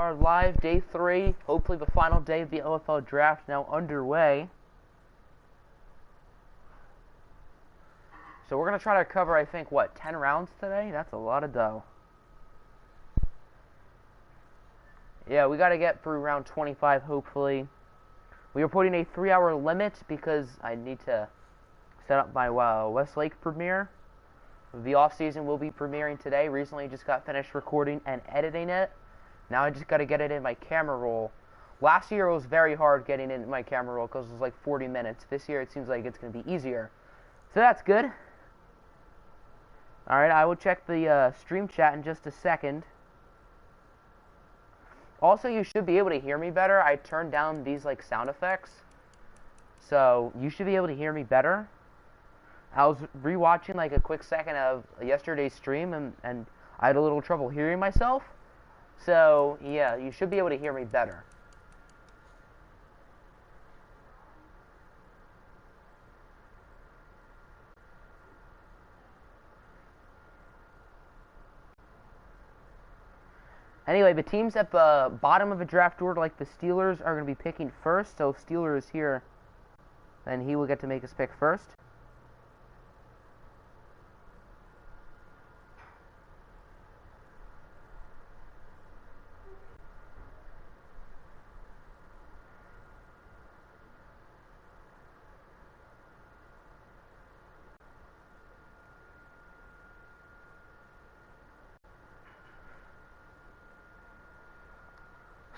are live, day 3, hopefully the final day of the OFL draft now underway. So we're going to try to cover, I think, 10 rounds today? That's a lot of dough. Yeah, we got to get through round 25, hopefully. We are putting a 3-hour limit because I need to set up my Westlake premiere. The off-season will be premiering today. Recently just got finished recording and editing it. Now I just got to get it in my camera roll. Last year it was very hard getting in my camera roll because it was like 40 minutes. This year it seems like it's going to be easier. So that's good. Alright, I will check the stream chat in just a second. Also, you should be able to hear me better. I turned down these like sound effects. So you should be able to hear me better. I was rewatching like a quick second of yesterday's stream and I had a little trouble hearing myself. So, yeah, you should be able to hear me better. Anyway, the teams at the bottom of the draft order, like the Steelers, are going to be picking first. So, if Steelers is here, then he will get to make his pick first.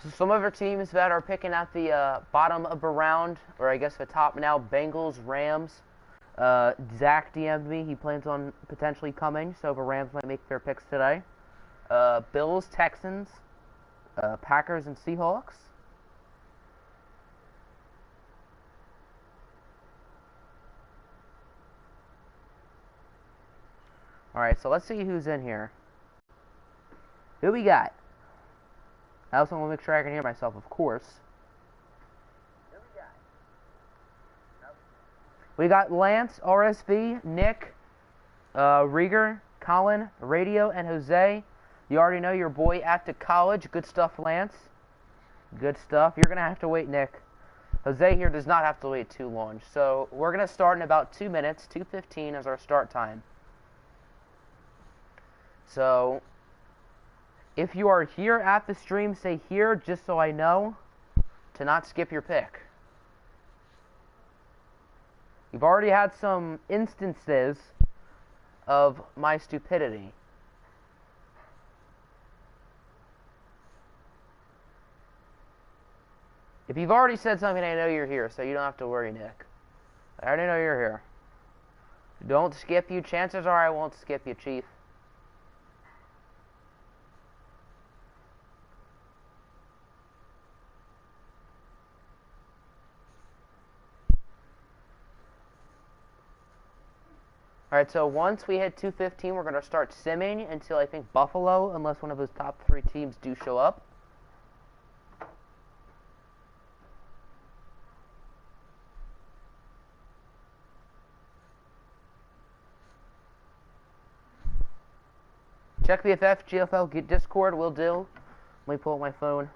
So some of our teams that are picking at the bottom of the round, or I guess the top now, Bengals, Rams. Zach DM'd me. He plans on potentially coming, so the Rams might make their picks today. Bills, Texans, Packers, and Seahawks. Alright, so let's see who's in here. Who we got? I also want to make sure I can hear myself, of course. We got Lance, RSV, Nick, Rieger, Colin, Radio, and Jose. You already know your boy at the college. Good stuff, Lance. Good stuff. You're going to have to wait, Nick. Jose here does not have to wait too long. So we're going to start in about 2 minutes. 2:15 is our start time. So if you are here at the stream, say here, just so I know to not skip your pick. You've already had some instances of my stupidity. If you've already said something, I know you're here, so you don't have to worry, Nick. I already know you're here. Don't skip you. Chances are I won't skip you, Chief. Alright, so once we hit 2:15, we're going to start simming until I think Buffalo, unless one of those top 3 teams do show up. Check the FF, GFL, get Discord, will do. Let me pull up my phone.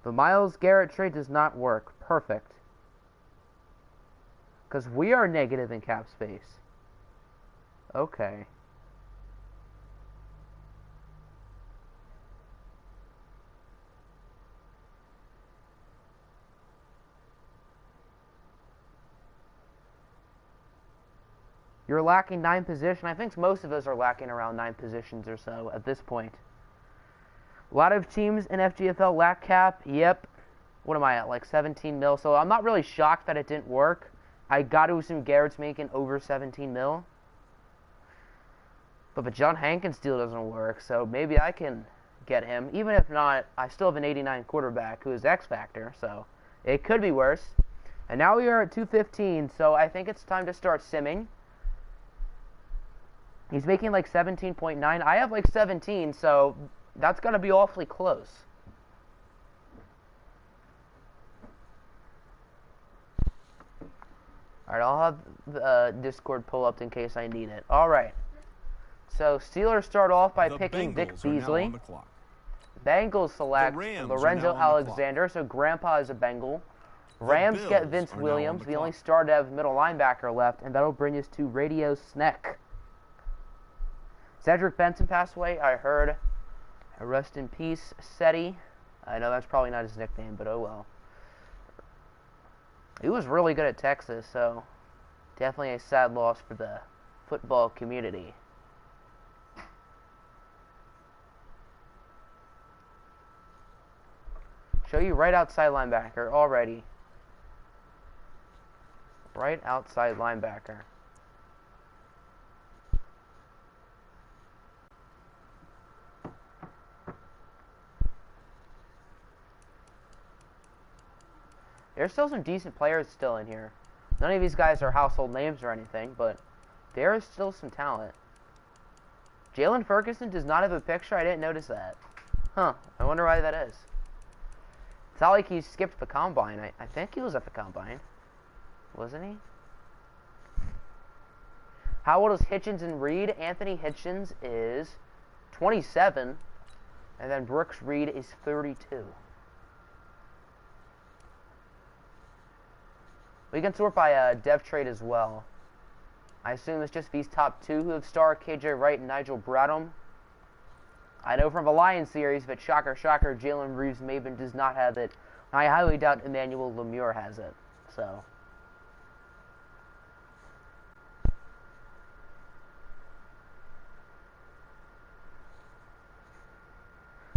The Myles Garrett trade does not work. Perfect. Because we are negative in cap space. Okay. You're lacking 9 positions. I think most of us are lacking around 9 positions or so at this point. A lot of teams in FGFL lack cap. Yep. What am I at? Like 17 mil. So I'm not really shocked that it didn't work. I got to assume Garrett's making over 17 mil. But the John Hankins deal doesn't work. So maybe I can get him. Even if not, I still have an 89 quarterback who is X Factor. So it could be worse. And now we are at 2:15. So I think it's time to start simming. He's making like 17.9. I have like 17. So that's going to be awfully close. Alright, I'll have the Discord pull up in case I need it. Alright. So, Steelers start off by picking Vic Beasley. Bengals select Lorenzo Alexander, so Grandpa is a Bengal. Rams get Vince Williams, the only star to have middle linebacker left, and that'll bring us to Radio Sneck. Cedric Benson passed away, I heard. Rest in peace, Seti. I know that's probably not his nickname, but oh well. He was really good at Texas, so definitely a sad loss for the football community. Show you right outside linebacker already. Right outside linebacker. There's still some decent players still in here. None of these guys are household names or anything, but there is still some talent. Jalen Ferguson does not have a picture. I didn't notice that. Huh. I wonder why that is. It's not like he skipped the combine. I think he was at the combine. Wasn't he? How old is Hitchens and Reed? Anthony Hitchens is 27. And then Brooks Reed is 32. We can sort by dev trade as well. I assume it's just these top two who have star KJ Wright and Nigel Bradham. I know from the Lions series that shocker, Jalen Reeves-Maybin does not have it. I highly doubt Emmanuel Lemure has it. So,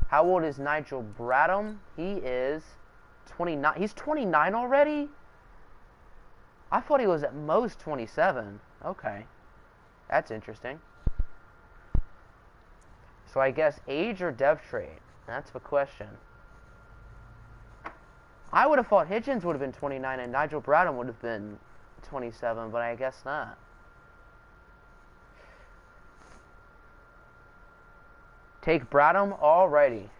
how old is Nigel Bradham? He is 29. He's 29 already? I thought he was at most 27. Okay. That's interesting. So I guess age or dev trade? That's the question. I would have thought Hitchens would have been 29 and Nigel Bradham would have been 27, but I guess not. Take Bradham already.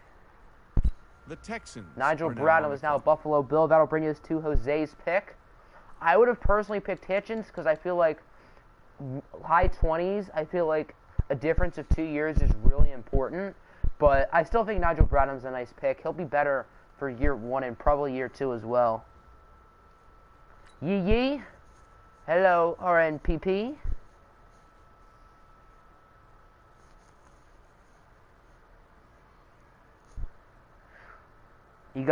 The Texans. Nigel Bradham is now a Buffalo Bill. That'll bring us to Jose's pick. I would have personally picked Hitchens because I feel like high 20s, I feel like a difference of 2 years is really important. But I still think Nigel Bradham's a nice pick. He'll be better for year 1 and probably year 2 as well. Yee. Hello, RNPP. You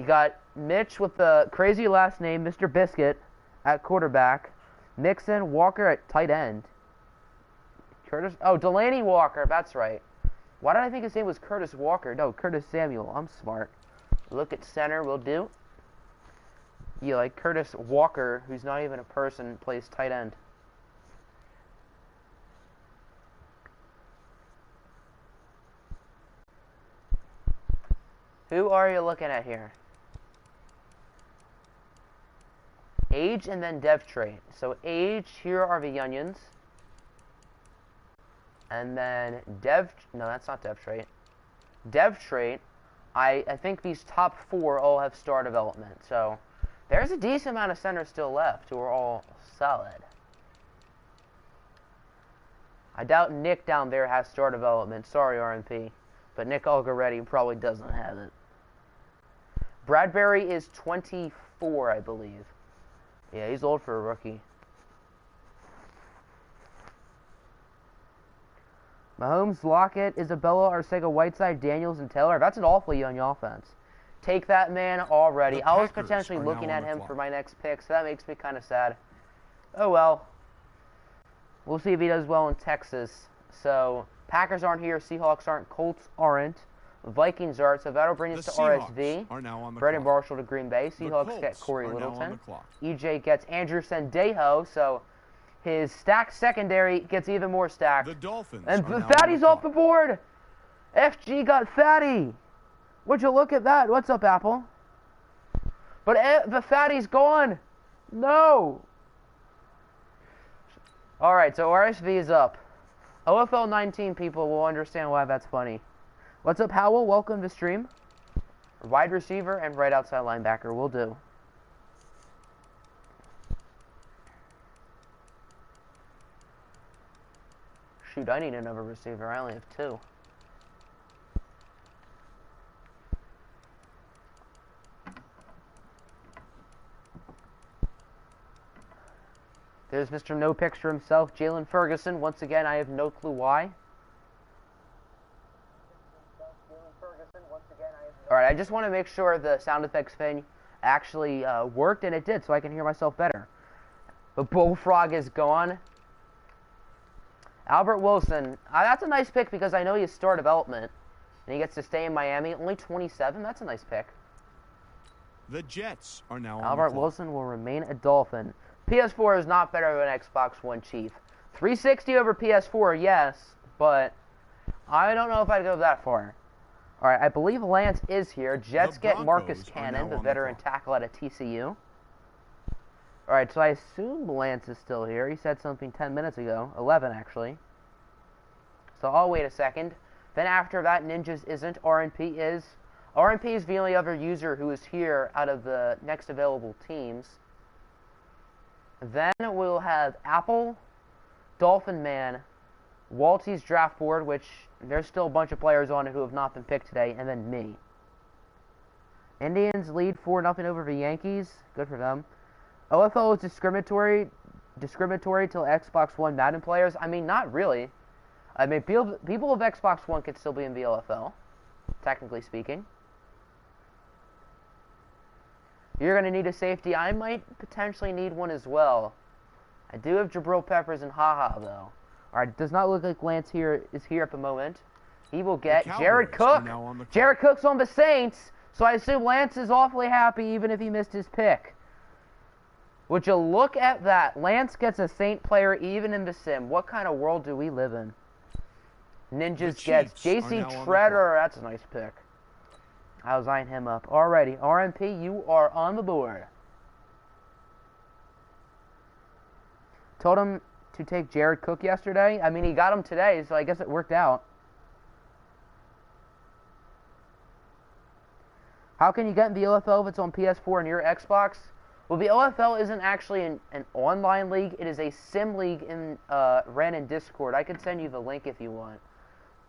got Mitch with the crazy last name, Mr. Biscuit, at quarterback. Mixon, Walker at tight end. Delaney Walker, that's right. Why did I think his name was Curtis Walker? No, Curtis Samuel. I'm smart. Look at center, will do. Yeah, like Curtis Walker, who's not even a person, plays tight end. Who are you looking at here? Age and then dev trait. So age, here are the onions. And then no, that's not dev trait. Dev trait, I think these top 4 all have star development. So there's a decent amount of centers still left who are all solid. I doubt Nick down there has star development. Sorry, RNP. But Nick Algaretti probably doesn't have it. Bradbury is 24, I believe. Yeah, he's old for a rookie. Mahomes, Lockett, Isabella, Arcega, Whiteside, Daniels, and Taylor. That's an awfully young offense. Take that man already. I was potentially looking at him for my next pick, so that makes me kind of sad. Oh well. We'll see if he does well in Texas. So, Packers aren't here, Seahawks aren't, Colts aren't, Vikings aren't, so that'll bring us to RSV. Brendan Marshall to Green Bay. Seahawks get Corey Littleton. EJ gets Andrew Sendejo, so his stacked secondary gets even more stacked. The Dolphins and Fatty's off the board. FG got Fatty. Would you look at that? What's up, Apple? But the Fatty's gone. No. All right, so RSV is up. OFL 19 people will understand why that's funny. What's up, Howell? Welcome to stream. Wide receiver and right outside linebacker will do. Shoot, I need another receiver. I only have 2. There's Mr. No Picture himself, Jalen Ferguson. Once again, I have no clue why. Alright, I just want to make sure the sound effects thing actually worked, and it did, so I can hear myself better. But Bullfrog is gone. Albert Wilson. That's a nice pick because I know he's star development, and he gets to stay in Miami. Only 27. That's a nice pick. The Jets are now Albert on the Wilson will remain a Dolphin. PS4 is not better than Xbox One, Chief. 360 over PS4, yes, but I don't know if I'd go that far. Alright, I believe Lance is here. Jets get Marcus Cannon, the veteran tackle out of TCU. Alright, so I assume Lance is still here. He said something 10 minutes ago. 11, actually. So I'll wait a second. Then after that, Ninjas isn't. RNP is. RNP is the only other user who is here out of the next available teams. Then we'll have Apple, Dolphin Man, Walty's draft board, which there's still a bunch of players on it who have not been picked today, and then me. Indians lead 4-0 over the Yankees. Good for them. OFL is discriminatory till Xbox One Madden players. I mean, not really. I mean, people of Xbox One could still be in the OFL, technically speaking. You're going to need a safety. I might potentially need one as well. I do have Jabril Peppers and Haha, though. Alright, does not look like Lance is here at the moment. He will get Jared Cook. Jared Cook's on the Saints, so I assume Lance is awfully happy even if he missed his pick. Would you look at that? Lance gets a Saint player even in the sim. What kind of world do we live in? Ninjas gets JC Treader. That's a nice pick. I'll sign him up. Alrighty, RMP, you are on the board. Told him to take Jared Cook yesterday. I mean, he got him today, so I guess it worked out. How can you get in the OFL if it's on PS4 and your Xbox? Well, the OFL isn't actually an online league. It is a sim league ran in Discord. I can send you the link if you want.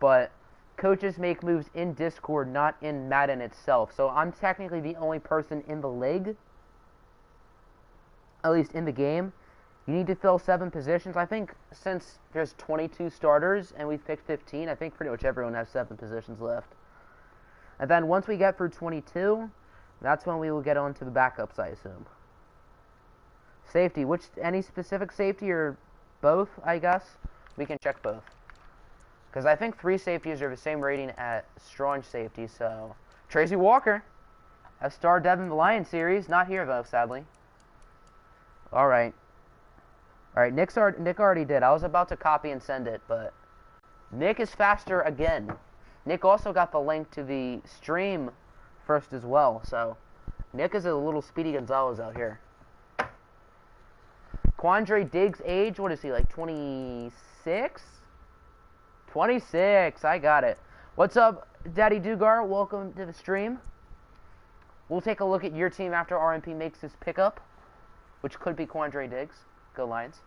But coaches make moves in Discord, not in Madden itself. So I'm technically the only person in the league, at least in the game. You need to fill 7 positions. I think since there's 22 starters and we've picked 15, I think pretty much everyone has 7 positions left. And then once we get through 22, that's when we will get on to the backups, I assume. Safety, any specific safety or both, I guess? We can check both. Because I think 3 safeties are the same rating at strong safety, so... Tracy Walker has starred Devin the Lion series. Not here, though, sadly. Alright. Alright, Nick already did. I was about to copy and send it, but... Nick is faster again. Nick also got the link to the stream first as well, so... Nick is a little Speedy Gonzalez out here. Quandre Diggs' age, what is he, like 26? 26, I got it. What's up, Daddy Dugar? Welcome to the stream. We'll take a look at your team after RMP makes his pickup, which could be Quandre Diggs. Go Lions.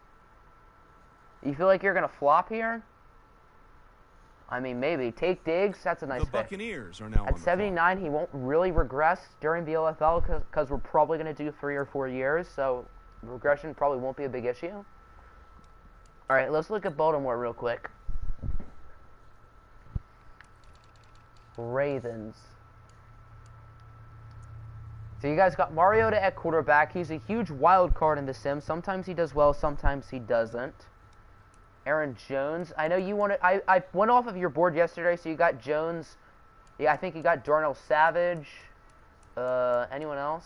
You feel like you're going to flop here? I mean, maybe. Take Diggs, that's a nice pick. The Buccaneers are now at 79, he won't really regress during the OFL because we're probably going to do 3 or 4 years, so regression probably won't be a big issue. Alright, let's look at Baltimore real quick. Ravens. So you guys got Mariota at quarterback. He's a huge wild card in the sim. Sometimes he does well, sometimes he doesn't. Aaron Jones. I know you wanted... I went off of your board yesterday, so you got Jones. Yeah, I think you got Darnell Savage. Anyone else?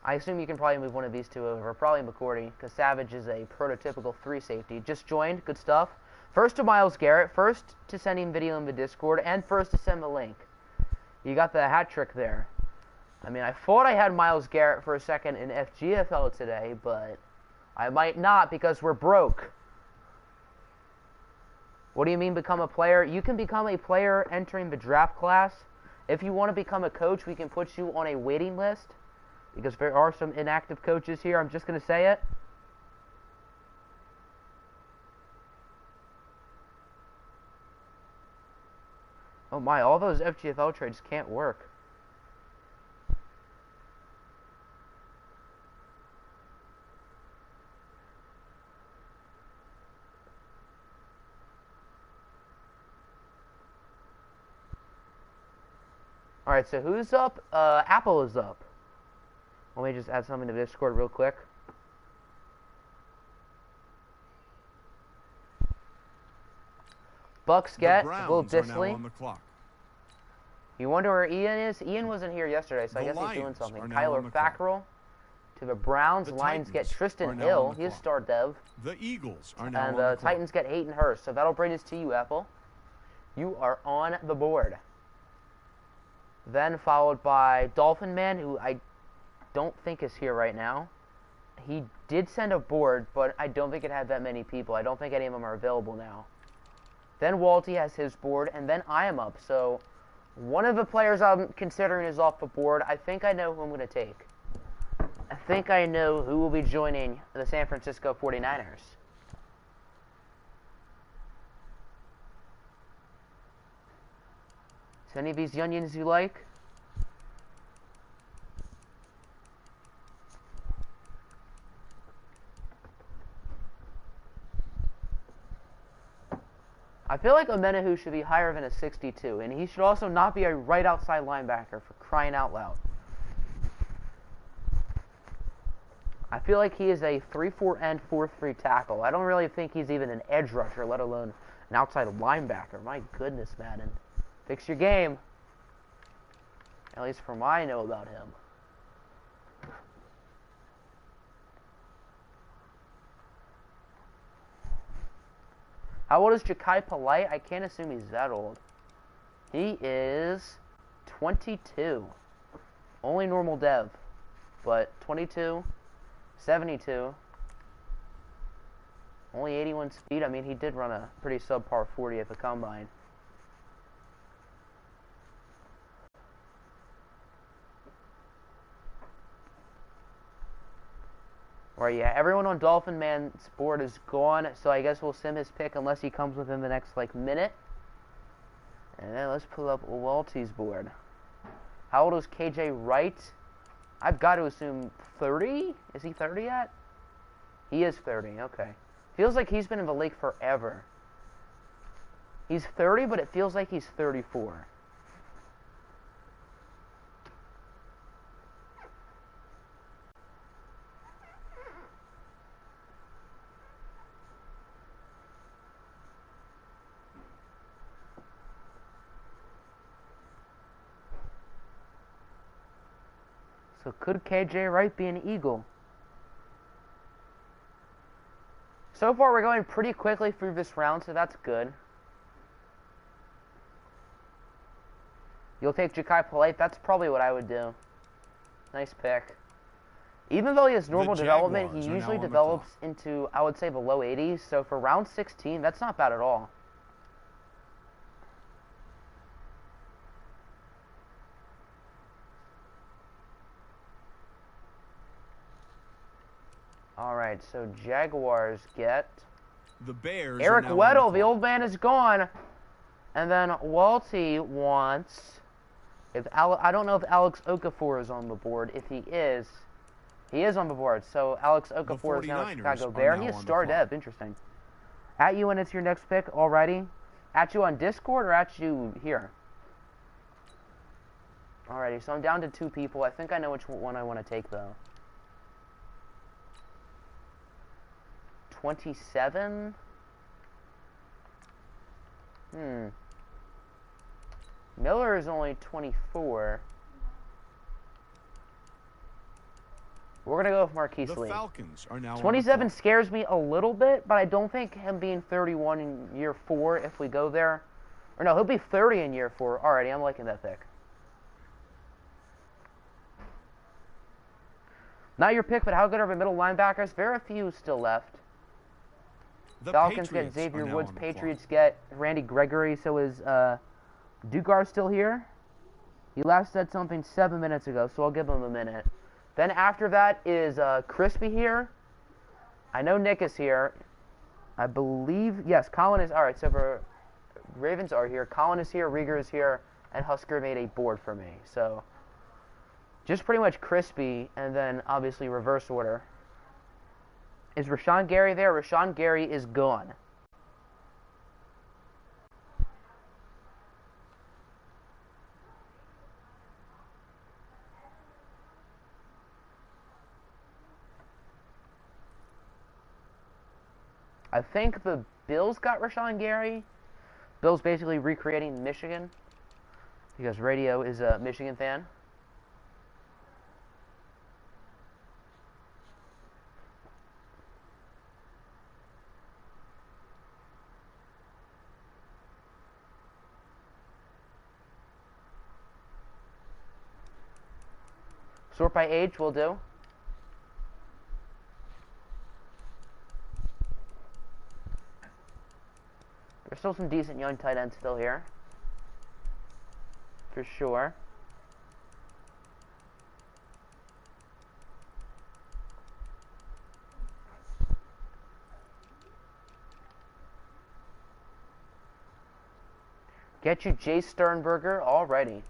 I assume you can probably move one of these 2 over. Probably McCourty, because Savage is a prototypical 3 safety. Just joined. Good stuff. First to Myles Garrett. First to send him video in the Discord. And first to send the link. You got the hat trick there. I mean, I thought I had Myles Garrett for a second in FGFL today, but I might not because we're broke. What do you mean become a player? You can become a player entering the draft class. If you want to become a coach, we can put you on a waiting list because there are some inactive coaches here. I'm just going to say it. Oh my, all those FGFL trades can't work. Alright, so who's up? Apple is up. Let me just add something to Discord real quick. Bucks get Will Disley. You wonder where Ian is? Ian wasn't here yesterday, so I guess he's doing something. Kyler Fackrell to the Browns. Lions get Tristan Hill. He's star dev. The Eagles are now and the Titans get Hayden Hurst. So that'll bring us to you, Apple. You are on the board. Then followed by Dolphin Man, who I don't think is here right now. He did send a board, but I don't think it had that many people. I don't think any of them are available now. Then Walty has his board, and then I am up. So one of the players I'm considering is off the board. I think I know who I'm going to take. I think I know who will be joining the San Francisco 49ers. So any of these Onions you like? I feel like Omenahu should be higher than a 62, and he should also not be a right outside linebacker, for crying out loud. I feel like he is a 3-4 end, 4-3 tackle. I don't really think he's even an edge rusher, let alone an outside linebacker. My goodness, Madden. Fix your game. At least from what I know about him. How old is Ja'Kai Polite? I can't assume he's that old. He is 22. Only normal dev. But 22, 72. Only 81 speed. I mean, he did run a pretty subpar 40 at the combine. Right, yeah, everyone on Dolphin Man's board is gone, so I guess we'll sim his pick unless he comes within the next, minute. And then let's pull up Walty's board. How old is KJ Wright? I've got to assume 30? Is he 30 yet? He is 30, okay. Feels like he's been in the league forever. He's 30, but it feels like he's 34. So could KJ Wright be an Eagle? So far we're going pretty quickly through this round, so that's good. You'll take Ja'Kai Polite? That's probably what I would do. Nice pick. Even though he has normal development, he usually develops into, I would say, the low 80s. So for round 16, that's not bad at all. Alright, so Jaguars get the Bears. Eric Weddle, the old man is gone. And then Walty wants, I don't know if Alex Okafor is on the board. If he is on the board. So Alex Okafor is now a Chicago Bear. He is star dev, interesting. At you when it's your next pick, alrighty. At you on Discord or at you here? Alrighty, so I'm down to 2 people. I think I know which one I want to take though. 27? Miller is only 24. We're going to go with Marquise Lee. The Falcons are now 27 scares me a little bit, but I don't think him being 31 in year 4 if we go there. Or no, he'll be 30 in year 4. Alrighty, I'm liking that pick. Not your pick, but how good are the middle linebackers? There are a few still left. The Falcons Patriots get Xavier are now Woods. on the Patriots clock. get Randy Gregory. So is Dugar still here? He last said something 7 minutes ago, so I'll give him a minute. Then after that is Crispy here. I know Nick is here. I believe, yes, Colin is. Alright, so for Ravens are here. Colin is here. Rieger is here. And Husker made a board for me. So, just pretty much crispy, and then obviously reverse order. Is Rashawn Gary there? Rashawn Gary is gone. I think the Bills got Rashawn Gary. Bills basically recreating Michigan because Radio is a Michigan fan. Sort by age will do. There's still some decent young tight ends still here. For sure. Get you Jay Sternberger already.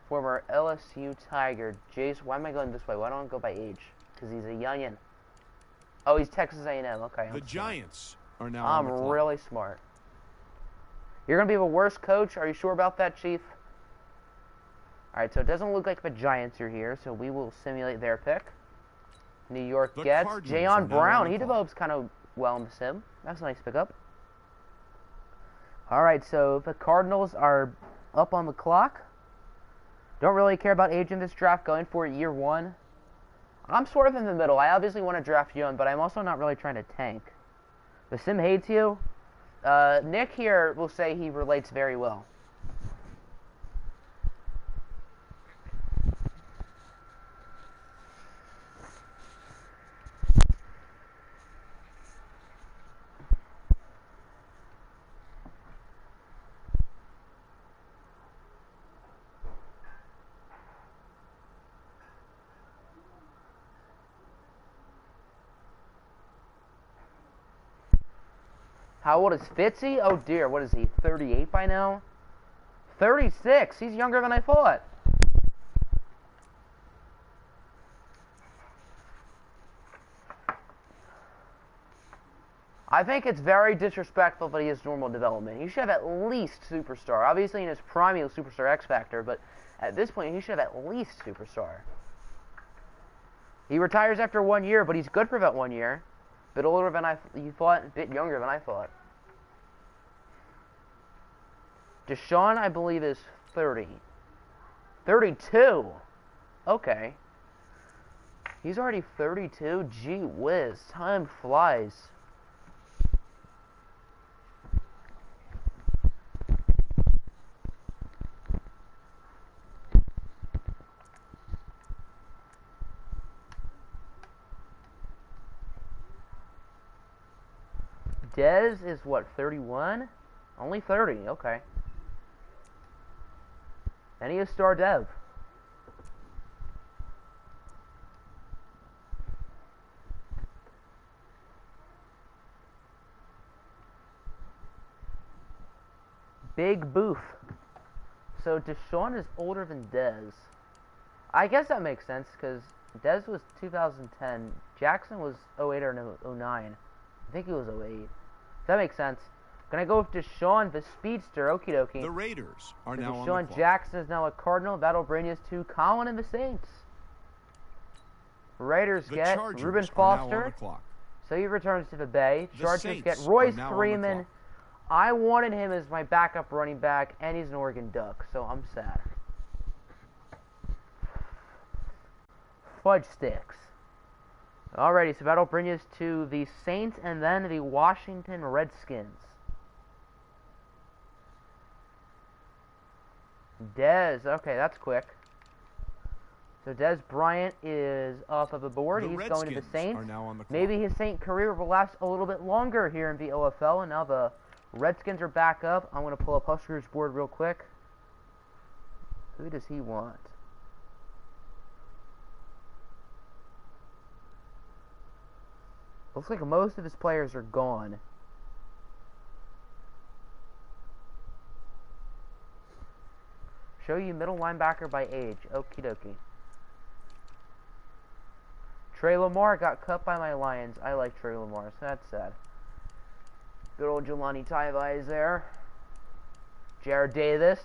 Former LSU Tiger. Jace, why am I going this way? Why don't I go by age? Because he's a youngin. Oh, he's Texas A&M. Okay. The Giants are now on the clock. I'm really smart. You're going to be the worst coach? Are you sure about that, Chief? Alright, so it doesn't look like the Giants are here, so we will simulate their pick. New York gets Jayon Brown. He develops kind of well in the sim. That's a nice pickup. Alright, so the Cardinals are up on the clock. Don't really care about age in this draft, going for year one. I'm sort of in the middle. I obviously want to draft young, but I'm also not really trying to tank. The sim hates you. Nick here will say he relates very well. How old is Fitzy? Oh dear, what is he, 38 by now? 36! He's younger than I thought. I think it's very disrespectful that he has normal development. He should have at least superstar. Obviously in his prime he was superstar X Factor, but at this point he should have at least superstar. He retires after 1 year, but he's good for that 1 year. A bit older than you thought, a bit younger than I thought. Deshaun, I believe, is 30. 32? Okay. He's already 32? Gee whiz, time flies. Dez is what, 31? Only 30, okay. And he is star dev. Big Boof. So Deshaun is older than Dez. I guess that makes sense because Dez was 2010. Jackson was 08 or 09. I think he was 08. That makes sense. Gonna go with Deshaun, the speedster. Okie dokie. The Raiders are now on the Deshaun clock. Jackson is now a Cardinal. That'll bring us to Colin and the Saints. Raiders The get Chargers Reuben are now Foster. on the clock. So he returns to the Bay. The Chargers Saints get are Royce now on the Freeman. clock. I wanted him as my backup running back, and he's an Oregon Duck, so I'm sad. Fudge sticks. Alrighty, so that'll bring us to the Saints and then the Washington Redskins. Dez, okay, that's quick. So Dez Bryant is off of the board. The He's going to the Redskins Saints. are now on the clock. Maybe his Saint career will last a little bit longer here in the OFL, and now the Redskins are back up. I'm going to pull up Husker's board real quick. Who does he want? Looks like most of his players are gone. Show you middle linebacker by age. Okie dokie. Trey Lamar got cut by my Lions. I like Trey Lamar, so that's sad. Good old Jelani Tyvies there. Jared Davis.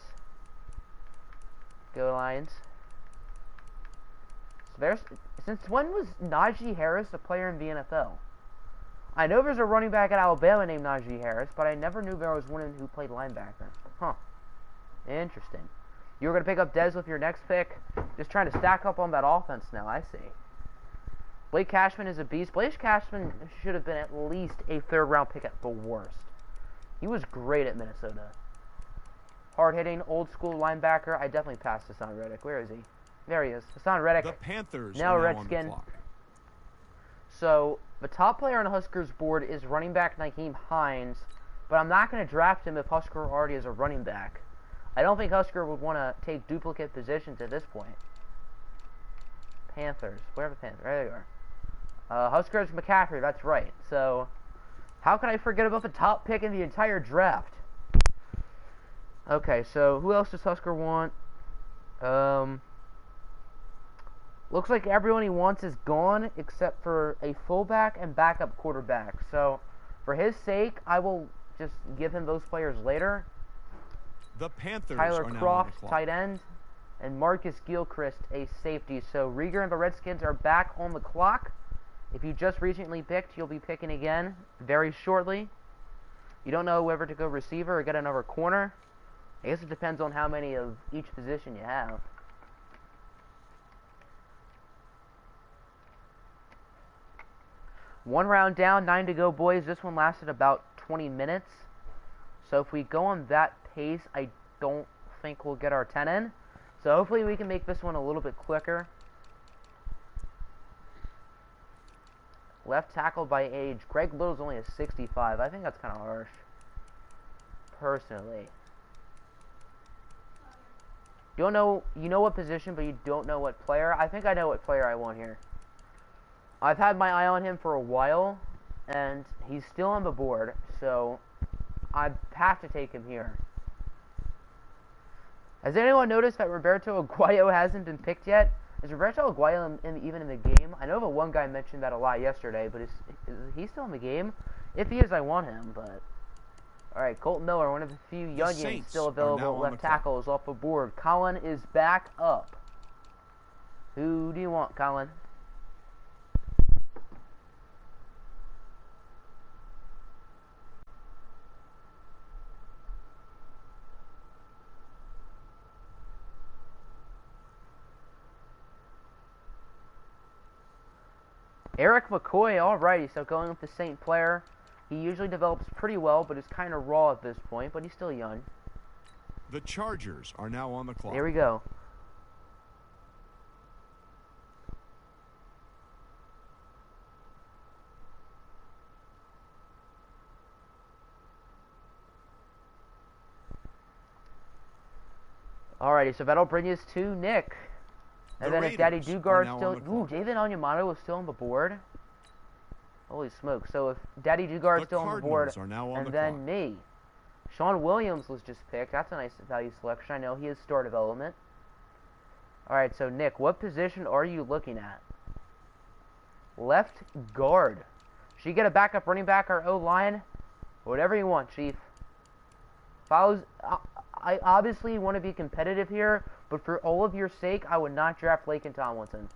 Go Lions. So since when was Najee Harris a player in the NFL? I know there's a running back at Alabama named Najee Harris, but I never knew there was one who played linebacker. Huh. Interesting. You were going to pick up Dez with your next pick. Just trying to stack up on that offense now, I see. Blake Cashman is a beast. Blake Cashman should have been at least a third-round pick at the worst. He was great at Minnesota. Hard-hitting, old-school linebacker. I definitely passed Hassan Reddick. Where is he? There he is. Hassan Reddick. The Panthers now are a Redskin. on the clock. So, the top player on the Huskers board is running back Nyheim Hines, but I'm not going to draft him if Husker already is a running back. I don't think Husker would want to take duplicate positions at this point. Panthers. Where are the Panthers? There they are. Huskers McCaffrey, that's right. So, how can I forget about the top pick in the entire draft? Okay, so who else does Husker want? Looks like everyone he wants is gone except for a fullback and backup quarterback. So, for his sake, I will just give him those players later. The Panthers Tyler are now Croft, on the clock. tight end, and Marcus Gilchrist, a safety. So, Rieger and the Redskins are back on the clock. If you just recently picked, you'll be picking again very shortly. You don't know whether to go receiver or get another corner. I guess it depends on how many of each position you have. One round down, 9 to go, boys. This one lasted about 20 minutes. So if we go on that pace, I don't think we'll get our 10 in. So hopefully we can make this one a little bit quicker. Left tackle by age. Greg Little's only a 65. I think that's kind of harsh. Personally. You know what position, but you don't know what player. I think I know what player I want here. I've had my eye on him for a while, and he's still on the board, so I have to take him here. Has anyone noticed that Roberto Aguayo hasn't been picked yet? Is Roberto Aguayo even in the game? I know that one guy mentioned that a lot yesterday, but is he still in the game? If he is, I want him, but... Alright, Colton Miller, one of the few youngins still available. Left tackle is off the board. Colin is back up. Who do you want, Colin? Eric McCoy, alrighty, so going with the Saint player. He usually develops pretty well, but is kind of raw at this point, but he's still young. The Chargers are now on the clock. Here we go. Alrighty, so that'll bring us to Nick. And then if Daddy Dugard still... Ooh, David Onyemata was still on the board. Holy smoke. So if Daddy Dugard is still on the board, and then me. Sean Williams was just picked. That's a nice value selection. I know he is star development. Alright, so Nick, what position are you looking at? Left guard. Should you get a backup running back or O-line? Whatever you want, Chief. I obviously want to be competitive here, but for all of your sake, I would not draft Laken Tomlinson.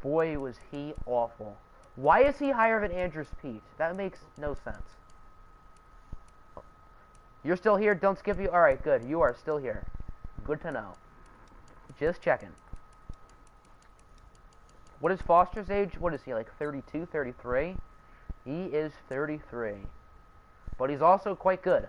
Boy, was he awful. Why is he higher than Andrew Pete? That makes no sense. You're still here? Don't skip you? Alright, good. You are still here. Good to know. Just checking. What is Foster's age? What is he, like 32, 33? He is 33. But he's also quite good.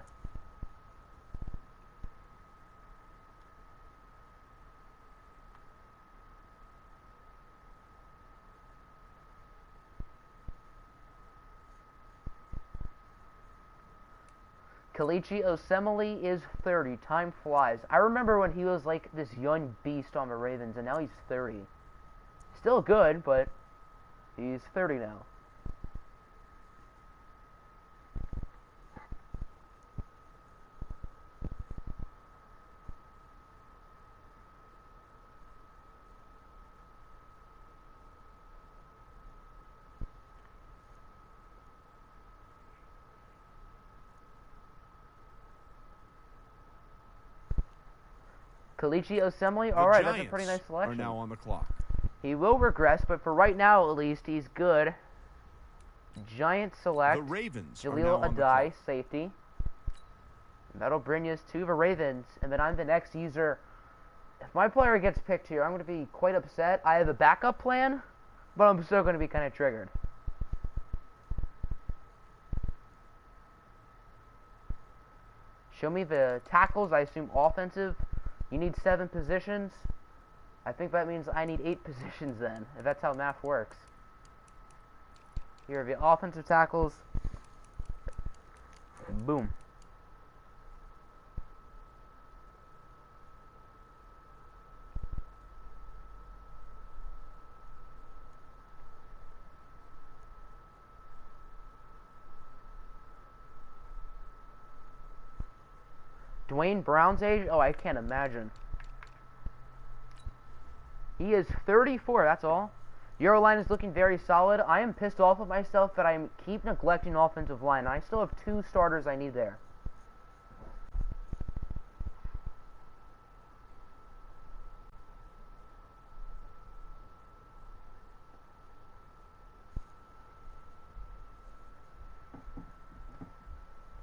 Kalichi Osemele is 30. Time flies. I remember when he was like this young beast on the Ravens, and now he's 30. Still good, but he's 30 now. Kalichi Osemele. The Alright, that's a pretty nice Giants selection. are now on the clock. He will regress, but for right now, at least, he's good. Giants select. The Ravens are Jaleel now on the Adai, clock. safety. That'll bring us to the Ravens, and then I'm the next user. If my player gets picked here, I'm going to be quite upset. I have a backup plan, but I'm still going to be kind of triggered. Show me the tackles. I assume offensive. You need 7 positions. I think that means I need 8 positions then, if that's how math works. Here are the offensive tackles. Boom. Dwayne Brown's age? Oh, I can't imagine. He is 34, that's all. Your line is looking very solid. I am pissed off at myself that I keep neglecting offensive line. I still have 2 starters I need there.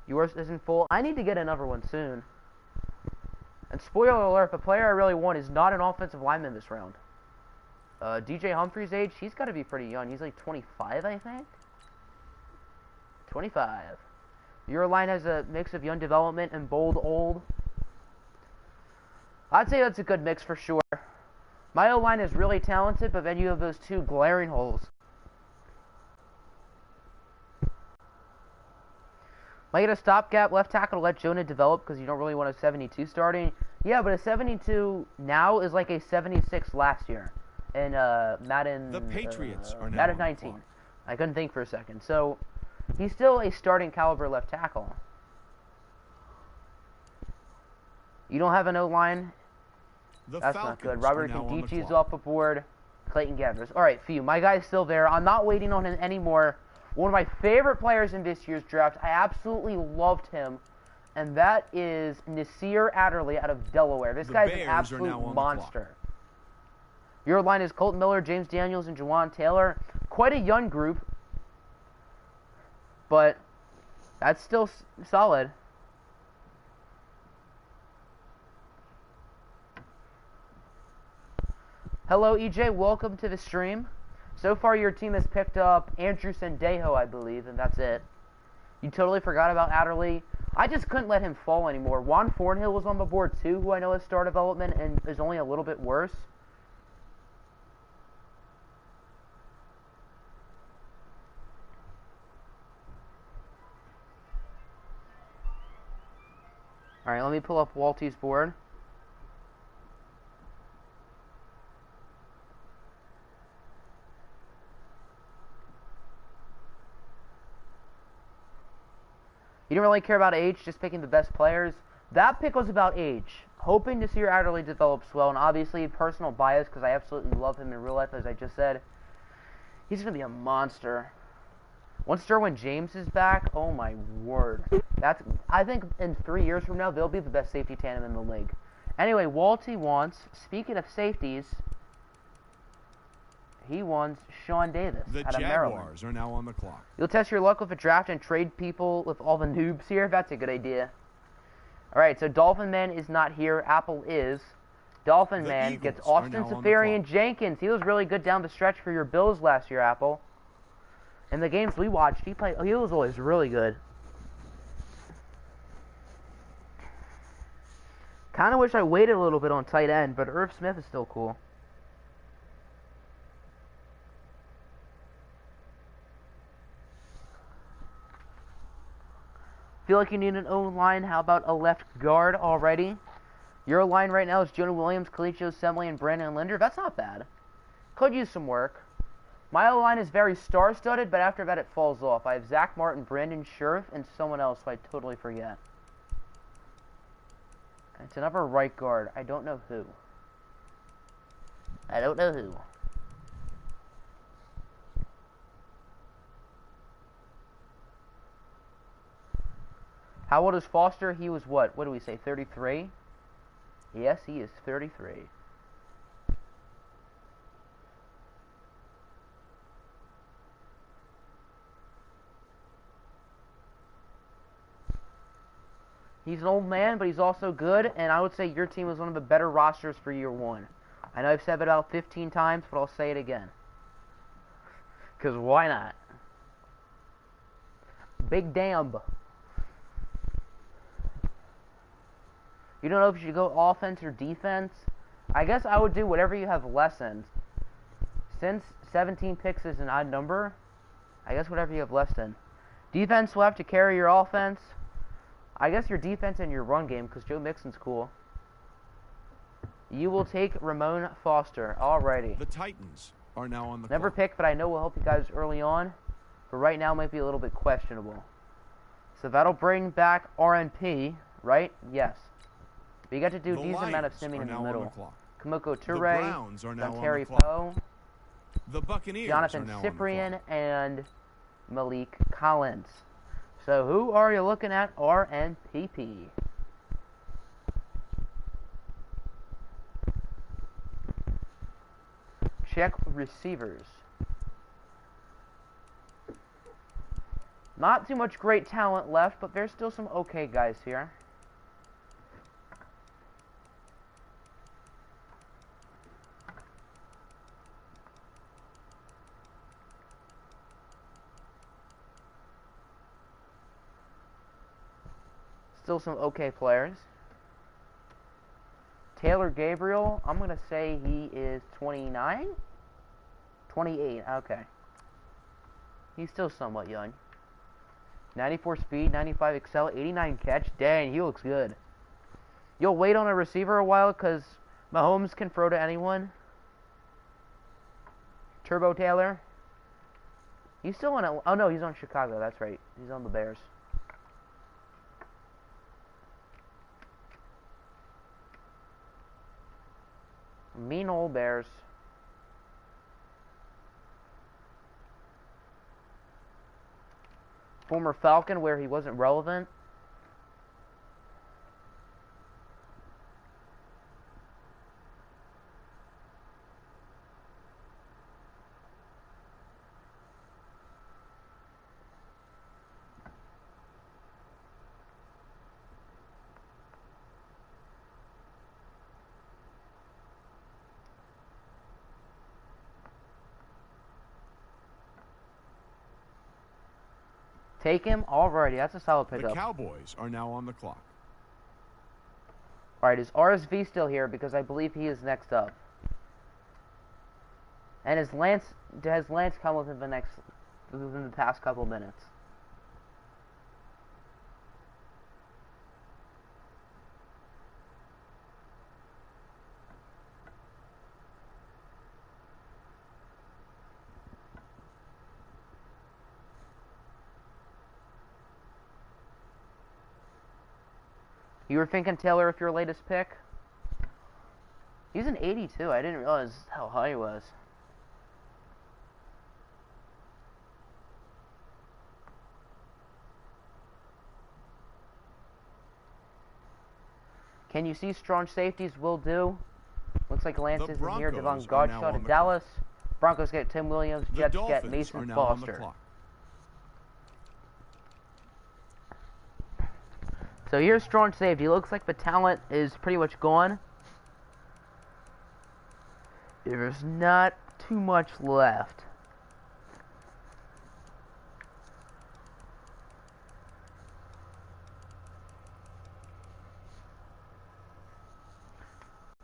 Yours isn't full. I need to get another one soon. And spoiler alert, the player I really want is not an offensive lineman this round. DJ Humphrey's age, he's got to be pretty young. He's like 25, I think? 25. Your line has a mix of young development and bold old. I'd say that's a good mix for sure. My O-line is really talented, but then you have those 2 glaring holes. Might get a stopgap left tackle to let Jonah develop because you don't really want a 72 starting. Yeah, but a 72 now is like a 76 last year in Madden. The Patriots are now Madden on the 19. clock. I couldn't think for a second. So he's still a starting caliber left tackle. You don't have an O-line. That's not good. Robert Nkedichi's off the board. Clayton Gathers. All right, Few. My guy's still there. I'm not waiting on him anymore. One of my favorite players in this year's draft. I absolutely loved him. And that is Nasir Adderley out of Delaware. This guy's an absolute monster. Your line is Colton Miller, James Daniels, and Juwan Taylor. Quite a young group. But that's still solid. Hello, EJ. Welcome to the stream. So far, your team has picked up Andrew Sendejo, I believe, and that's it. You totally forgot about Adderley. I just couldn't let him fall anymore. Juan Thornhill was on the board, too, who I know has star development and is only a little bit worse. Alright, let me pull up Walty's board. You didn't really care about age, just picking the best players. That pick was about age. Hoping to see your Adderley develops well, and obviously personal bias because I absolutely love him in real life, as I just said. He's going to be a monster. Once Derwin James is back, oh my word. I think in 3 years from now, they'll be the best safety tandem in the league. Anyway, Walty wants, speaking of safeties, he wants Sean Davis out of Maryland. The Jaguars are now on the clock. You'll test your luck with a draft and trade people with all the noobs here? That's a good idea. Alright, so Dolphin Man is not here. Apple is. Dolphin Man gets Austin Safarian Jenkins. He was really good down the stretch for your Bills last year, Apple. In the games we watched, he was always really good. Kind of wish I waited a little bit on tight end, but Irv Smith is still cool. Feel like you need an O-line. How about a left guard already? Your line right now is Jonah Williams, Kalichi Osemele, and Brandon Linder. That's not bad. Could use some work. My O-line is very star-studded, but after that it falls off. I have Zach Martin, Brandon Scherf, and someone else who I totally forget. It's another right guard. I don't know who. I don't know who. How old is Foster? He was what? What do we say? 33? Yes, he is 33. He's an old man, but he's also good, and I would say your team was one of the better rosters for year one. I know I've said it about 15 times, but I'll say it again. Because why not? Big damn. You don't know if you should go offense or defense? I guess I would do whatever you have lessened. Since 17 picks is an odd number, I guess whatever you have less than. Defense will have to carry your offense. I guess your defense and your run game, because Joe Mixon's cool. You will take Ramon Foster. Alrighty. The Titans are now on the Never clock. picked, but I know will help you guys early on. But right now might be a little bit questionable. So that'll bring back RNP, right? Yes. But you got to do a decent amount of simming in the middle. Kamoko Toure, Terry Poe, The Buccaneers Jonathan are now Cyprian, on and Malik Collins. So who are you looking at? RNPP. Check receivers. Not too much great talent left, but there's still some okay guys here. Still some okay players. Taylor Gabriel, I'm going to say he is 29? 28, okay. He's still somewhat young. 94 speed, 95 excel, 89 catch. Dang, he looks good. You'll wait on a receiver a while because Mahomes can throw to anyone. Turbo Taylor. He's still on. Oh no, he's on Chicago. That's right. He's on the Bears. Mean old Bears. Former Falcon where he wasn't relevant. Take him? Alrighty, that's a solid pickup. The Cowboys are now on the clock. Alright, is RSV still here? Because I believe he is next up. And has Lance come within the past couple minutes? You were thinking Taylor if your latest pick? He's an 82. I didn't realize how high he was. Can you see strong safeties will do? Looks like Lance isn't here. Devon Godshot to Dallas. Broncos get Tim Williams. Jets get Mason Foster. So here's strong safety. Looks like the talent is pretty much gone. There's not too much left.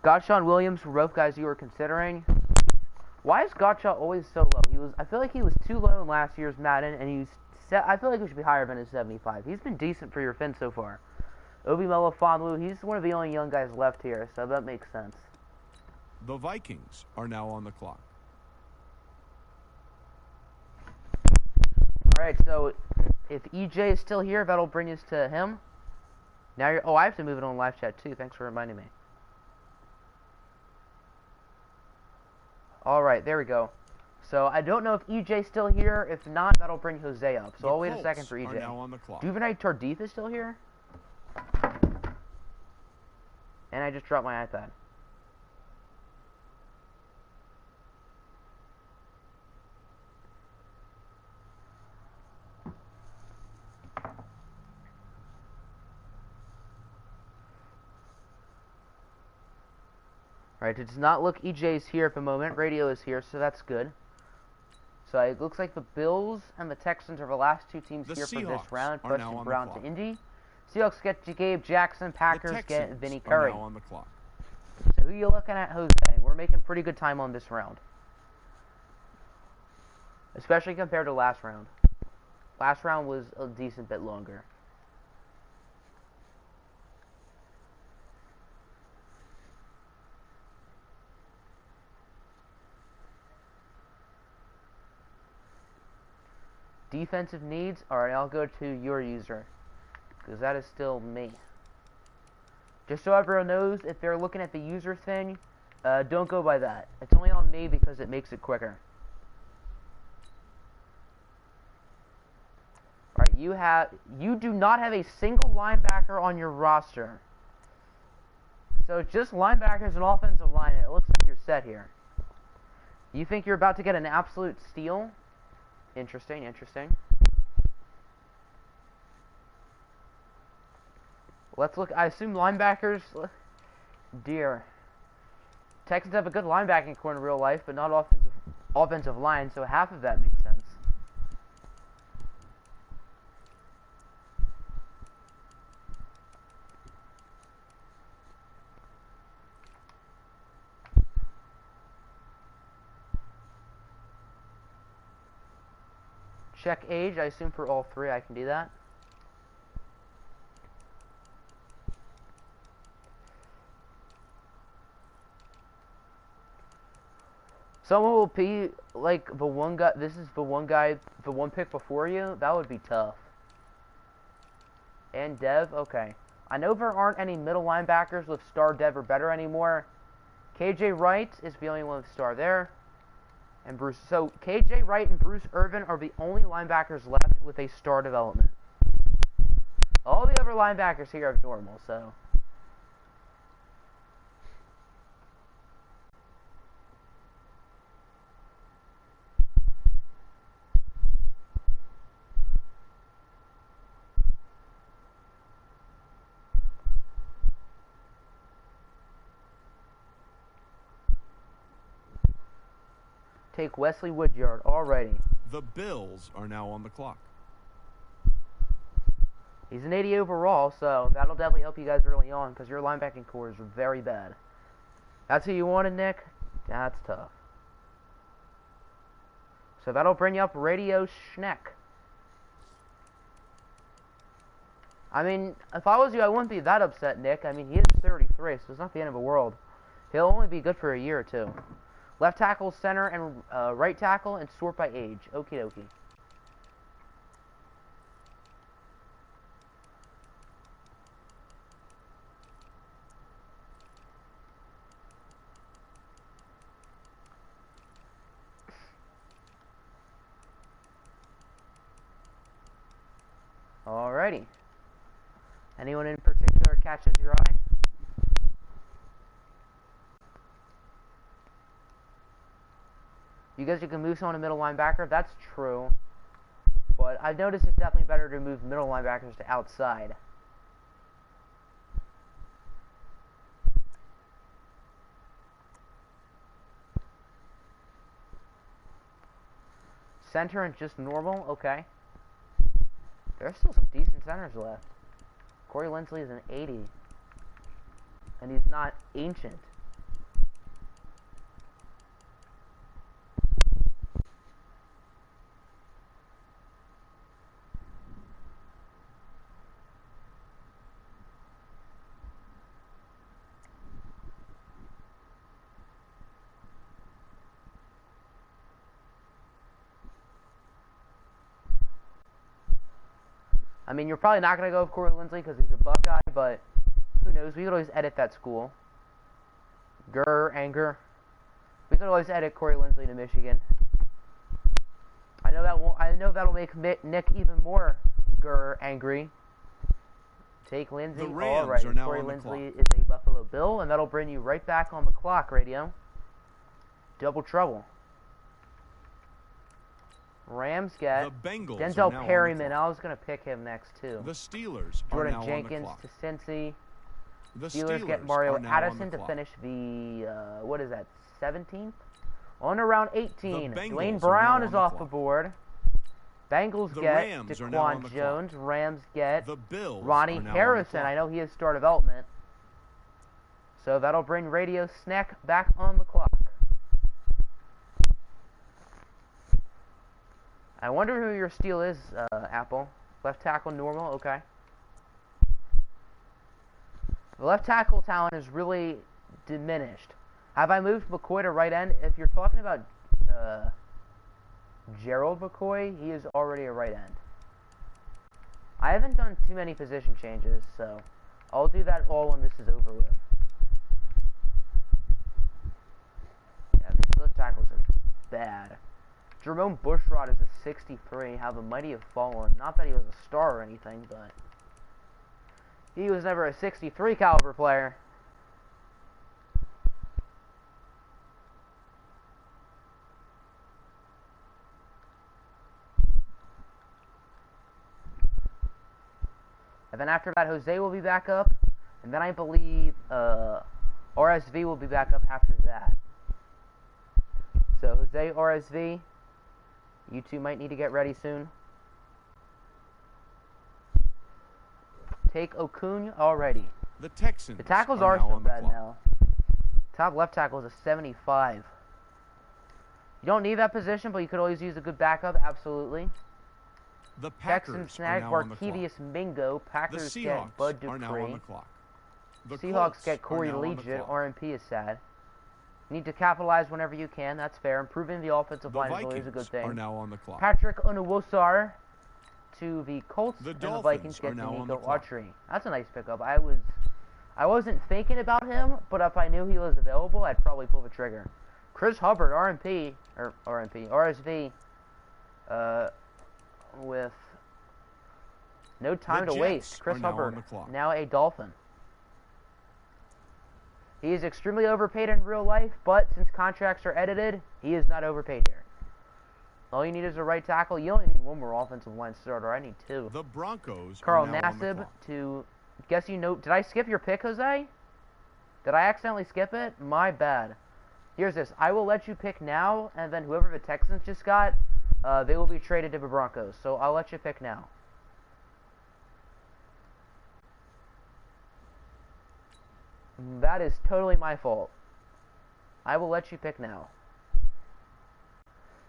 Godshot Williams were both guys you were considering. Why is Godshot always so low? I feel like he was too low in last year's Madden, and I feel like he should be higher than his 75. He's been decent for your Finn so far. Obi Melifonwu, he's one of the only young guys left here, so that makes sense. The Vikings are now on the clock. Alright, so if EJ is still here, that'll bring us to him. Now I have to move it on live chat too. Thanks for reminding me. Alright, there we go. So I don't know if EJ's still here. If not, that'll bring Jose up. So I'll wait a second for EJ. Are now on the clock. Duvernay Tardif is still here? And I just dropped my iPad. Alright, it does not look EJ's here at the moment. Radio is here, so that's good. So it looks like the Bills and the Texans are the last two teams here for this round. Preston Brown to Indy. Seahawks get Gabe Jackson. Packers get Vinny Curry. Now on the clock. So who are you looking at, Jose? We're making pretty good time on this round. Especially compared to last round. Last round was a decent bit longer. Defensive needs? Alright, I'll go to your user. Because that is still me. Just so everyone knows, if they're looking at the user thing, don't go by that. It's only on me because it makes it quicker. Alright, you do not have a single linebacker on your roster. So it's just linebackers and offensive line. It looks like you're set here. You think you're about to get an absolute steal? Interesting, interesting. Let's look. I assume linebackers. Dear. Texans have a good linebacking core in real life, but not offensive line, so half of that makes sense. Check age, I assume for all three I can do that. Someone will be like the one guy, this is the one guy, the one pick before you? That would be tough. And Dev, okay. I know there aren't any middle linebackers with star, Dev, or better anymore. KJ Wright is the only one with star there. And Bruce, so KJ Wright and Bruce Irvin are the only linebackers left with a star development. All the other linebackers here are normal, so. Take Wesley Woodyard already. The Bills are now on the clock. He's an 80 overall, so that'll definitely help you guys early on because your linebacking core is very bad. That's who you wanted, Nick? That's tough. So that'll bring you up Radio Schneck. I mean, if I was you, I wouldn't be that upset, Nick. I mean, he is 33, so it's not the end of the world. He'll only be good for a year or two. Left tackle, center, and right tackle, and sort by age. Okie dokie. Alrighty. Anyone in particular catches your eye? You guys, you can move someone to middle linebacker. That's true. But I've noticed it's definitely better to move middle linebackers to outside. Center and just normal? Okay. There's still some decent centers left. Corey Linsley is an 80. And he's not ancient. I mean, you're probably not going to go with Corey Linsley because he's a Buckeye, but who knows? We could always edit that school. Anger. We could always edit Corey Linsley to Michigan. I know that'll make Nick even more angry. Take Lindsay. The Rams Alright, are now Corey on the Linsley clock. is a Buffalo Bill, and that'll bring you right back on the clock, Radio. Double trouble. Rams get The Bengals are Denzel now on the Perryman. clock. I was going to pick him next, too. The Steelers are Jordan now Jenkins on the to clock. Cincy. The Steelers get Steelers Mario are now on Addison the to clock. finish the, what is that, 17th? On to round 18. The Bengals Dwayne are Brown now is on the off the clock. board. Bengals The get Rams are now on the DaQuan clock. Jones. Rams get The Bills Ronnie are now Harrison. on the I clock. know he has star development. So that'll bring Radio Snack back on the clock. I wonder who your steal is, Apple. Left tackle normal, okay. The left tackle talent is really diminished. Have I moved McCoy to right end? If you're talking about Gerald McCoy, he is already a right end. I haven't done too many position changes, so I'll do that all when this is over with. Yeah, these left tackles are bad. Jerome Bushrod is a 63. How the mighty have fallen. Not that he was a star or anything, but he was never a 63 caliber player. And then after that, Jose will be back up. And then I believe RSV will be back up after that. So Jose, RSV, you two might need to get ready soon. Take Okun already. The Texans The tackles are are now so on the bad clock. now. Top left tackle is a 75. You don't need that position, but you could always use a good backup, absolutely. The Packers Texans are snag now on the clock. Barkevius Mingo. The Packers get Seahawks Bud are now on Dupree. the clock. The Seahawks Colts get are Corey now on the Legit. clock. RMP is sad. You need to capitalize whenever you can. That's fair. Improving the offensive The line is always a good Vikings thing. are now on the clock. Patrick Onwusar to the Colts, The and the Dolphins Vikings are get now on the Danico clock. Autry. That's a nice pickup. I wasn't thinking about him, but if I knew he was available, I'd probably pull the trigger. Chris Hubbard, RSV, with no time The to Jets waste. Chris are now on Hubbard, the clock. now a Dolphin. He is extremely overpaid in real life, but since contracts are edited, he is not overpaid here. All you need is a right tackle. You only need one more offensive line starter. I need two. The Broncos Carl are now on the Nassib clock. to, guess you know, did I skip your pick, Jose? Did I accidentally skip it? My bad. Here's this. I will let you pick now, and then whoever the Texans just got, they will be traded to the Broncos. So I'll let you pick now. That is totally my fault. I will let you pick now.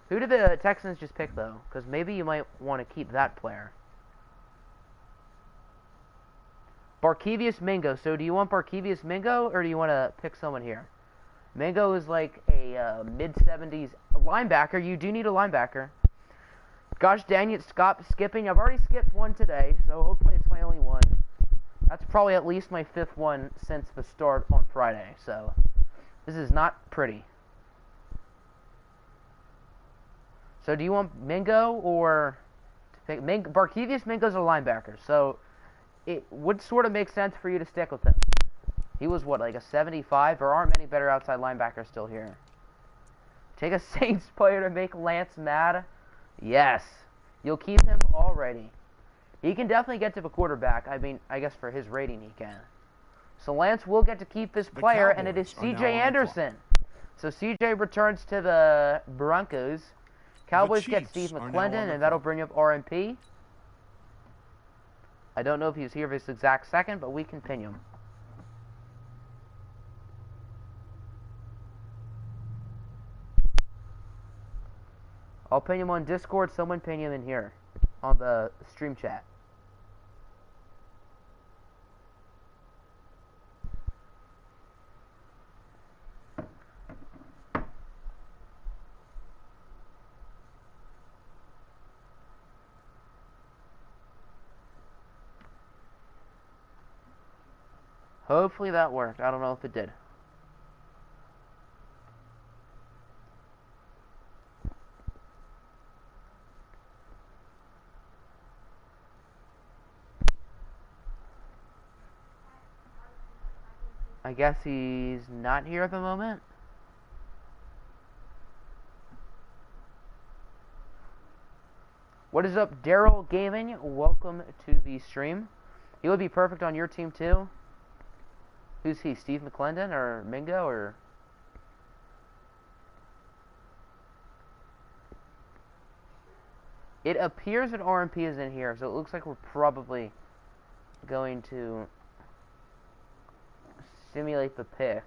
Who did the Texans just pick, though? Because maybe you might want to keep that player. Barkevius Mingo. So do you want Barkevius Mingo, or do you want to pick someone here? Mingo is like a mid-70s linebacker. You do need a linebacker. Gosh dang it, stop skipping. I've already skipped one today, so hopefully it's my only one. That's probably at least my fifth one since the start on Friday, so this is not pretty. So do you want Mingo or to pick Barkevius Mingo's a linebacker, so it would sort of make sense for you to stick with him. He was what, like a 75? There aren't many better outside linebackers still here. Take a Saints player to make Lance mad? Yes. You'll keep him already. He can definitely get to the quarterback. I mean, I guess for his rating he can. So Lance will get to keep this player, and it is Cowboys are now C.J. on the Anderson. So C.J. returns to the Broncos. Cowboys get Chiefs Steve are now on McClendon, the and that'll clock. bring up RMP. I don't know if he's here this exact second, but we can pin him. I'll pin him on Discord. Someone pin him in here on the stream chat. Hopefully that worked. I don't know if it did. I guess he's not here at the moment. What is up, Daryl Gaming? Welcome to the stream. He would be perfect on your team too. Who's he? Steve McClendon or Mingo or? It appears that RMP is in here, so it looks like we're probably going to simulate the pick.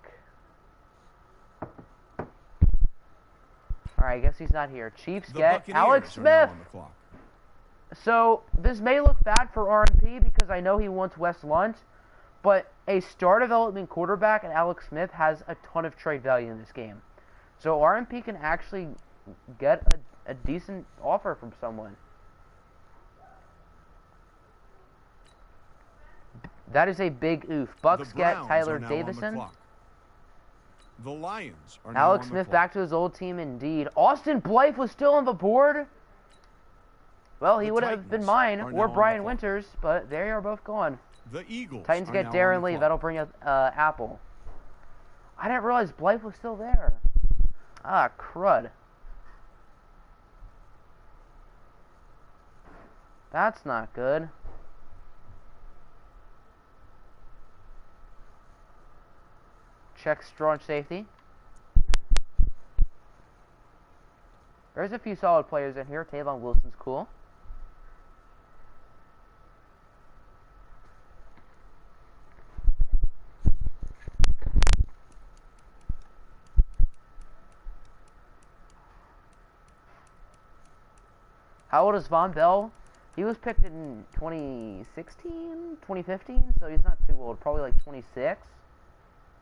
Alright, I guess he's not here. Chiefs get Alex Smith! So, this may look bad for RMP because I know he wants Wes Lunt, but a star development quarterback and Alex Smith has a ton of trade value in this game. So, RMP can actually get a decent offer from someone. That is a big oof. Bucks get Tyler Davison. The Lions are now Alex Smith back to his old team indeed. Austin Blythe was still on the board. Well, he would have been mine or Brian Winters, but they are both gone. The Eagles Titans get Darren Lee. That'll bring up Apple. I didn't realize Blythe was still there. Ah, crud. That's not good. Check strong safety. There's a few solid players in here. Tavon Wilson's cool. How old is Von Bell? He was picked in 2016, 2015, so he's not too old. Probably like 26.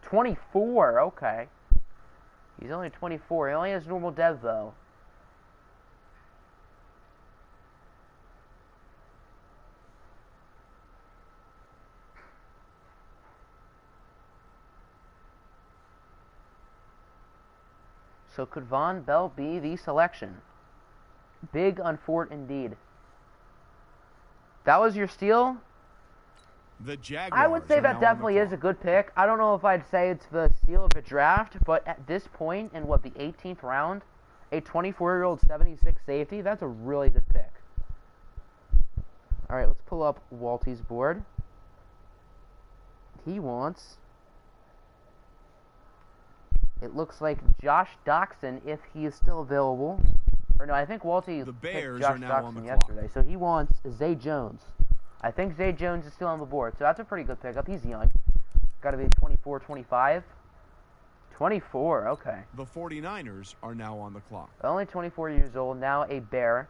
24, okay. He's only 24. He only has normal dev, though. So could Von Bell be the selection? Big on Fort indeed. That was your steal? The Jaguars I would say that definitely is a good pick. I don't know if I'd say it's the steal of the draft, but at this point, in what, the 18th round, a 24-year-old 76 safety, that's a really good pick. Alright, let's pull up Walty's board. He wants... It looks like Josh Doxson, if he is still available. Or no, I think Walty picked Josh Doxson yesterday. So he wants Zay Jones. I think Zay Jones is still on the board. So that's a pretty good pickup. He's young. Got to be 24, 25. 24, okay. The 49ers are now on the clock. Only 24 years old, now a Bear.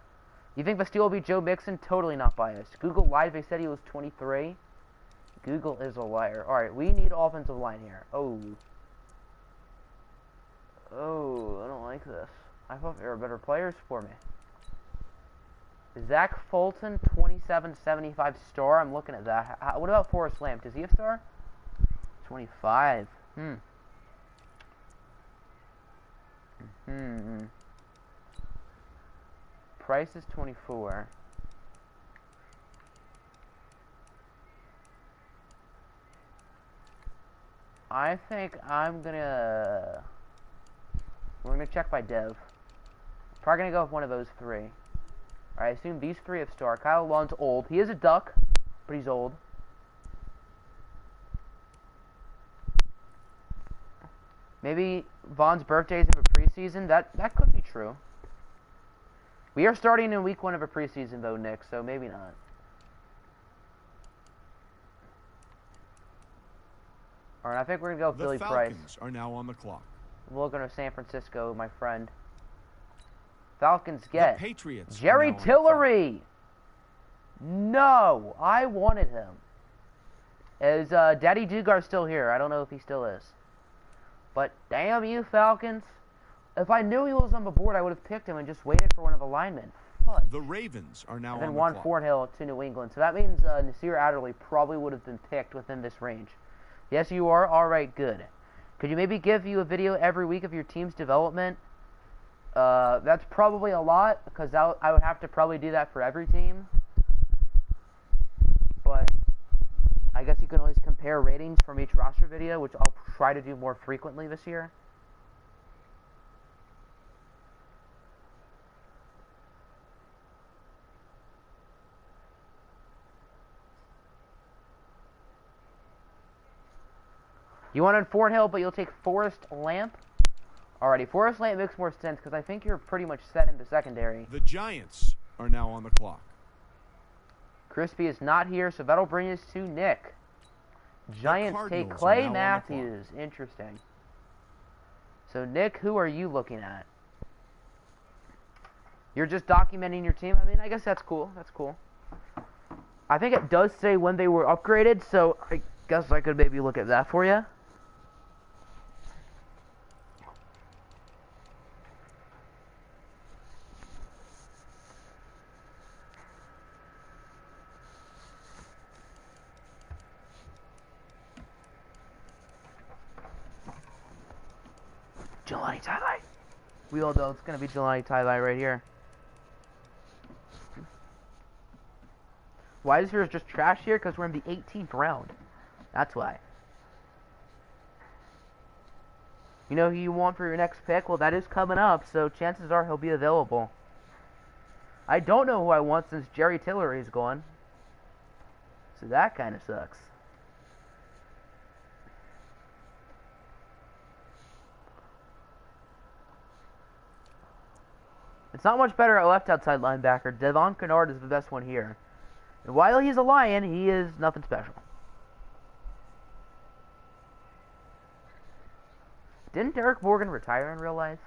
You think the steal will be Joe Mixon? Totally not biased. Google lied. They said he was 23. Google is a liar. All right, we need offensive line here. Oh, I don't like this. I thought there were better players for me. Zach Fulton, 2775 star. I'm looking at that. What about Forrest Lamp? Does he have star? 25. Price is 24. I think we're gonna check by dev. Probably gonna go with one of those three. I assume these three have star. Kyle Lund's old. He is a duck, but he's old. Maybe Vaughn's birthday is in the preseason. That could be true. We are starting in week 1 of a preseason though, Nick, so maybe not. Alright, I think we're gonna go with Billy Price. The Falcons are now on the clock. We're going to San Francisco, my friend. Falcons get the Patriots Jerry Tillery. No, I wanted him. Is Daddy Dugar still here? I don't know if he still is. But damn you, Falcons. If I knew he was on the board, I would have picked him and just waited for one of the linemen. Fudge. The Ravens are now on the clock. And then Juan Thornhill to New England. So that means Nasir Adderley probably would have been picked within this range. Yes, you are? All right, good. Could you maybe give you a video every week of your team's development? That's probably a lot, because I would have to probably do that for every team. But I guess you can always compare compare ratings from each roster video, which I'll try to do more frequently this year. You want on Thornhill, but you'll take Forrest Lamp? Alrighty, Forrest Lamp makes more sense because I think you're pretty much set in the secondary. The Giants are now on the clock. Crispy is not here, so that'll bring us to Nick. Giants take Clay Matthews. Interesting. So, Nick, who are you looking at? You're just documenting your team? I mean, I guess that's cool. That's cool. I think it does say when they were upgraded, so I guess I could maybe look at that for you. Jelani tie-dye. We all know it's going to be Jelani tie-dye right here. Why is yours just trash here? Because we're in the 18th round. That's why. You know who you want for your next pick? Well, that is coming up, so chances are he'll be available. I don't know who I want since Jerry Tillery's gone. So that kind of sucks. It's not much better at left outside linebacker. Devon Kennard is the best one here. And while he's a Lion, he is nothing special. Didn't Derek Morgan retire in real life?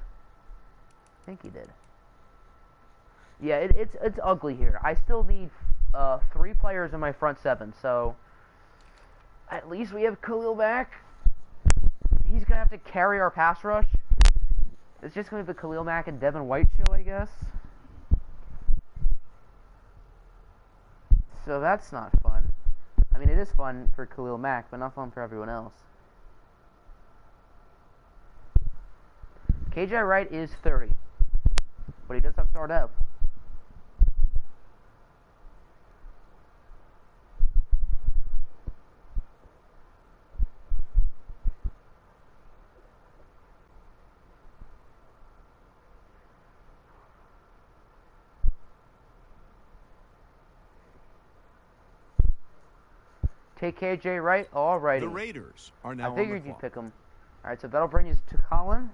I think he did. Yeah, it's ugly here. I still need 3 players in my front 7, so at least we have Khalil back. He's going to have to carry our pass rush. It's just going to be the Khalil Mack and Devin White show, I guess. So that's not fun. I mean, it is fun for Khalil Mack, but not fun for everyone else. KJ Wright is 30, but he does have start up. Take KJ Wright? Alrighty. The Raiders are now on the clock. I figured you'd pick him. Alright, so that'll bring us to Colin.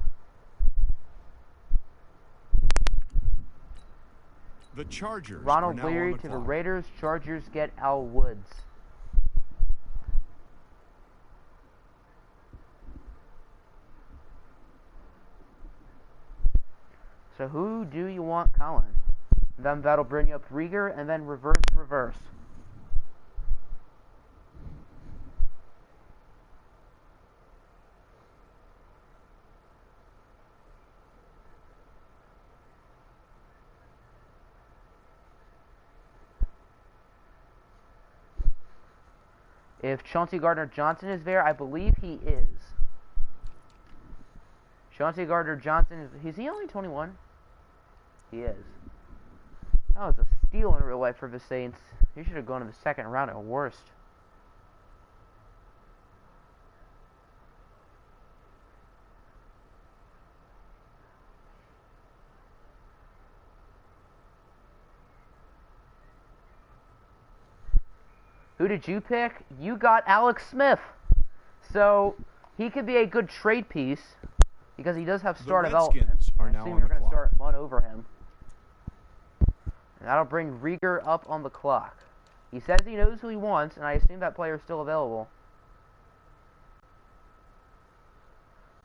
The Chargers Ronald are now Leary on the to clock. the Raiders. Chargers get Al Woods. So who do you want, Colin? Then that'll bring you up Rieger, and then reverse. If Chauncey Gardner-Johnson is there, I believe he is. Chauncey Gardner-Johnson, is he only 21? He is. That was a steal in real life for the Saints. He should have gone in the second round at worst. Who did you pick? You got Alex Smith. So, he could be a good trade piece because he does have star development. I assume you're going to start one over him. And that'll bring Rieger up on the clock. He says he knows who he wants, and I assume that player is still available.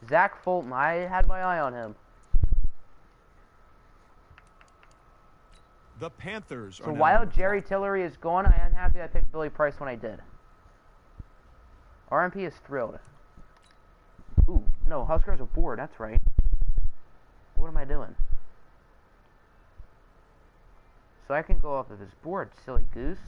Zach Fulton, I had my eye on him. The Panthers are So now while on the Jerry clock. Tillery is gone, I am happy I picked Billy Price when I did. RMP is thrilled. Ooh, no, Huskers are bored, that's right. What am I doing? So I can go off of his board, silly goose.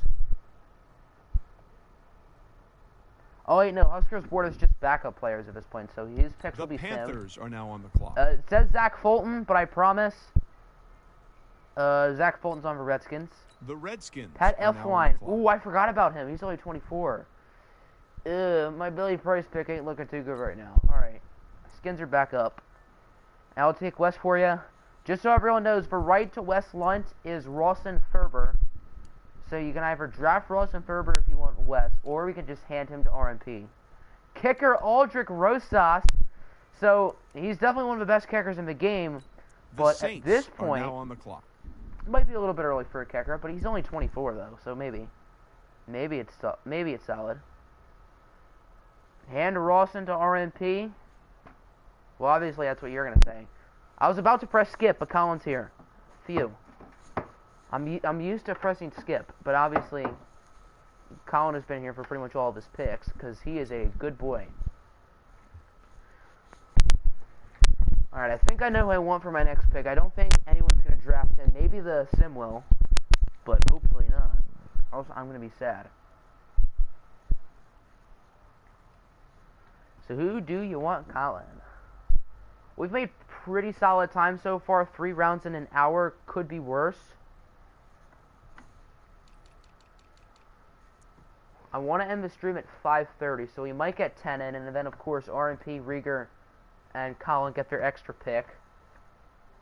Oh wait, no, Huskers board is just backup players at this point, so his picks will be Sim. The Panthers are now on the clock. It says Zach Fulton, but I promise Zach Fulton's on for Redskins. The Redskins Pat are now on Elflein. the clock. Ooh, I forgot about him. He's only 24. My Billy Price pick ain't looking too good right now. Alright. Skins are back up. I'll take West for you. Just so everyone knows, for right to West Lunt is Rawson Ferber. So you can either draft Rawson Ferber if you want West, or we can just hand him to RMP. Kicker Aldrich Rosas. So he's definitely one of the best kickers in the game. But at this point, are now on the clock. It might be a little bit early for a kicker, but he's only 24 though, so maybe it's solid. Hand Rawson to RMP. Well, obviously that's what you're gonna say. I was about to press skip, but Colin's here. Phew. I'm used to pressing skip, but obviously Colin has been here for pretty much all of his picks because he is a good boy. Alright, I think I know who I want for my next pick. I don't think anyone's going to draft him. Maybe the sim will, but hopefully not. Also, I'm going to be sad. So who do you want, Colin? We've made pretty solid time so far. 3 rounds in an hour. Could be worse. I want to end the stream at 5:30, so we might get 10 in, and then, of course, RMP, Rieger, and Colin get their extra pick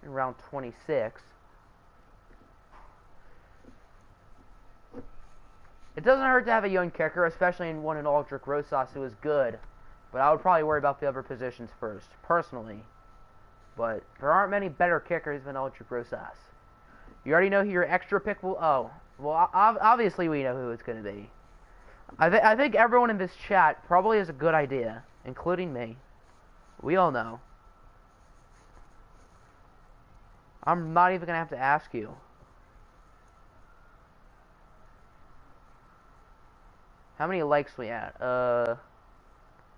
in round 26. It doesn't hurt to have a young kicker, especially in one in Aldrich Rosas who is good. But I would probably worry about the other positions first, personally. But there aren't many better kickers than Aldrich Rosas. You already know who your extra pick will... Oh, well, obviously we know who it's going to be. I think everyone in this chat probably has a good idea, including me. We all know. I'm not even going to have to ask you. How many likes we at?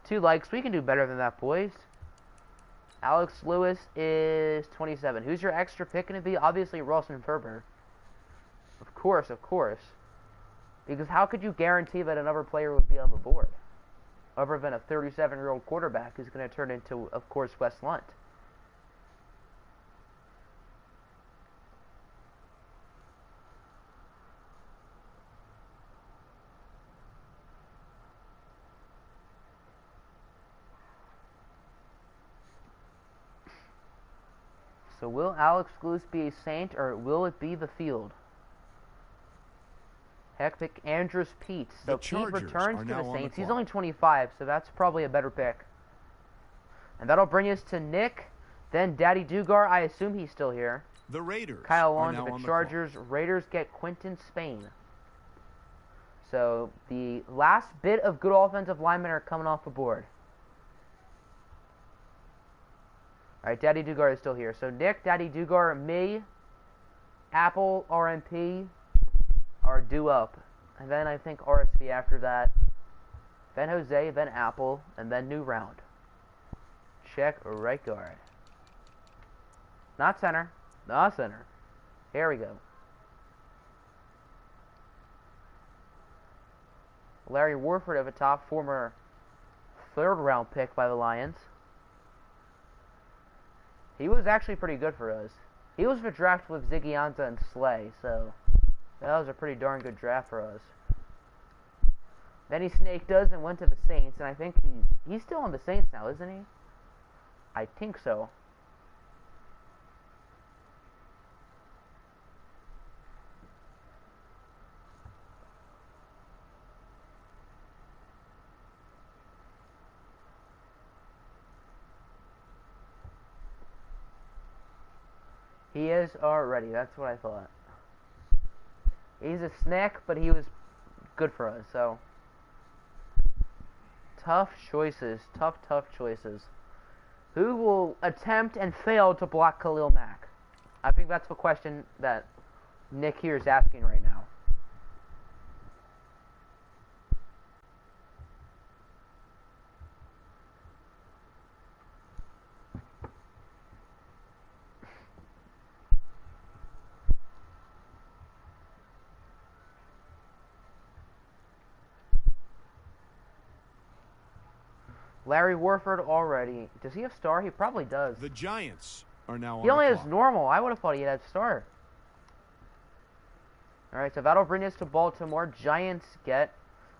2 likes. We can do better than that, boys. Alex Lewis is 27. Who's your extra pick going to be? Obviously, Rawson Ferber. Of course, of course. Because how could you guarantee that another player would be on the board? Other than a 37-year-old quarterback who's going to turn into, of course, West Lunt. So will Alex Lewis be a Saint, or will it be the field? Heck, pick Andrews Pete. So Pete returns to the Saints. He's only 25, so that's probably a better pick. And that'll bring us to Nick, then Daddy Dugar. I assume he's still here. The Raiders Kyle are on now to on the the Chargers. clock. Raiders get Quinton Spain. So the last bit of good offensive linemen are coming off the board. Alright, Daddy Dugar is still here. So Nick, Daddy Dugar, me, Apple, RMP are due up. And then I think RSV after that. Then Jose, then Apple, and then new round. Check right guard. Not center. Not center. Here we go. Larry Warford at the top, former 3rd round pick by the Lions. He was actually pretty good for us. He was the draft with Ziggy Ansah and Slay, so that was a pretty darn good draft for us. Then he snaked us and went to the Saints, and I think he's still on the Saints now, isn't he? I think so. He is already. That's what I thought. He's a snack, but he was good for us, so. Tough choices. Tough choices. Who will attempt and fail to block Khalil Mack? I think that's the question that Nick here is asking right now. Larry Warford already. Does he have star? He probably does. The Giants are now on He only the has clock. normal. I would have thought he had star. Alright, so that'll bring us to Baltimore. Giants get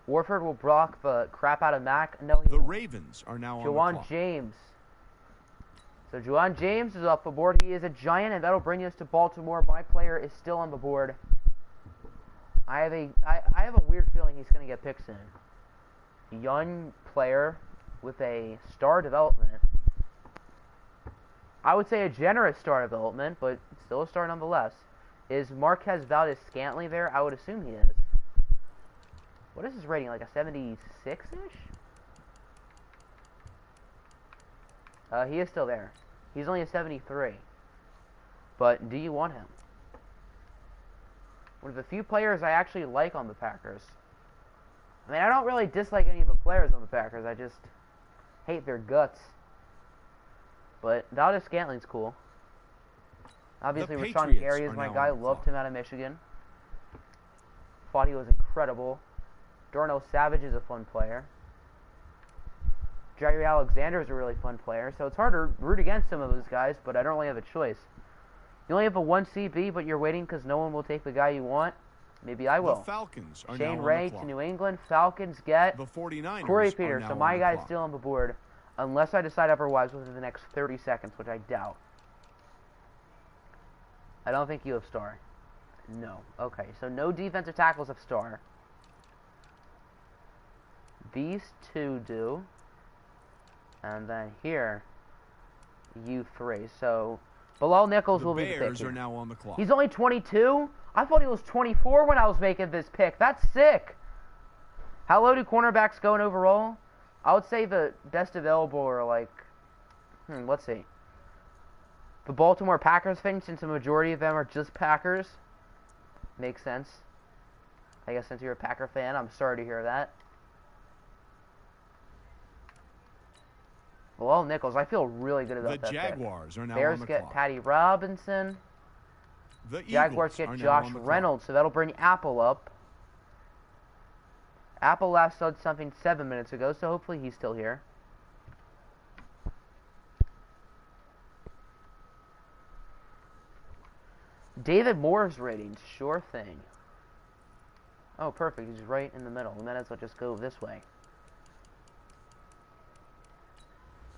Warford will block the crap out of Mac. No, he The won't. Ravens are now on the Juwan clock. James. So Juwan James is off the board. He is a giant, and that'll bring us to Baltimore. My player is still on the board. I have a weird feeling he's going to get picked soon. Young player with a star development. I would say a generous star development, but still a star nonetheless. Is Marquez Valdez-Scantling there? I would assume he is. What is his rating? Like a 76-ish? He is still there. He's only a 73. But do you want him? One of the few players I actually like on the Packers. I mean, I don't really dislike any of the players on the Packers. I just hate their guts. But Valdez-Scantling's cool. Obviously, Rashawn Gary is my guy. Loved him out of Michigan. Thought he was incredible. Darnell Savage is a fun player. Jair Alexander is a really fun player. So it's hard to root against some of those guys, but I don't really have a choice. You only have a 1 CB, but you're waiting because no one will take the guy you want. Maybe I will. The Falcons are Shane now Ray on the clock. to New England. Falcons get The 49ers Corey are Peters. now So on my the guy's clock. still on the board, unless I decide otherwise within the next 30 seconds, which I doubt. I don't think you have star. No. Okay, so no defensive tackles have star. These two do. And then here, you three. So Bilal Nichols The will be the Bears pick are here. now on the clock. He's only 22? I thought he was 24 when I was making this pick. That's sick. How low do cornerbacks go in overall? I would say the best available are like, let's see. The Baltimore Packers thing, since the majority of them are just Packers. Makes sense. I guess since you're a Packer fan, I'm sorry to hear that. Well, Nichols, I feel really good about The that pick. Jaguars are now Bears on the get clock. Patty Robinson. The Jaguars Eagles get are now Josh on the clock. Reynolds, so that'll bring Apple up. Apple last said something 7 minutes ago, so hopefully he's still here. David Moore's ratings, sure thing. Oh, perfect, he's right in the middle. We might as well just go this way.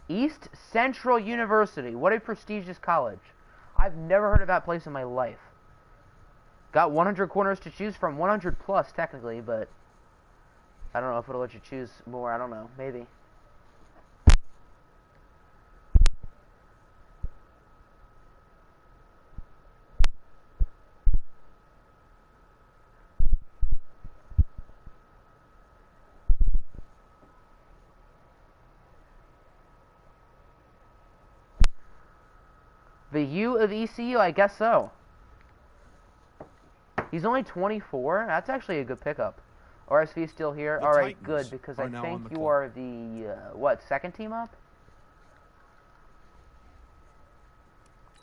East Central University, what a prestigious college. I've never heard of that place in my life. Got 100 corners to choose from, 100 plus technically, but I don't know if it'll let you choose more, I don't know, maybe. The U of ECU, I guess so. He's only 24. That's actually a good pickup. RSV still here. The All right, Titans good, because are I now think on the you clock. are the, second team up?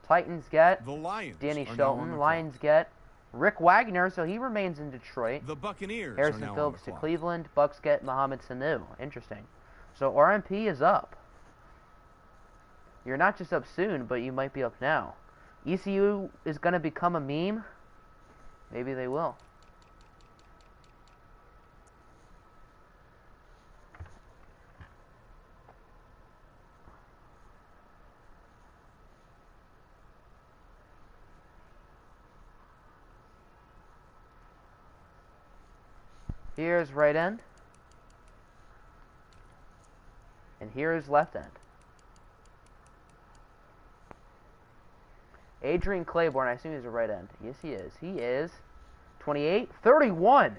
Titans get The Lions Danny are now on Shelton. the Lions get Rick Wagner, so he remains in Detroit. clock. The Buccaneers Harrison are now Phillips on to the clock. Cleveland. Bucks get Mohamed Sanu. Interesting. So RMP is up. You're not just up soon, but you might be up now. ECU is going to become a meme. Maybe they will. Here's right end. And here's left end. Adrian Claiborne, I assume he's a right end. Yes, he is. He is 28, 31.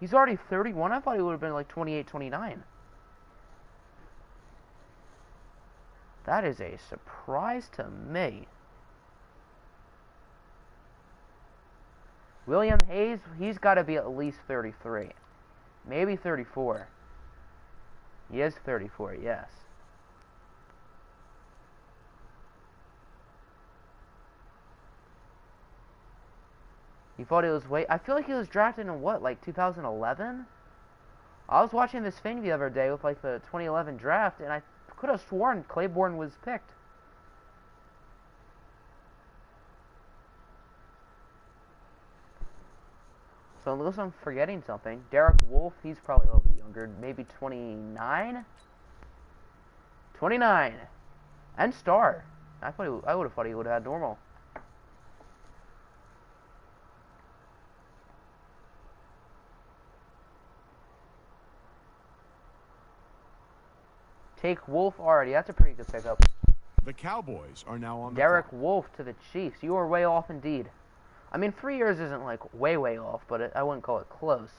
He's already 31. I thought he would have been like 28, 29. That is a surprise to me. William Hayes, he's got to be at least 33. Maybe 34. He is 34, yes. You thought he was I feel like he was drafted in what, like 2011? I was watching this thing the other day with like the 2011 draft, and I could have sworn Claiborne was picked. So unless I'm forgetting something, Derek Wolf, he's probably a little bit younger, maybe 29? 29! And star. I would have thought he would have had normal. Take Wolf already. That's a pretty good pickup. The Cowboys are now on the Derek clock. Wolf to the Chiefs. You are way off indeed. I mean, 3 years isn't like way off, but I wouldn't call it close.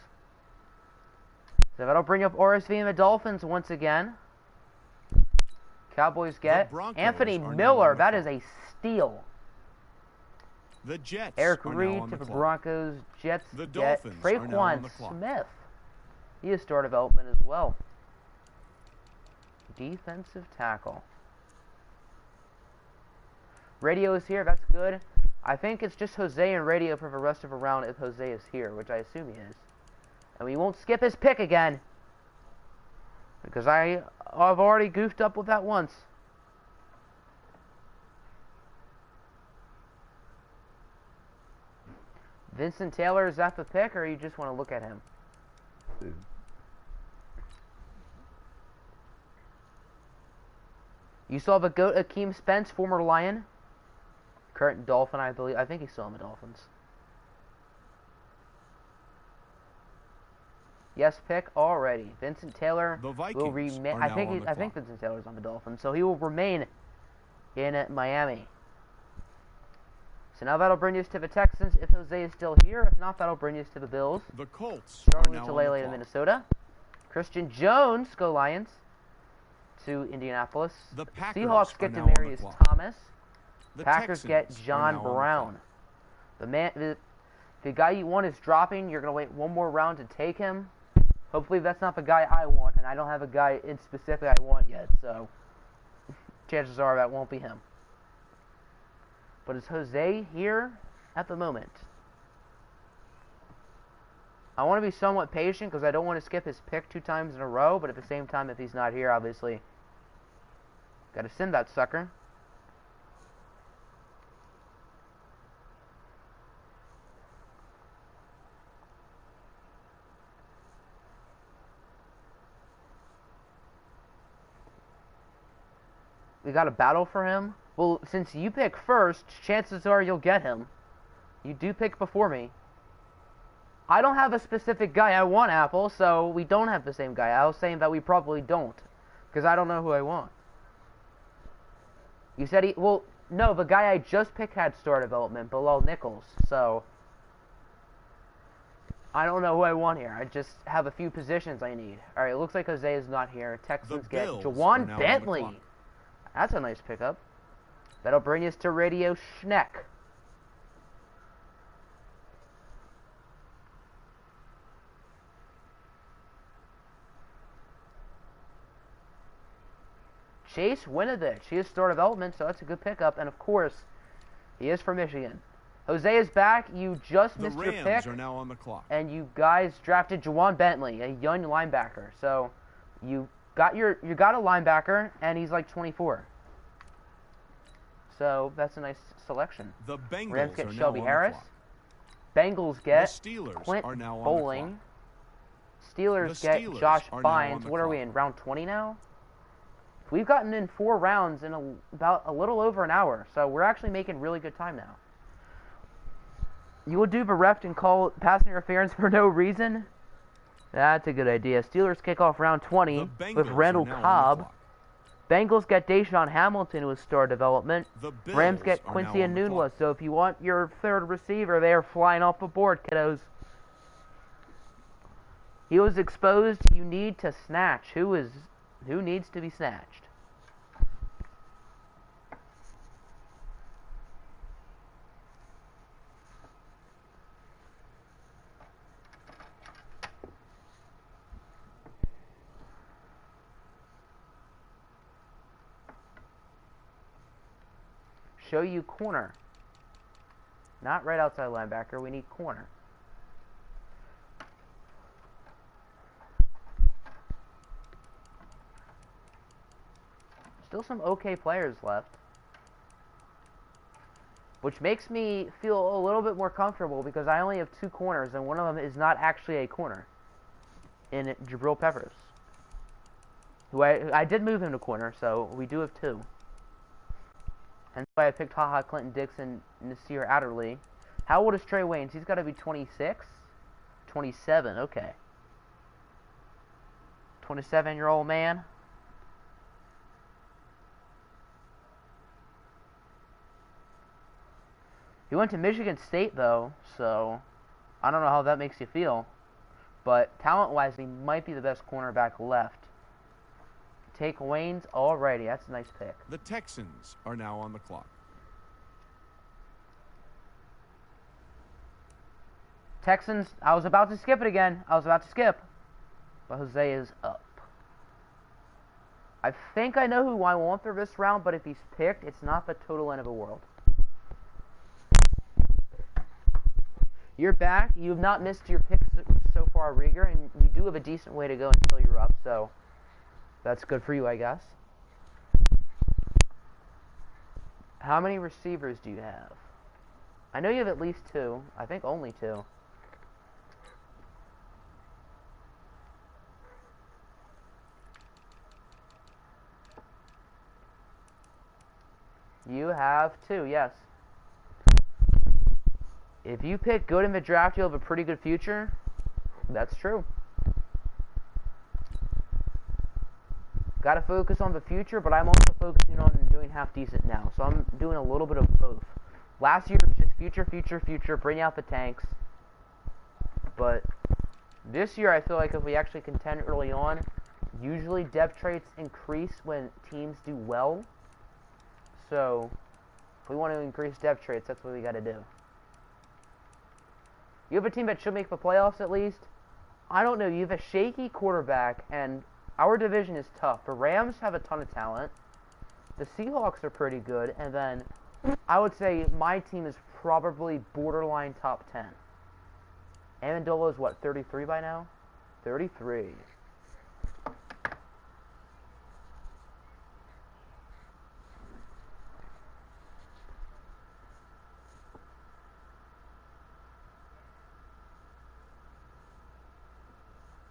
So that'll bring up RSV and the Dolphins once again. Cowboys get Anthony Miller. That is a steal. The Jets Eric are now Reed on to the the clock. Broncos. Jets The get Dolphins are now on Traquan the clock. Smith. He is star development as well. Defensive tackle. Radio is here. That's good. I think it's just Jose and Radio for the rest of the round if Jose is here, which I assume he is. And we won't skip his pick again. Because I've already goofed up with that once. Vincent Taylor, is that the pick, or you just want to look at him? You saw the GOAT Akeem Spence, former Lion. Current Dolphin, I believe. I think he's still on the Dolphins. Yes, pick already. Vincent Taylor The Vikings will remain. are I now think on the I think Vincent Taylor's on the Dolphins, so he will remain in Miami. So now that'll bring us to the Texans if Jose is still here. If not, that'll bring us to the Bills. The Colts are Charlie now on the Tulele to clock. Minnesota. Christian Jones, go Lions, to Indianapolis. The Packers Seahawks are get now on the Demarius clock. Thomas. The Packers get Texans are John now on the Brown. clock. The guy you want is dropping. You're going to wait one more round to take him. Hopefully that's not the guy I want, and I don't have a guy in specific I want yet, so chances are that won't be him. But is Jose here at the moment? I want to be somewhat patient because I don't want to skip his pick 2 times in a row, but at the same time, if he's not here, obviously, got to send that sucker. We got a battle for him. Well, since you pick first, chances are you'll get him. You do pick before me. I don't have a specific guy I want, Apple, so we don't have the same guy. I was saying that we probably don't, because I don't know who I want. You said he... Well, no, the guy I just picked had star development, Bilal Nichols, so... I don't know who I want here. I just have a few positions I need. Alright, it looks like Jose is not here. Texans get Bills are Jawan now on the Bentley. clock. That's a nice pickup. That'll bring us to Radio Schneck. Chase Winovich. He is star development, so that's a good pickup. And of course, he is from Michigan. Jose is back. You just The missed your Rams pick. are now on the clock. And you guys drafted Jawan Bentley, a young linebacker. So you got a linebacker, and he's like 24. So that's a nice selection. The Bengals Rams get are now Shelby on Harris. the clock. Bengals get The Steelers Clint are now on Bowling. the Steelers The get Steelers Josh are now on Bynes. the What are we clock. in, round 20 now? We've gotten in 4 rounds in about a little over an hour, so we're actually making really good time now. You will do the ref and call pass interference for no reason? That's a good idea. Steelers kick off round 20 The Bengals with are Randall now on the Cobb. clock. Bengals get Deshaun Hamilton with star development. The Bills Rams get are Quincy now on the Enunwa. clock. So if you want your third receiver, they are flying off the board, kiddos. He was exposed. You need to snatch. Who needs to be snatched? Show you corner. Not right outside linebacker. We need corner. Still some okay players left. which makes me feel a little bit more comfortable because I only have 2 corners, and one of them is not actually a corner in Jabril Peppers, who I did move him to corner, so we do have 2. Hence why I picked HaHa, Clinton Dixon, Nasir Adderley. How old is Trey Waynes? He's got to be 26? 27, okay. 27-year-old man. He went to Michigan State, though, so I don't know how that makes you feel. But talent-wise, he might be the best cornerback left. Take Waynes. Alrighty, that's a nice pick. The Texans are now on the clock. Texans, I was about to skip it again. But Jose is up. I think I know who I want for this round, but if he's picked, it's not the total end of the world. You're back. You have not missed your picks so far, Rieger, and we do have a decent way to go until you're up, so that's good for you, I guess. How many receivers do you have? I know you have at least 2. I think only 2. You have 2, yes. If you pick good in the draft, you'll have a pretty good future. That's true. Gotta focus on the future, but I'm also focusing on doing half decent now. So I'm doing a little bit of both. Last year was just future, bring out the tanks. But this year I feel like if we actually contend early on, usually depth traits increase when teams do well. So if we want to increase depth traits, that's what we gotta do. You have a team that should make the playoffs at least. I don't know. You have a shaky quarterback, and our division is tough. The Rams have a ton of talent. The Seahawks are pretty good, and then I would say my team is probably borderline top 10. Amendola is what, 33 by now? 33.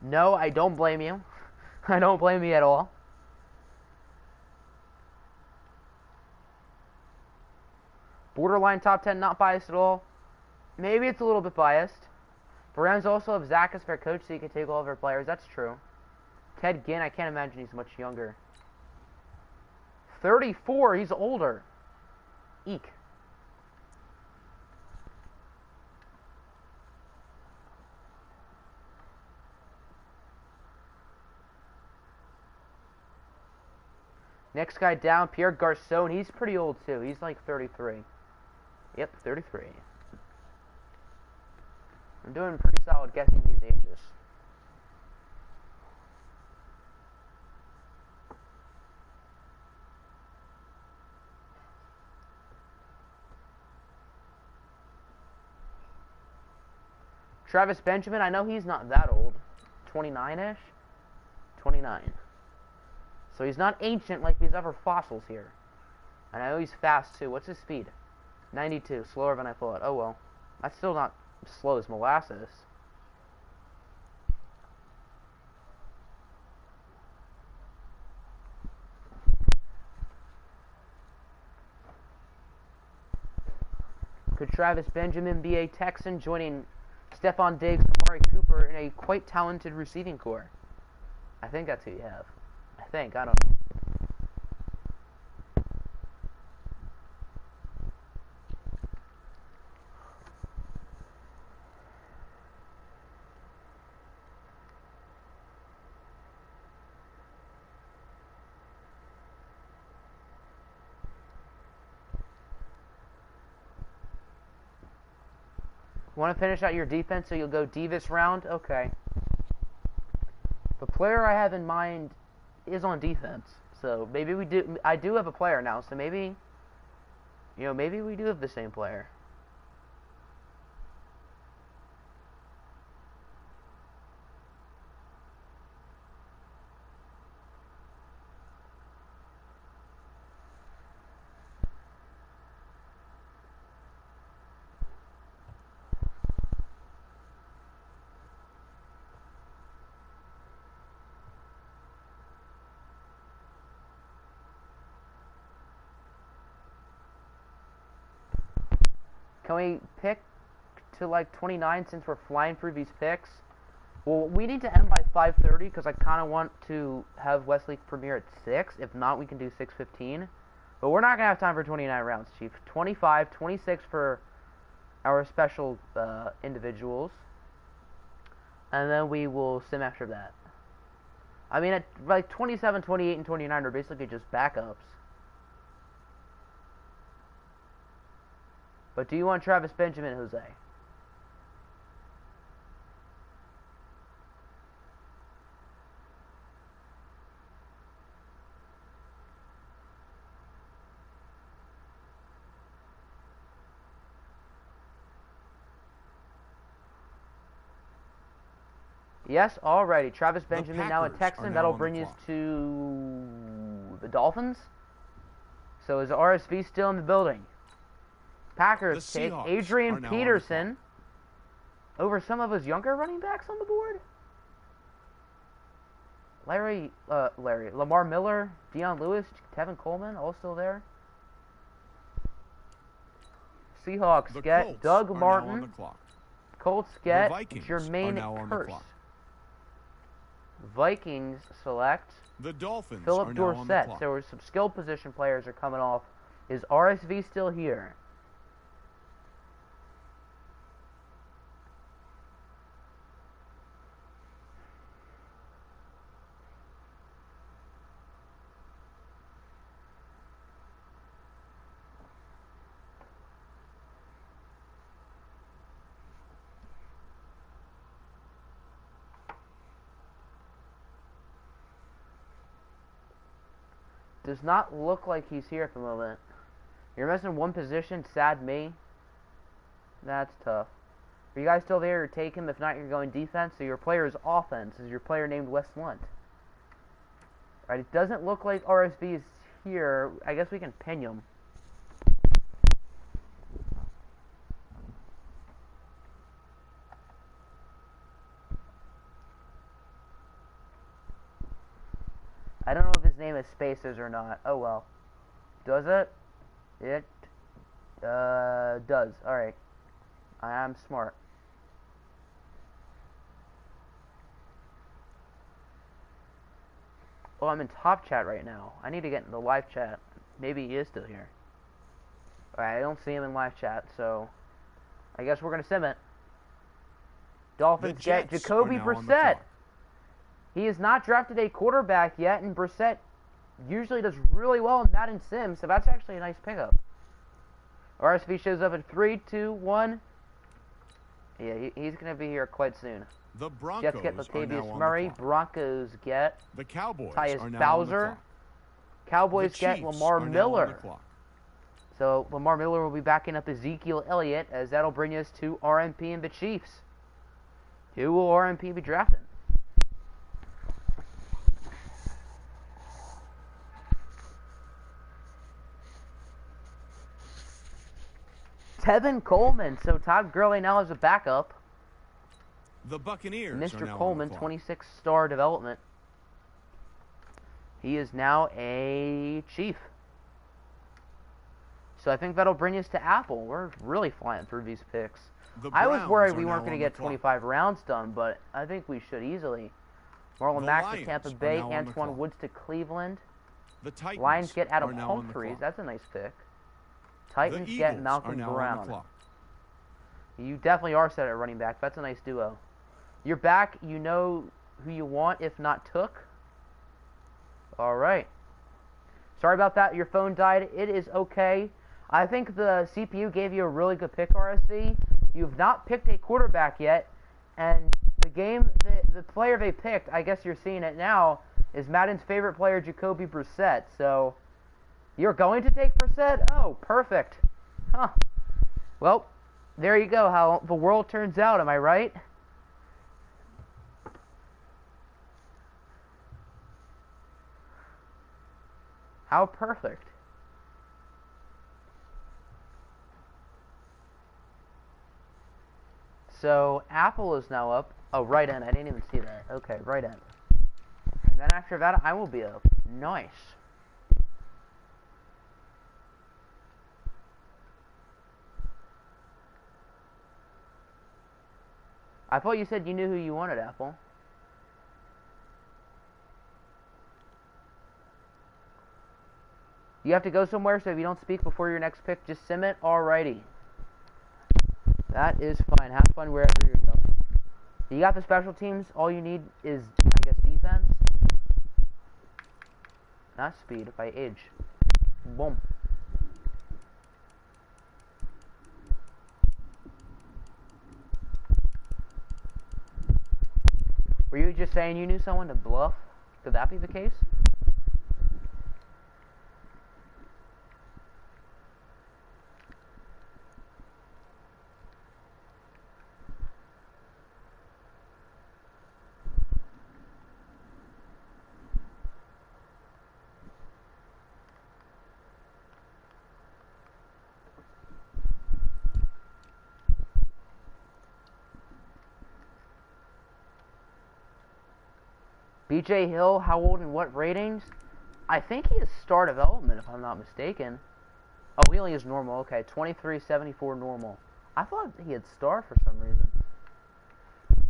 No, I don't blame you. I don't blame you at all. Borderline top 10, not biased at all. Maybe it's a little bit biased. The Rams also have Zach as their coach, so he can take all of their players. That's true. Ted Ginn, I can't imagine he's much younger. 34, he's older. Eek. Next guy down, Pierre Garcon. He's pretty old, too. He's like 33. Yep, 33. I'm doing pretty solid guessing these ages. Travis Benjamin, I know he's not that old. 29-ish? 29. So he's not ancient like these other fossils here. And I know he's fast too. What's his speed? 92. Slower than I thought. Oh well. That's still not slow as molasses. Could Travis Benjamin be a Texan joining Stephon Diggs and Amari Cooper in a quite talented receiving corps? I think that's who you have. I don't know. Want to finish out your defense so you'll go D this round? Okay. The player I have in mind is on defense. So maybe we do. I do have a player now, so maybe, maybe we do have the same player. Can we pick to like 29 since we're flying through these picks? Well, we need to end by 5:30 because I kind of want to have Westlake premiere at 6. If not, we can do 6:15. But we're not going to have time for 29 rounds, Chief. 25, 26 for our special individuals. And then we will sim after that. I mean, at like 27, 28, and 29 are basically just backups. But do you want Travis Benjamin, Jose? Yes, alrighty. Travis Benjamin now a Texan. That'll bring us to the Dolphins. So is RSV still in the building? Packers take Adrian Peterson over some of his younger running backs on the board. Lamar Miller, Deion Lewis, Tevin Coleman, all still there. Seahawks get Doug Martin. Colts get Jermaine Kearse. Vikings select Philip Dorsett. So some skill position players are coming off. Is RSV still here? Does not look like he's here at the moment. You're missing one position, sad me. That's tough. Are you guys still there? You're taking him. If not, you're going defense. So your player is offense. Is your player named Wes Lunt? Alright, it doesn't look like RSV is here. I guess we can pin him. I don't know if his name is Spaces or not. Oh well. Does it? It does. Alright. I am smart. Oh, I'm in top chat right now. I need to get in the live chat. Maybe he is still here. Alright, I don't see him in live chat, so I guess we're going to sim it. Dolphins get Jacoby Brissett. He has not drafted a quarterback yet, and Brissett usually does really well in Madden Sim, so that's actually a nice pickup. RSV shows up in 3, 2, 1. Yeah, he's going to be here quite soon. The Broncos Jets get Latavius Murray. Broncos get the Cowboys Tyus Bowser. Cowboys get Lamar Miller. So Lamar Miller will be backing up Ezekiel Elliott, as that'll bring us to RMP and the Chiefs. Who will RMP be drafting? Tevin Coleman. So Todd Gurley now has a backup. The Buccaneers Mr. Coleman, 26-star development. He is now a Chief. So I think that'll bring us to Apple. We're really flying through these picks. I was worried we weren't going to get 25 rounds done, but I think we should easily. Marlon Mack to Tampa Bay, Antoine Woods to Cleveland. The Lions get Adam Humphries. That's a nice pick. Titans get Malcolm Brown. You definitely are set at running back. That's a nice duo. You're back. You know who you want, if not took. All right. Sorry about that. Your phone died. It is okay. I think the CPU gave you a really good pick, RSV. You've not picked a quarterback yet, and the player they picked, I guess you're seeing it now, is Madden's favorite player, Jacoby Brissett. So you're going to take Brissett? Oh, perfect. Huh. Well, there you go, how the world turns out, am I right? How perfect. So, Apple is now up. Oh, right end. I didn't even see that. Okay, right end. And then after that, I will be up. Nice. I thought you said you knew who you wanted, Apple. You have to go somewhere, so if you don't speak before your next pick, just sim it. Alrighty. That is fine. Have fun wherever you're going. You got the special teams. All you need is, I guess, defense. Not speed, by age. Boom. Were you just saying you knew someone to bluff? Could that be the case? BJ Hill, how old and what ratings? I think he is star development, if I'm not mistaken. Oh, he only is normal. Okay, 2374 normal. I thought he had star for some reason.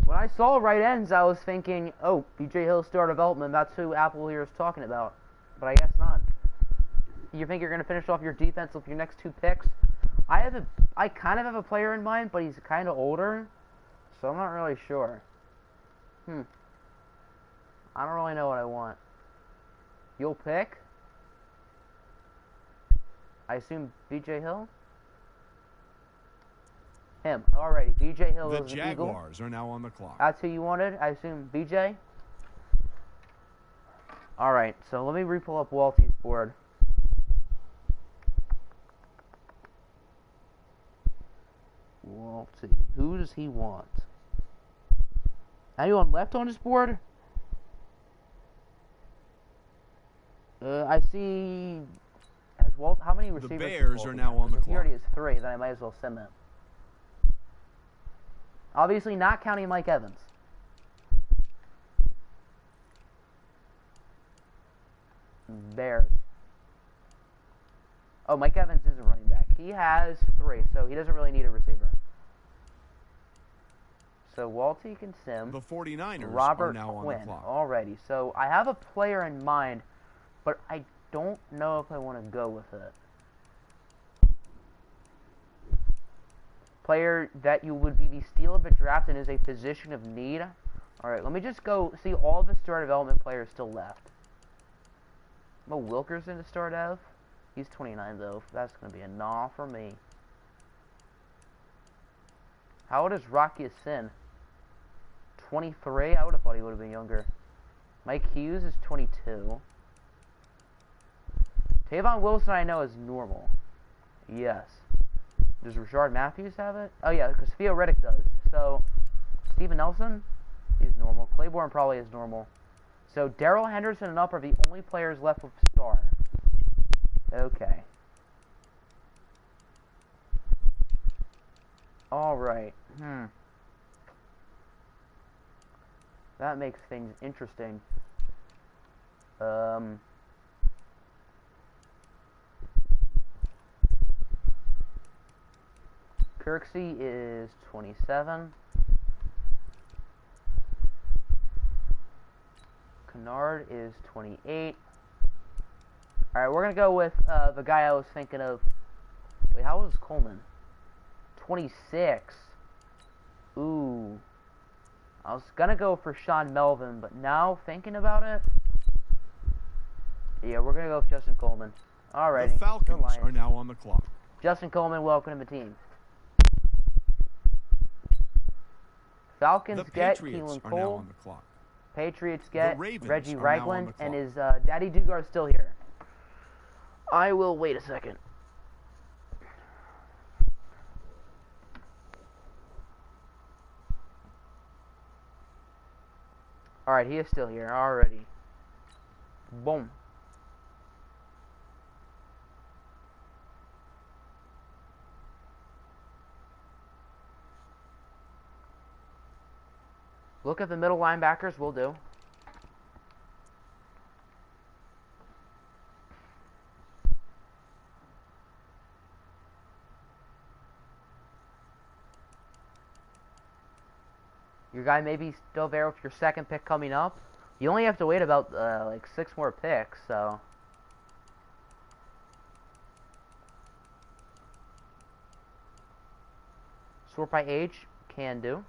When I saw right ends, I was thinking, oh, BJ Hill star development, that's who Apple here is talking about. But I guess not. You think you're going to finish off your defense with your next two picks? I kind of have a player in mind, but he's kind of older, so I'm not really sure. I don't really know what I want. You'll pick? I assume BJ Hill? Him. Alrighty, BJ Hill The is an Eagle. Jaguars are now on the clock. That's who you wanted? I assume BJ? Alright, so let me re-pull up Walty's board. Walty. Who does he want? Anyone left on his board? I see. Has Walt? How many receivers? The Bears are now on the clock. If he already clock. has 3, then I might as well sim it. Obviously, not counting Mike Evans. Bears. Oh, Mike Evans is a running back. He has 3, so he doesn't really need a receiver. So Walty can sim. The 49ers Robert are now Quinn. on the clock. Alrighty. So I have a player in mind, but I don't know if I want to go with it. Player that you would be the steal of a draft and is a position of need. Alright, let me just go see all the star development players still left. Mo Wilkerson to star dev. He's 29 though. That's going to be a nah for me. How old is Rocky Sin? 23? I would have thought he would have been younger. Mike Hughes is 22. Tavon Wilson I know is normal. Yes. Does Rashard Matthews have it? Oh yeah, because Theo Riddick does. So, Steven Nelson? He's normal. Claiborne probably is normal. So, Darrell Henderson and up are the only players left with star. Okay. Alright. That makes things interesting. Kirksey is 27. Kennard is 28. Alright, we're going to go with the guy I was thinking of. Wait, how old is Coleman? 26. Ooh. I was going to go for Sean Melvin, but now thinking about it, yeah, we're going to go with Justin Coleman. Alrighty. The Falcons are now on the clock. Justin Coleman, welcome to the team. Falcons The get Patriots Keelan are Cole. now on the clock. Patriots get Ravens Reggie are now on Ragland, the and clock. is Daddy Dugar still here? I will wait a second. Alright, he is still here already. Boom. Look at the middle linebackers, will do. Your guy may be still there with your second pick coming up. You only have to wait about like 6 more picks, so. Sort by age, can do.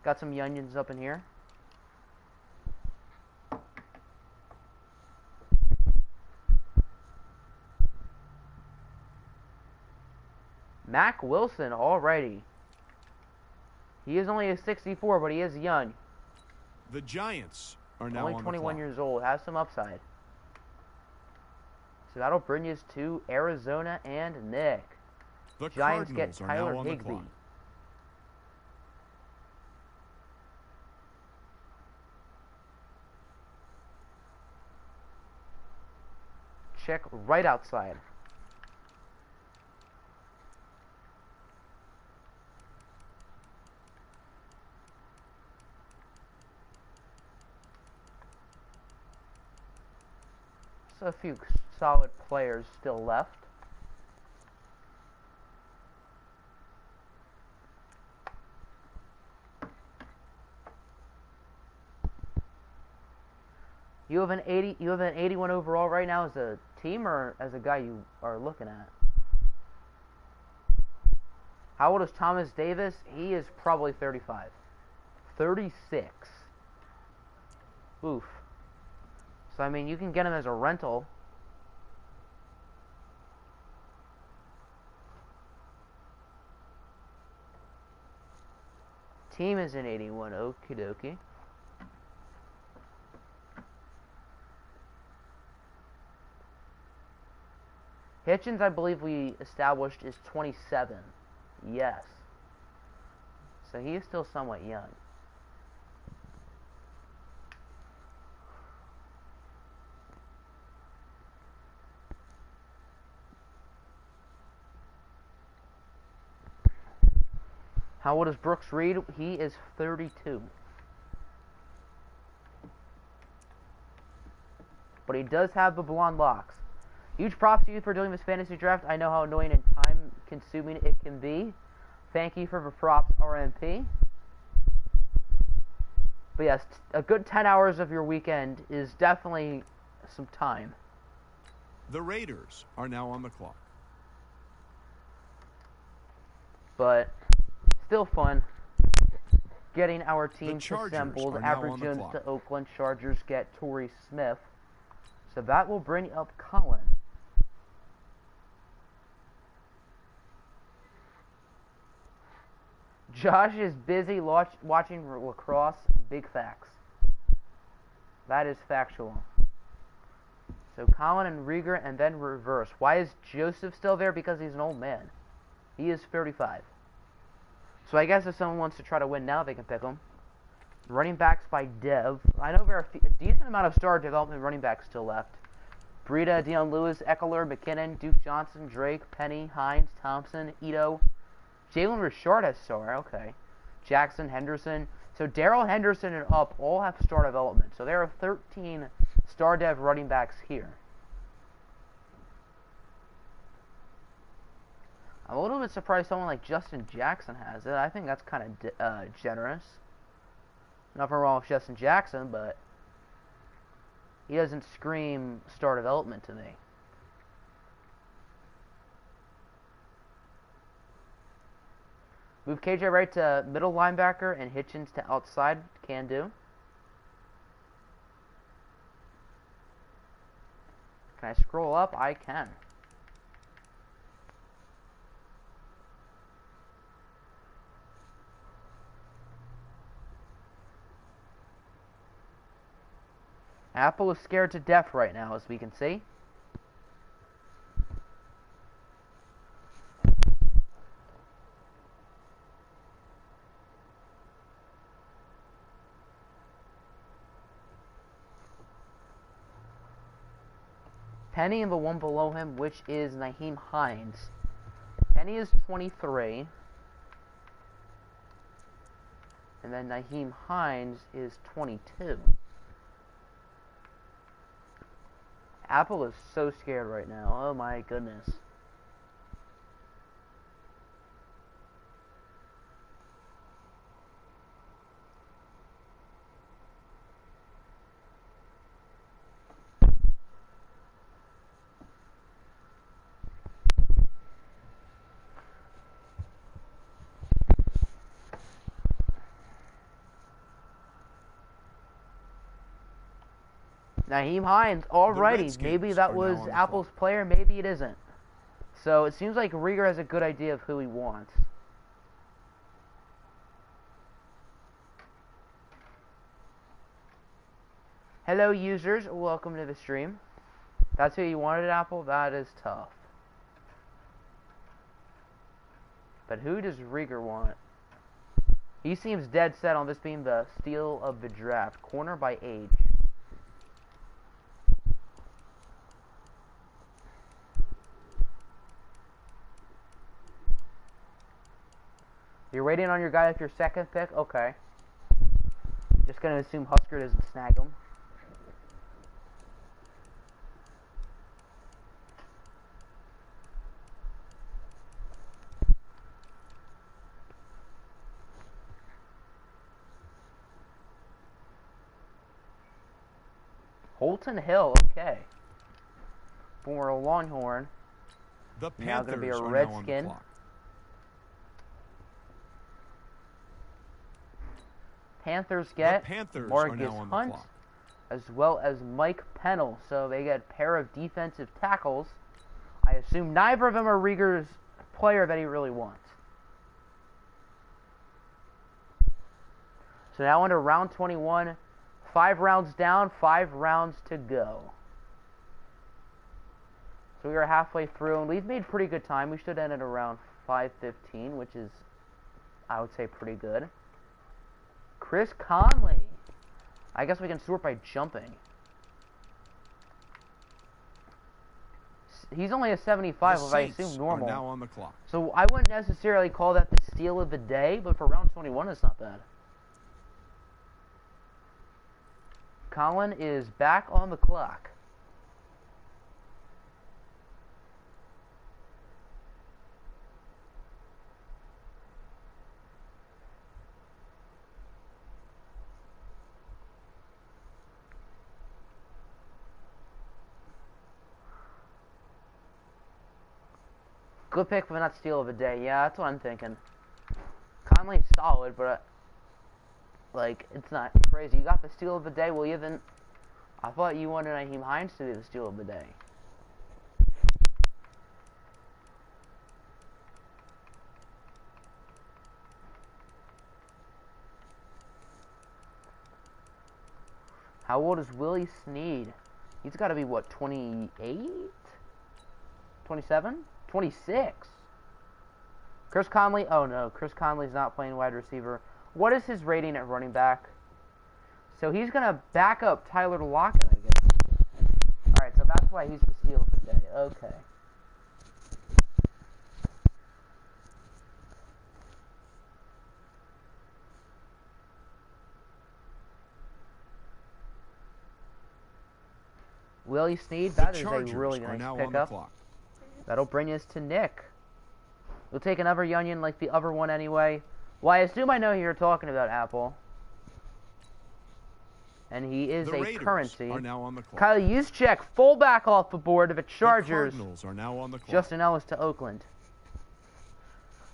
Got some onions up in here. Mac Wilson, alrighty. He is only a 64, but he is young. The Giants are now Only on the 21 clock. years old. Has some upside. So that'll bring us to Arizona and Nick. The Giants Cardinals get are Tyler now on the Higbee. clock. Check right outside. So a few solid players still left. You have an 81 overall right now as a team or as a guy you are looking at? How old is Thomas Davis? He is probably 35. 36. Oof. So I mean, you can get him as a rental. Team is an 81. Okie dokie. Hitchens, I believe we established, is 27. Yes. So he is still somewhat young. How old is Brooks Reed? He is 32. But he does have the blonde locks. Huge props to you for doing this fantasy draft. I know how annoying and time-consuming it can be. Thank you for the props, RMP. But yes, a good 10 hours of your weekend is definitely some time. The Raiders are now on the clock. But still fun getting our team Chargers assembled. are now on Average the Jones clock. to Oakland. Chargers get Torrey Smith. So that will bring up Cullen. Josh is busy watching lacrosse. Big facts. That is factual. So Colin and Rieger and then reverse. Why is Joseph still there? Because he's an old man. He is 35. So I guess if someone wants to try to win now, they can pick him. Running backs by Dev. I know there are a decent amount of star development running backs still left. Breida, Deion Lewis, Eckler, McKinnon, Duke Johnson, Drake, Penny, Hines, Thompson, Ito. Jalen Richard has star, okay. Jackson, Henderson. So Darrell Henderson and up all have star development. So there are 13 star dev running backs here. I'm a little bit surprised someone like Justin Jackson has it. I think that's kind of generous. Nothing wrong with Justin Jackson, but he doesn't scream star development to me. Move KJ Wright to middle linebacker and Hitchens to outside. Can do. Can I scroll up? I can. Apple is scared to death right now, as we can see. Penny and the one below him, which is Naheem Hines. Penny is 23. And then Naheem Hines is 22. Apple is so scared right now. Oh my goodness. Naheem Hines, alrighty. Maybe that was Apple's player, maybe it isn't. So it seems like Rieger has a good idea of who he wants. Hello users, welcome to the stream. That's who you wanted, Apple? That is tough. But who does Rieger want? He seems dead set on this being the steal of the draft. Corner by age. You're waiting on your guy with your second pick? Okay. Just gonna assume Husker doesn't snag him. Holton Hill, okay. Former Longhorn. The Now gonna be a Panthers are now on the Redskin. clock. Panthers get The Panthers are Marcus now on the Hunt, clock. as well as Mike Pennell. So they get a pair of defensive tackles. I assume neither of them are Rieger's player that he really wants. So now into round 21. 5 rounds down, 5 rounds to go. So we are halfway through, and we've made pretty good time. We should end at around 5:15, which is, I would say, pretty good. Chris Conley. I guess we can sort by jumping. He's only a 75, if I assume normal. Are now on the clock. So I wouldn't necessarily call that the steal of the day, but for round 21, it's not bad. Colin is back on the clock. Good pick, but not steal of the day. Yeah, that's what I'm thinking. Conley's solid, but like, it's not crazy. You got the steal of the day. Well, even I thought you wanted Naheem Hines to be the steal of the day. How old is Willie Snead? He's got to be, what, 28? 27? 26? Chris Conley? Oh, no. Chris Conley's not playing wide receiver. What is his rating at running back? So he's going to back up Tyler Lockett, I guess. Alright, so that's why he's the steal of the day. Okay. Willie Snead, that is a really nice pickup. That'll bring us to Nick. We'll take another Yunion like the other one anyway. Well, I assume I know who you're talking about, Apple. And he is a currency. Kyle Juszczyk, fullback off the board of the Chargers. The Cardinals are now on the clock. Justin Ellis to Oakland.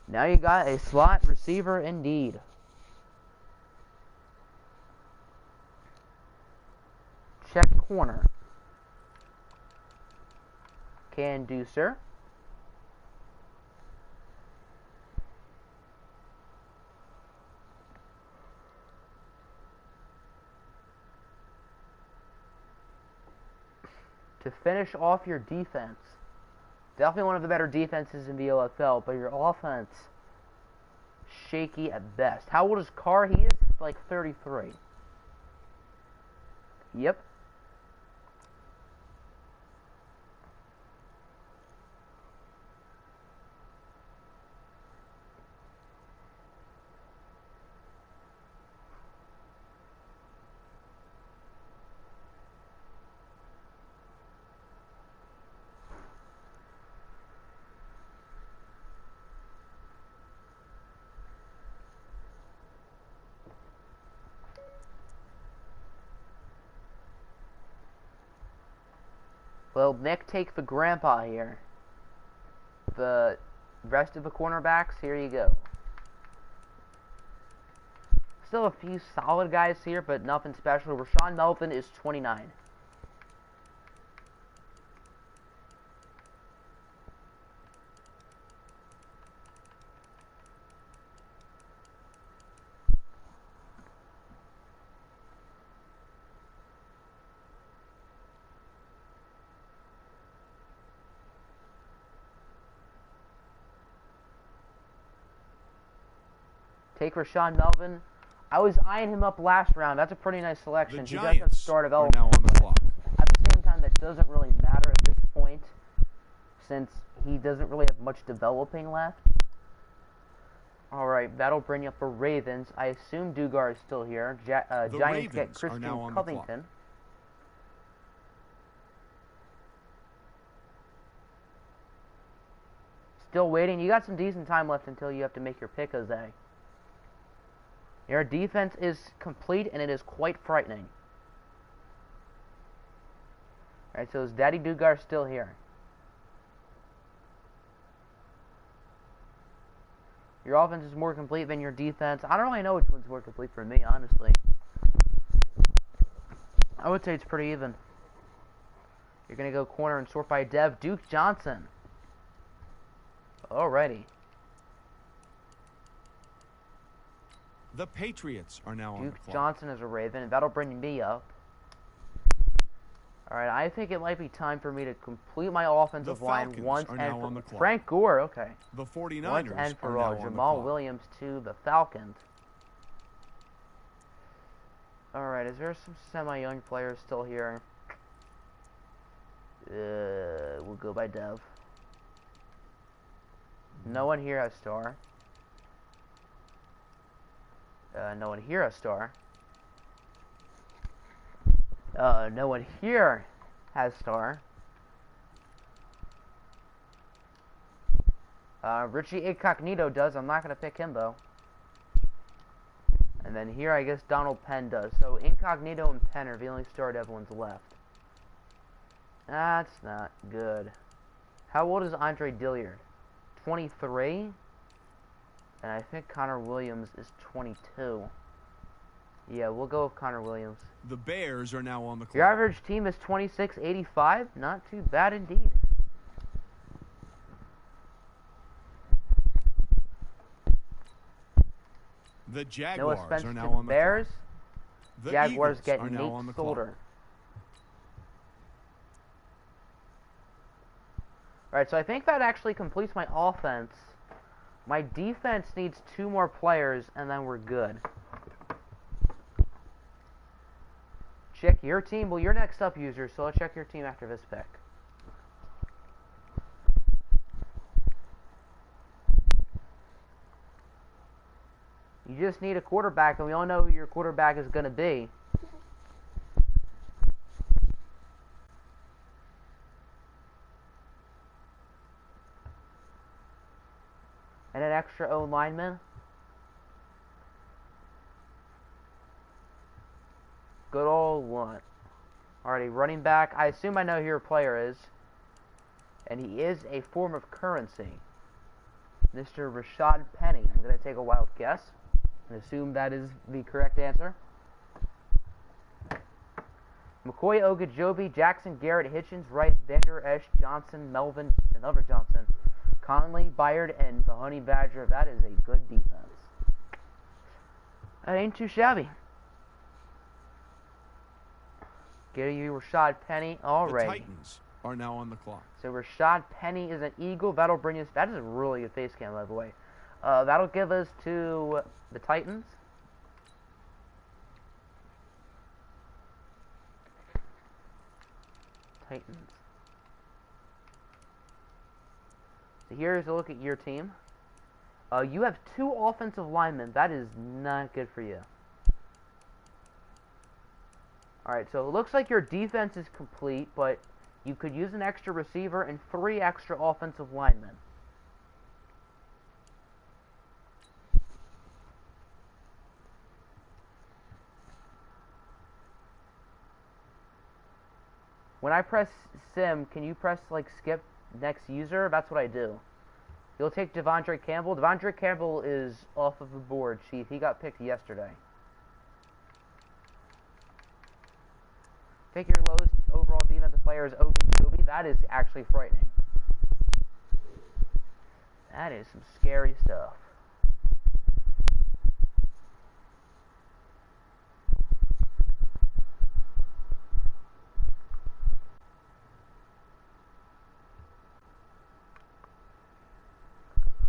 Now you got a slot receiver indeed. Check corner. Can do, sir. To finish off your defense. Definitely one of the better defenses in the OFL, but your offense, shaky at best. How old is Carr? He is like 33. Yep. Will Nick take the grandpa here? The rest of the cornerbacks, here you go. Still a few solid guys here, but nothing special. Rashawn Melvin is 29. Take Rashawn Melvin. I was eyeing him up last round. That's a pretty nice selection. The He does have Giants star are development. now on the clock. At the same time, that doesn't really matter at this point, since he doesn't really have much developing left. Alright, that'll bring up the Ravens. I assume Dugar is still here. Giants Ravens get are Christian now on the Covington. Still waiting. You got some decent time left until you have to make your pick, Jose. Your defense is complete, and it is quite frightening. Alright, so is Daddy Dugar still here? Your offense is more complete than your defense. I don't really know which one's more complete for me, honestly. I would say it's pretty even. You're going to go corner and sort by Dev. Duke Johnson. Alrighty. The Patriots are now on the Duke clock. Johnson is a Raven, and that'll bring me up. Alright, I think it might be time for me to complete my offensive line Falcons once are and now for on the clock. Frank Gore, okay. The 49ers Once and for are all. now on the Jamal clock. Williams to the Falcons. Alright, is there some semi-young players still here? We'll go by Dev. No one here has star. No one here has star. No one here has star. Richie Incognito does. I'm not going to pick him, though. And then here, I guess Donald Penn does. So Incognito and Penn are the only starred ones left. That's not good. How old is Andre Dilliard? 23? And I think Connor Williams is 22. Yeah, we'll go with Connor Williams. The Bears are now on the clock. Your average team is 26.85. Not too bad indeed. The Noah Jaguars Spence are to now the on the Bears. clock. The Jaguars Eagles get are now on the Nate clock. Solder. Alright, so I think that actually completes my offense. My defense needs 2 more players, and then we're good. Check your team. Well, you're next up, user, so let's check your team after this pick. You just need a quarterback, and we all know who your quarterback is going to be. And an extra O lineman. Good old one. Alrighty, running back. I assume I know who your player is. And he is a form of currency. Mr. Rashad Penny. I'm going to take a wild guess and assume that is the correct answer. McCoy, Ogajobi, Jackson, Garrett, Hitchens, Wright, Vander Esch, Johnson, Melvin, another Johnson, Conley, Byard, and the Honey Badger. That is a good defense. That ain't too shabby. Get you Rashad Penny. Alright. The Titans are now on the clock. So Rashad Penny is an Eagle. That'll bring us... That is a really good face cam, by the way. That'll give us to the Titans. Titans. So here's a look at your team. You have 2 offensive linemen. That is not good for you. Alright, so it looks like your defense is complete, but you could use an extra receiver and 3 extra offensive linemen. When I press sim, can you press, like, skip next user? That's what I do. You'll take Devondre Campbell. Devondre Campbell is off of the board, Chief. He got picked yesterday. Take your lowest overall defensive player is Ogunjobi. That is actually frightening. That is some scary stuff.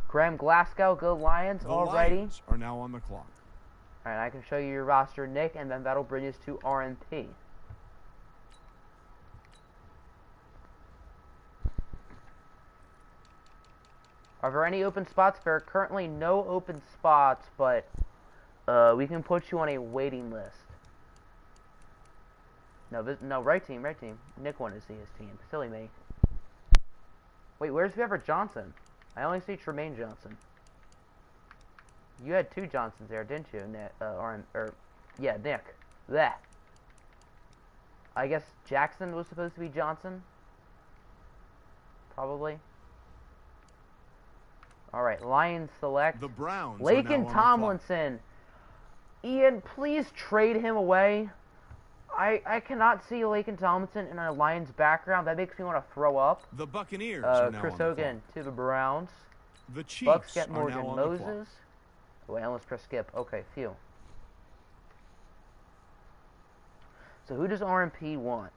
Graham Glasgow, go Lions, The already. Lions are now on the clock. Alright, I can show you your roster, Nick, and then that'll bring us to RMP. Are there any open spots? There are currently no open spots, but we can put you on a waiting list. No, right team. Nick wanted to see his team. Silly me. Wait, where's whoever Johnson? I only see Tremaine Johnson. You had two Johnsons there, didn't you, Nick? Yeah, Nick. Blech. I guess Jackson was supposed to be Johnson? Probably. Alright, Lions select. The Browns Lakin are now on Tomlinson. Ian, please trade him away. I cannot see Lakin Tomlinson in a Lions background. That makes me want to throw up. The Buccaneers are now Chris on the Hogan clock. to the Browns. The Chiefs Bucks get are Morgan now on the clock. Moses. Wait, I almost pressed skip. Okay, phew. So who does RMP want?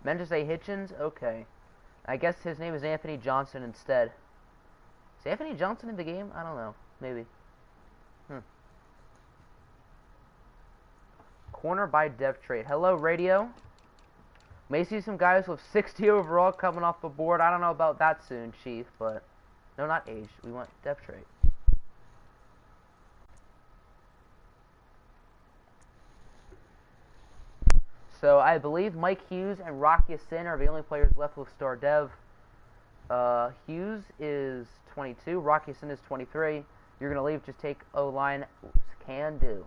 Meant to say Hitchens? Okay. I guess his name is Anthony Johnson instead. Is Anthony Johnson in the game? I don't know. Maybe. Corner by Dev Trade. Hello, radio. May see some guys with 60 overall coming off the board. I don't know about that soon, Chief, but... No, not age. We want Dev Trade. So, I believe Mike Hughes and Rock Yassin are the only players left with Star Dev. Hughes is 22. Rock Yassin is 23. You're going to leave. Just take O-line. Can do.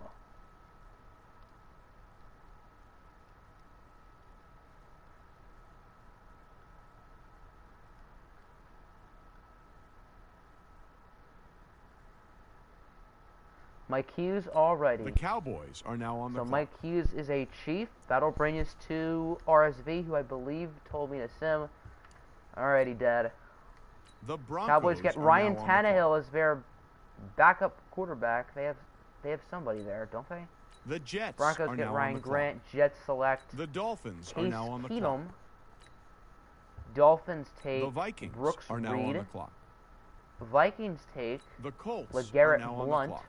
Mike Hughes already. The Cowboys are now on the So clock. Mike Hughes is a Chief. That'll bring us to RSV, who I believe told me to sim. Alrighty, Dad. The Broncos Cowboys get are Ryan now on the clock. Tannehill as their backup quarterback. They have somebody there, don't they? The Jets Broncos are get now Ryan on the Grant. clock. Jets select The Dolphins are Case now on the Keenum. clock. Dolphins take The Vikings Brooks are now on Reed. the clock. Vikings take The Colts LeGarrette are now on Blunt. the clock.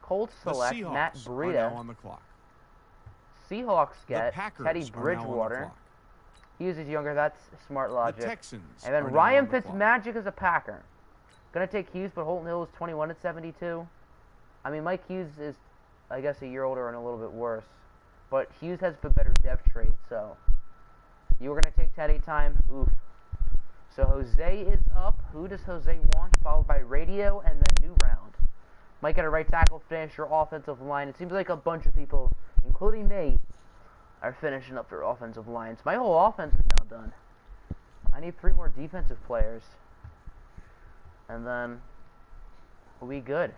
Colts The select Seahawks Matt are now Breida. on the clock. Seahawks The get Packers Teddy are now on the Bridgewater. clock. Hughes is younger. That's smart The logic. Texans And then are now Ryan on the clock. Fitzmagic is a Packer. Gonna take Hughes, but Holton Hill is 21 at 72. I mean, Mike Hughes is, I guess, a year older and a little bit worse. But Hughes has the better depth trait, so. You were gonna take Teddy time? Oof. So Jose is up. Who does Jose want? Followed by Radio and then new round. Might get a right tackle, finish your offensive line. It seems like a bunch of people, including me, are finishing up their offensive lines. My whole offense is now done. I need 3 more defensive players. And then we'll be good.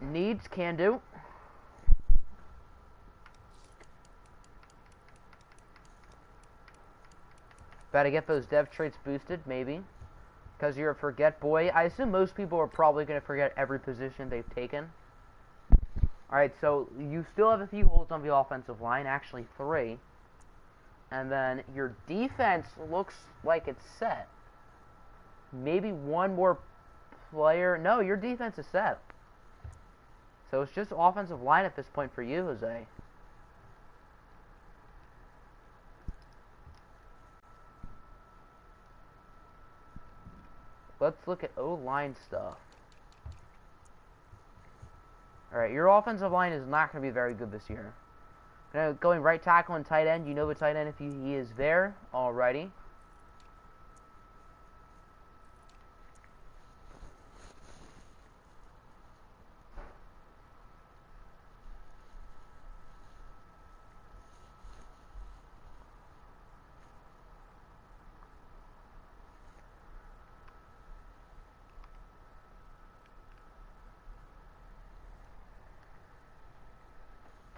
Needs, can do. Better get those dev traits boosted, maybe. Because you're a forget boy. I assume most people are probably going to forget every position they've taken. Alright, so you still have a few holes on the offensive line. Actually, 3. And then your defense looks like it's set. Maybe one more player. No, your defense is set. So it's just offensive line at this point for you, Jose. Let's look at O-line stuff. Alright, your offensive line is not going to be very good this year. Going right tackle and tight end. You know the tight end if he is there. Alrighty.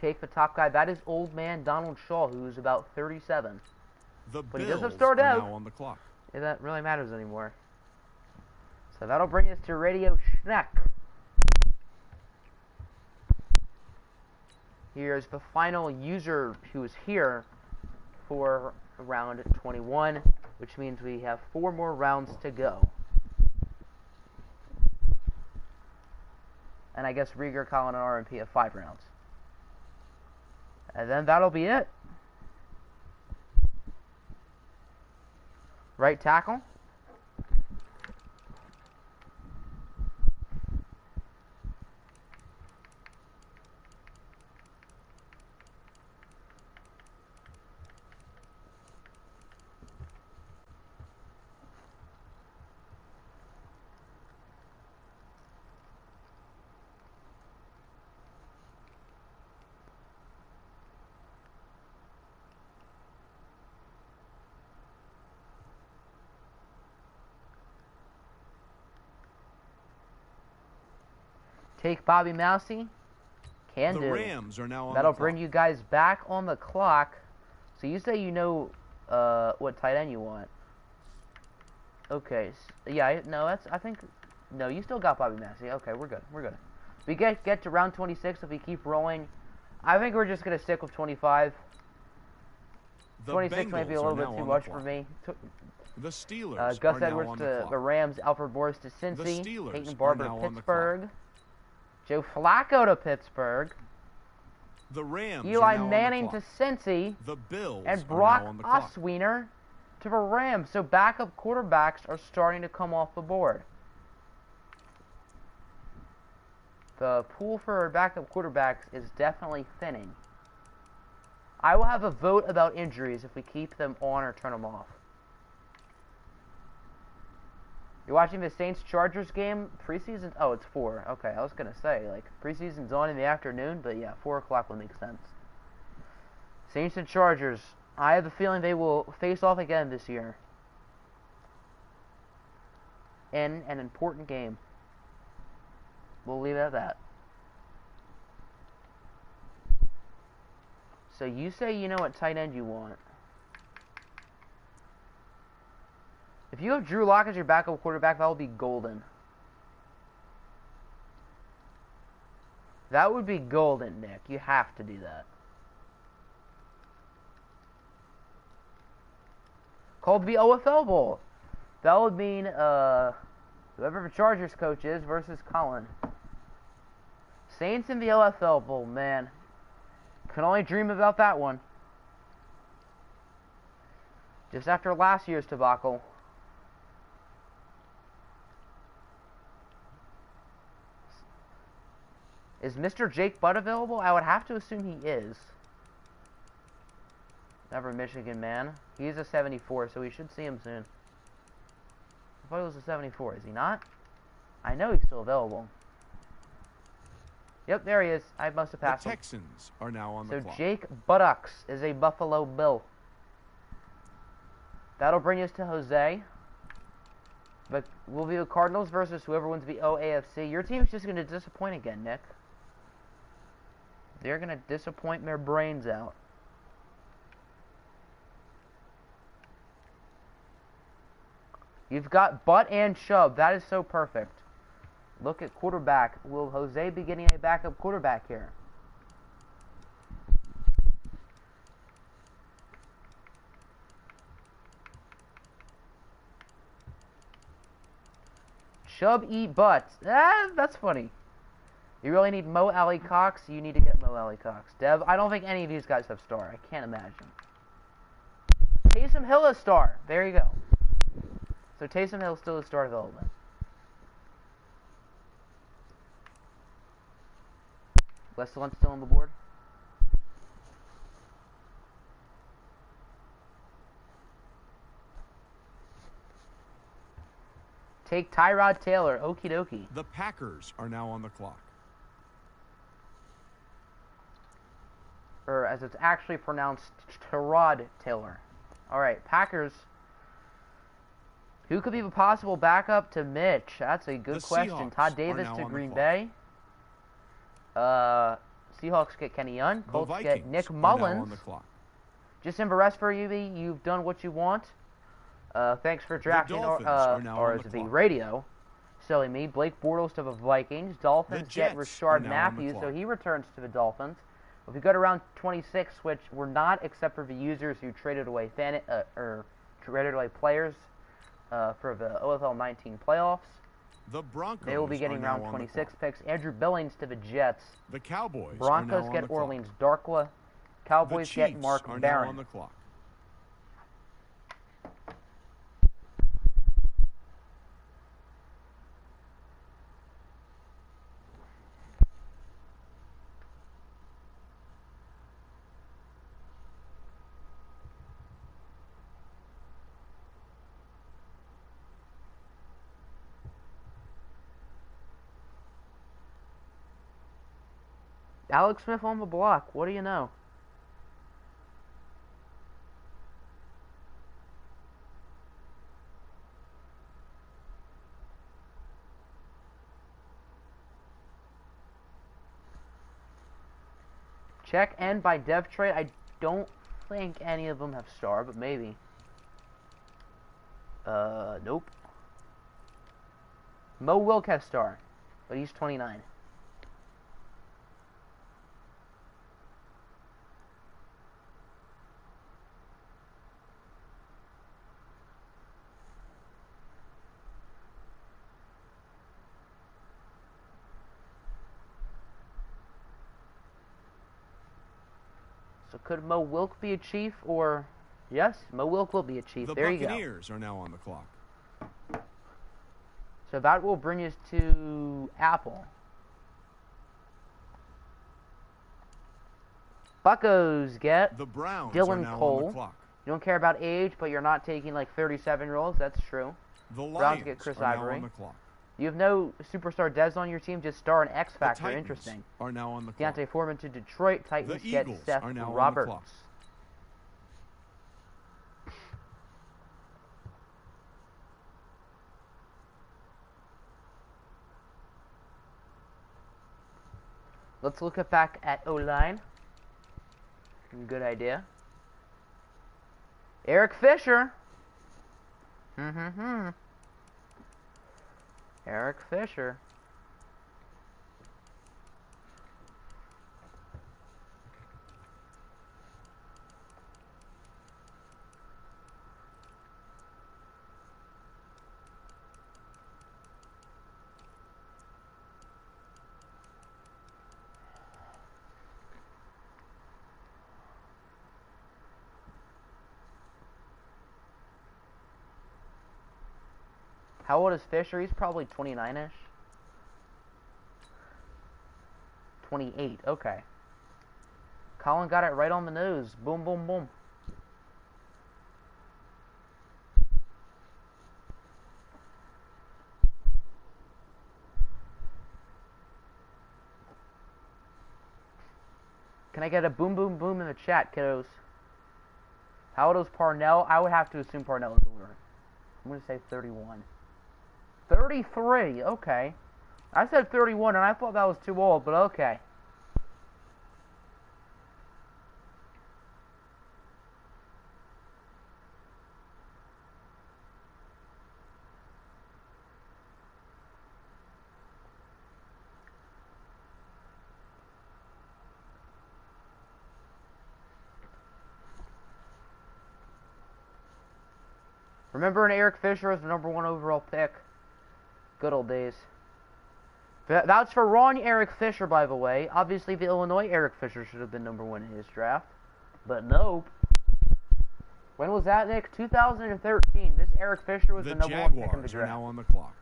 take the top guy. That is old man Donald Shaw, who's about 37. The But he Bills doesn't start are out. now on the clock. If that really matters anymore. So that'll bring us to Radio Schneck. Here's the final user who is here for round 21, which means we have 4 more rounds to go. And I guess Rieger, Collin, and RMP have 5 rounds. And then that'll be it. Right tackle. Take Bobby Mousy. Can The do. Rams are now on That'll the bring clock. you guys back on the clock. So you say you know what tight end you want. Okay. Yeah, no, I think no, you still got Bobby Massey. Okay, we're good. We're good. We get to round 26 if we keep rolling. I think we're just going to stick with 25. The 26 might be a Bengals little are bit now too on the much for clock. me. The Steelers Gus are now Edwards on to the clock. the Rams, Alfred Morris to Cincy, Steelers Peyton are Barber now on the Pittsburgh, Joe Flacco to Pittsburgh, The Rams Eli are now Manning on the to clock. Cincy, The Bills and are Brock now on the clock. Osweiler to the Rams. So backup quarterbacks are starting to come off the board. The pool for backup quarterbacks is definitely thinning. I will have a vote about injuries if we keep them on or turn them off. You're watching the Saints-Chargers game? Preseason? Oh, it's 4. Okay, I was going to say, like, preseason's on in the afternoon, but yeah, 4 o'clock would make sense. Saints and Chargers. I have the feeling they will face off again this year. In an important game. We'll leave it at that. So you say you know what tight end you want. If you have Drew Lock as your backup quarterback, that would be golden. That would be golden, Nick. You have to do that. Called the OFL Bowl. That would mean whoever the Chargers coach is versus Collin. Saints in the OFL Bowl, man. Can only dream about that one. Just after last year's debacle. Is Mr. Jake Butt available? I would have to assume he is. Never Michigan man. He's a 74, so we should see him soon. I thought he was a 74. Is he not? I know he's still available. Yep, there he is. I must have passed The him. Texans are now on the So clock. Jake Buttocks is a Buffalo Bill. That'll bring us to Jose. But will be the Cardinals versus whoever wins the OAFC. Your team's just going to disappoint again, Nick. They're going to disappoint their brains out. You've got Butt and Chubb. That is so perfect. Look at quarterback. Will Jose be getting a backup quarterback here? Chubb eat butts. That's funny. You really need Mo Alley Cox. You need to get Mo Alley Cox. Dev, I don't think any of these guys have star. I can't imagine. Taysom Hill is star. There you go. So Taysom Hill still is star development. Westland's still on the board. Take Tyrod Taylor. Okie dokie. The Packers are now on the clock. Or as it's actually pronounced, Tyrod Taylor. Alright, Packers. Who could be the possible backup to Mitch? That's a good The question. Seahawks Todd are Davis now to on the Green clock. Bay. Seahawks get Kenny Young. The Colts Vikings get Nick are now on Mullins. the clock. Just in rest for you, you've done what you want. Thanks for drafting Dolphins are now on the RSV clock. Radio. Silly me. Blake Bortles to the Vikings. Dolphins get Jets are Rashard now on the Matthews, so clock. he returns to the Dolphins. If we go to round 26, which we're not, except for the users who traded away traded away players for the OFL 19 playoffs, The Broncos they will be are getting now round on 26 the clock. picks. Andrew Billings to the Jets. The Cowboys Broncos are now on get the clock. Orleans Darkwa. Cowboys The get Chiefs Mark are now Barron. on the clock. Alex Smith on the block. What do you know? Check end by dev trade. I don't think any of them have star, but maybe. Nope. Mo Wilk has star, but he's 29. So could Mo Wilk be a Chief, or... Yes, Mo Wilk will be a Chief. The There you go. Buccaneers are now on the clock. So that will bring us to Apple. Buccos get The Browns are Dylan now on Cole. the clock. You don't care about age, but you're not taking like 37-year-olds. That's true. The Browns Lions get Chris are now Ivory. on the clock. You have no superstar Dez on your team, just star and X The Factor. Titans Interesting. are now on the clock. Deontay Foreman to Detroit. Titans The get Eagles Seth are now on the Roberts. clock. Let's look back at O-line. Good idea. Eric Fisher. Eric Fisher. How old is Fisher? He's probably 29-ish. 28, okay. Colin got it right on the nose. Boom, boom, boom. Can I get a boom, boom, boom in the chat, kiddos? How old is Parnell? I would have to assume Parnell is older. I'm going to say 31. 33, okay. I said 31 and I thought that was too old, but okay. Remember when Eric Fisher was the #1 overall pick? Good old days. That's for wrong Eric Fisher, by the way. Obviously, the Illinois Eric Fisher should have been #1 in his draft. But nope. When was that, Nick? 2013. This Eric Fisher was the #1 pick in the Jaguars are draft. now on the clock.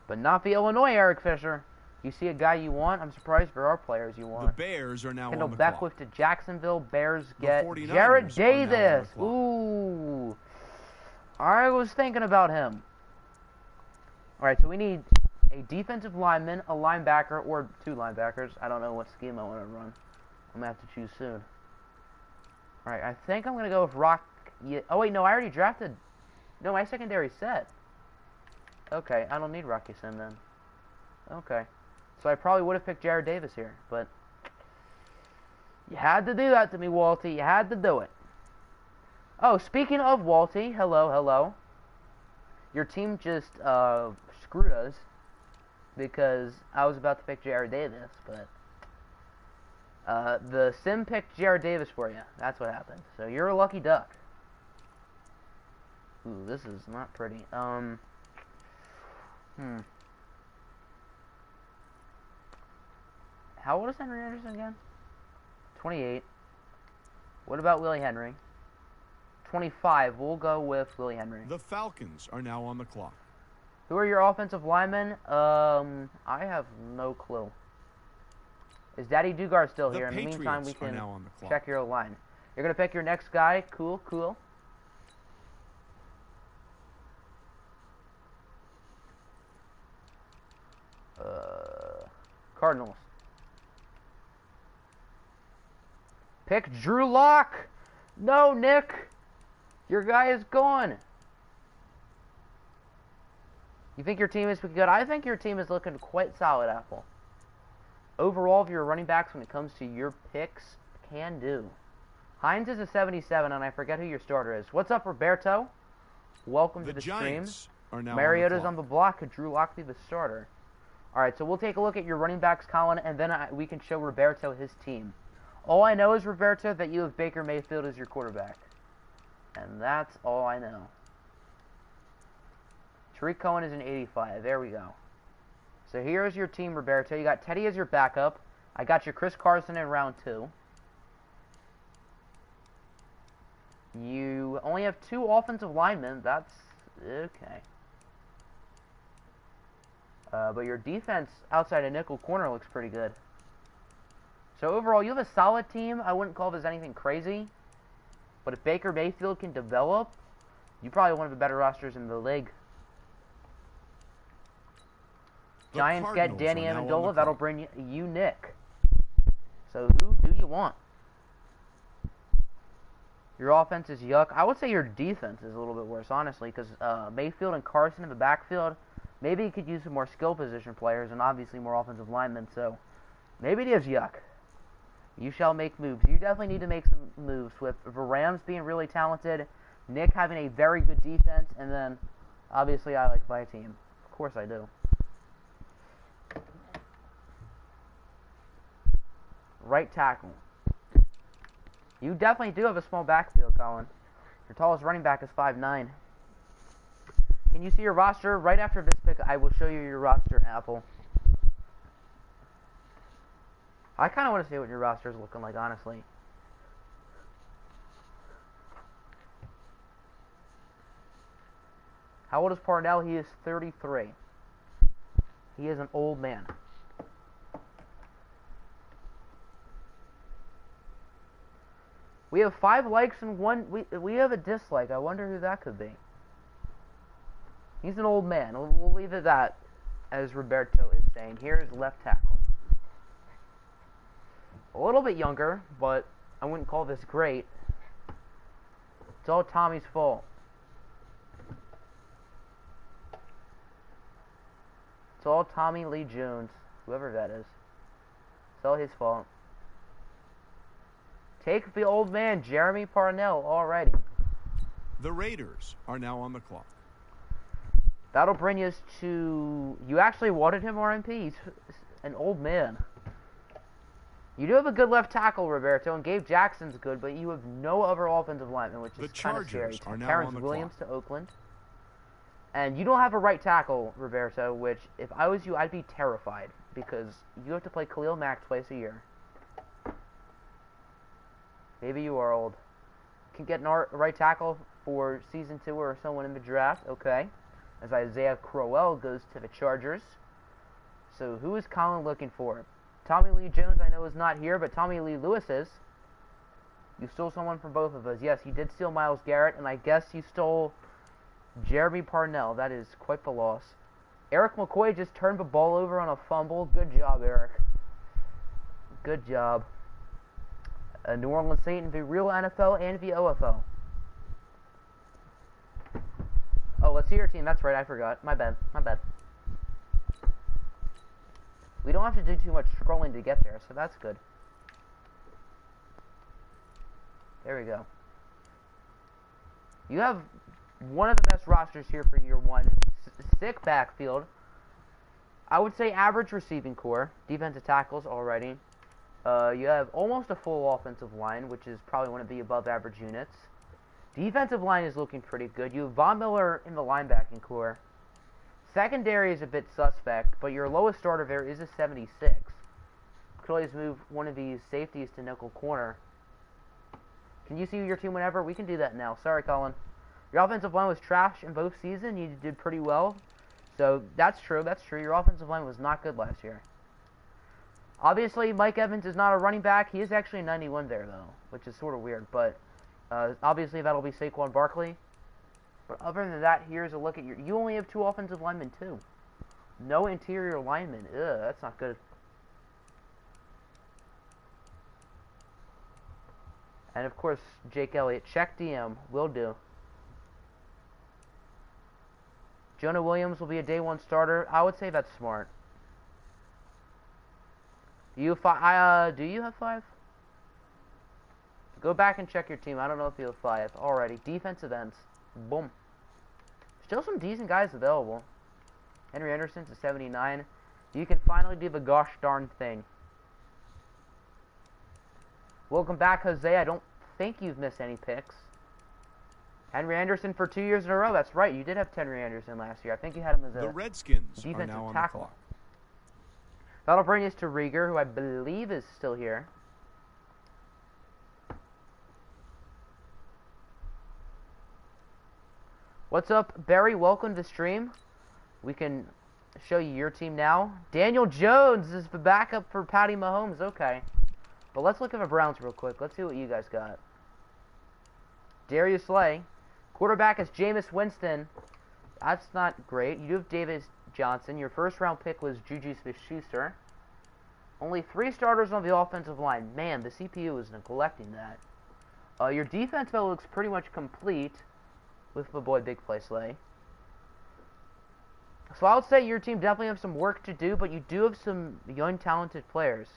But not the Illinois Eric Fisher. You see a guy you want? I'm surprised there are players you The want. Bears are now Kendall on the Beckwith clock. to Jacksonville. Bears The get 49ers Jared are now on the Davis. clock. Ooh. I was thinking about him. Alright, so we need a defensive lineman, a linebacker, or 2 linebackers. I don't know what scheme I want to run. I'm going to have to choose soon. Alright, I think I'm going to go with Rock... Oh, wait, no, I already drafted... No, my secondary's set. Okay, I don't need Rocky Sin then. Okay. So I probably would have picked Jared Davis here, but you had to do that to me, Walty. You had to do it. Oh, speaking of Walty, hello, hello. Your team just screwed us because I was about to pick Jared Davis, but the sim picked Jared Davis for you. That's what happened. So you're a lucky duck. Ooh, this is not pretty. How old is Henry Anderson again? 28. What about Willie Henry? 25. We'll go with Willie Henry. The Falcons are now on the clock. Who are your offensive linemen? I have no clue. Is Daddy Dugar still here? In the meantime, we can check your line. You're going to pick your next guy. Cool, cool. Cardinals. Pick Drew Lock. No, Nick. Your guy is gone. You think your team is good? I think your team is looking quite solid, Apple. Overall, of your running backs when it comes to your picks, can do. Hines is a 77, and I forget who your starter is. What's up, Roberto? Welcome to the stream. Mariota's on the block. Could Drew Lock be the starter? All right, so we'll take a look at your running backs, Colin, and then we can show Roberto his team. All I know is, Roberto, that you have Baker Mayfield as your quarterback. And that's all I know. Tariq Cohen is an 85. There we go. So here's your team, Roberto. You got Teddy as your backup. I got your Chris Carson in round 2. You only have 2 offensive linemen. That's okay. But your defense outside of nickel corner looks pretty good. So overall, you have a solid team. I wouldn't call this anything crazy. But if Baker Mayfield can develop, you probably have one of the better rosters in the league. Giants get Danny Amendola. That'll bring you Nick. So who do you want? Your offense is yuck. I would say your defense is a little bit worse, honestly, because Mayfield and Carson in the backfield, maybe you could use some more skill position players and obviously more offensive linemen, so maybe it is yuck. You shall make moves. You definitely need to make some moves with the Rams being really talented, Nick having a very good defense, and then obviously I like my team. Of course I do. Right tackle. You definitely do have a small backfield, Colin. Your tallest running back is 5'9". Can you see your roster? Right after this pick, I will show you your roster, Apple. I kind of want to see what your roster is looking like, honestly. How old is Parnell? He is 33. He is an old man. We have 5 likes and 1... We have a dislike. I wonder who that could be. He's an old man. We'll leave it at that, as Roberto is saying. Here is left tackle. A little bit younger, but I wouldn't call this great. It's all Tommy's fault. It's all Tommy Lee Jones, whoever that is. It's all his fault. Take the old man, Jeremy Parnell, already. The Raiders are now on the clock. That'll bring us to... You actually wanted him, RMP? He's an old man. You do have a good left tackle, Roberto, and Gabe Jackson's good, but you have no other offensive lineman, which is kind of scary. Terrence Williams to Oakland. And you don't have a right tackle, Roberto, which, if I was you, I'd be terrified, because you have to play Khalil Mack twice a year. Maybe you are old. Can get a right tackle for Season 2 or someone in the draft, okay. As Isaiah Crowell goes to the Chargers. So who is Colin looking for? Tommy Lee Jones, I know, is not here, but Tommy Lee Lewis is. You stole someone from both of us. Yes, you did steal Myles Garrett, and I guess you stole Jeremy Parnell. That is quite the loss. Eric McCoy just turned the ball over on a fumble. Good job, Eric. Good job. New Orleans Saint in the real NFL and the OFL. Oh, let's see your team. That's right, I forgot. My bad. My bad. We don't have to do too much scrolling to get there, so that's good. There we go. You have one of the best rosters here for year one. Sick backfield. I would say average receiving core. Defensive tackles already. You have almost a full offensive line, which is probably one of the above average units. Defensive line is looking pretty good. You have Von Miller in the linebacking core. Secondary is a bit suspect, but your lowest starter there is a 76. Could always move one of these safeties to nickel corner. Can you see your team whenever? We can do that now. Sorry, Colin. Your offensive line was trash in both seasons. You did pretty well. So, that's true. That's true. Your offensive line was not good last year. Obviously, Mike Evans is not a running back. He is actually a 91 there, though, which is sort of weird. But, obviously, that'll be Saquon Barkley. But other than that, here's a look at your... You only have 2 offensive linemen, too. No interior linemen. Ugh, that's not good. And, of course, Jake Elliott. Check DM. Will do. Jonah Williams will be a day 1 starter. I would say that's smart. Do you have 5? Go back and check your team. I don't know if you have 5. Alrighty. Defensive ends. Boom. Still some decent guys available. Henry Anderson's a 79. You can finally do the gosh darn thing. Welcome back, Jose. I don't think you've missed any picks. Henry Anderson for 2 years in a row. That's right. You did have Henry Anderson last year. I think you had him as a The Redskins are defensive now on tackle. the clock. That'll bring us to Rieger, who I believe is still here. What's up, Barry? Welcome to the stream. We can show you your team now. Daniel Jones is the backup for Patty Mahomes. Okay. But let's look at the Browns real quick. Let's see what you guys got. Darius Slay. Quarterback is Jameis Winston. That's not great. You do have Davis Johnson. Your first round pick was Juju Smith-Schuster. Only 3 starters on the offensive line. Man, the CPU is neglecting that. Your defense, though, looks pretty much complete with the boy Big Play Slay. So I would say your team definitely have some work to do, but you do have some young, talented players.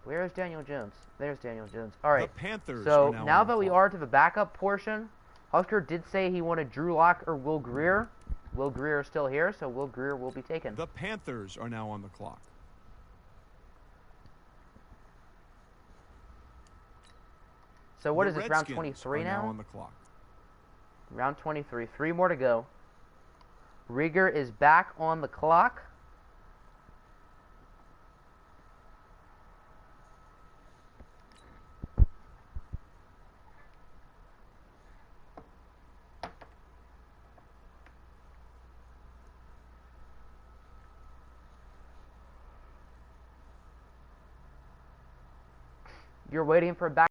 Where is Daniel Jones? There's Daniel Jones. Alright, The Panthers so are now on the that we clock. are to the backup portion, Husker did say he wanted Drew Lock or Will Grier. Will Grier is still here, so Will Grier will be taken. The Panthers are now on the clock. So what The is this, round Redskins 23 are now? on the clock. Round 23. 3 more to go. Rieger is back on the clock. You're waiting for a back.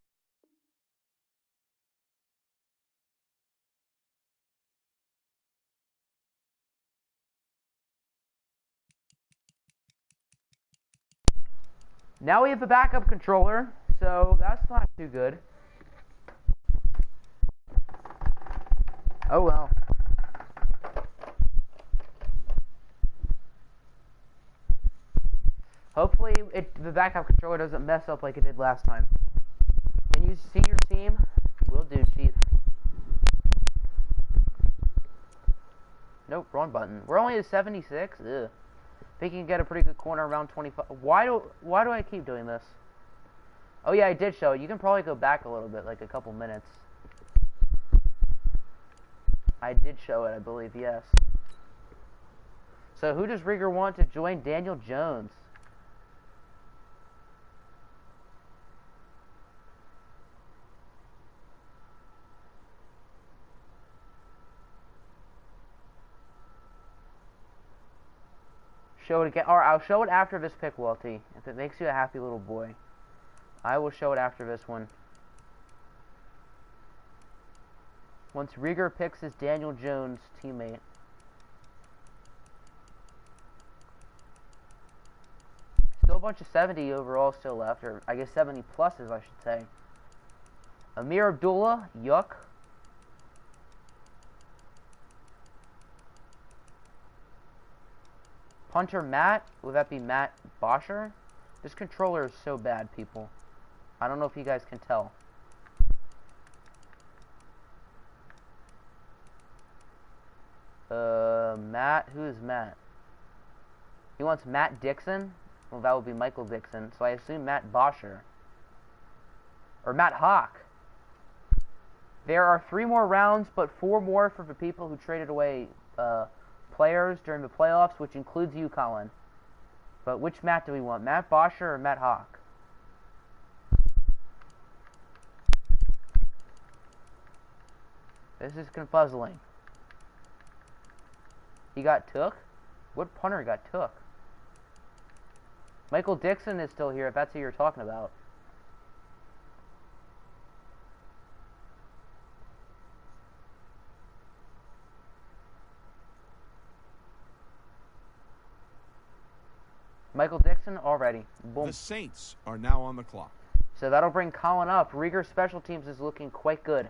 Now we have a backup controller, so that's not too good. Oh well. Hopefully the backup controller doesn't mess up like it did last time. Can you see your team? Will do, Chief. Nope, wrong button. We're only at 76. Ugh. Think you can get a pretty good corner around 25. Why do I keep doing this? Oh yeah, I did show it. You can probably go back a little bit, like a couple minutes. I did show it, I believe, yes. So who does Rieger want to join Daniel Jones? Show it again, or I'll show it after this pick, Walty. If it makes you a happy little boy, I will show it after this one. Once Rieger picks his Daniel Jones teammate. Still a bunch of 70 overall still left, or I guess 70 pluses, I should say. Amir Abdullah, yuck. Punter Matt, would that be Matt Bosher? This controller is so bad, people. I don't know if you guys can tell. Matt, who is Matt? He wants Matt Dixon? Well, that would be Michael Dixon, so I assume Matt Bosher. Or Matt Hawk. There are 3 more rounds, but 4 more for the people who traded away players during the playoffs, which includes you, Colin. But which Matt do we want? Matt Bosher or Matt Hawk? This is confuzzling. He got took? What punter got took? Michael Dixon is still here, if that's who you're talking about. Michael Dixon already. Boom. The Saints are now on the clock. So that'll bring Colin up. Rieger's special teams is looking quite good.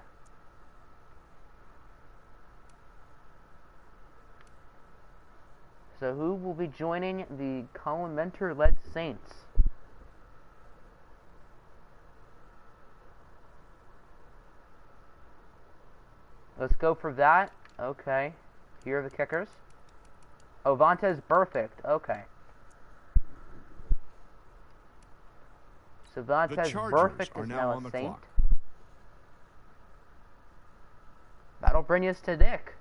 So who will be joining the Colin Mentor-led Saints? Let's go for that. Okay. Here are the kickers. Oh, Vontez perfect. Okay. So Vontez perfect is now a Saint. That'll bring us to Nick.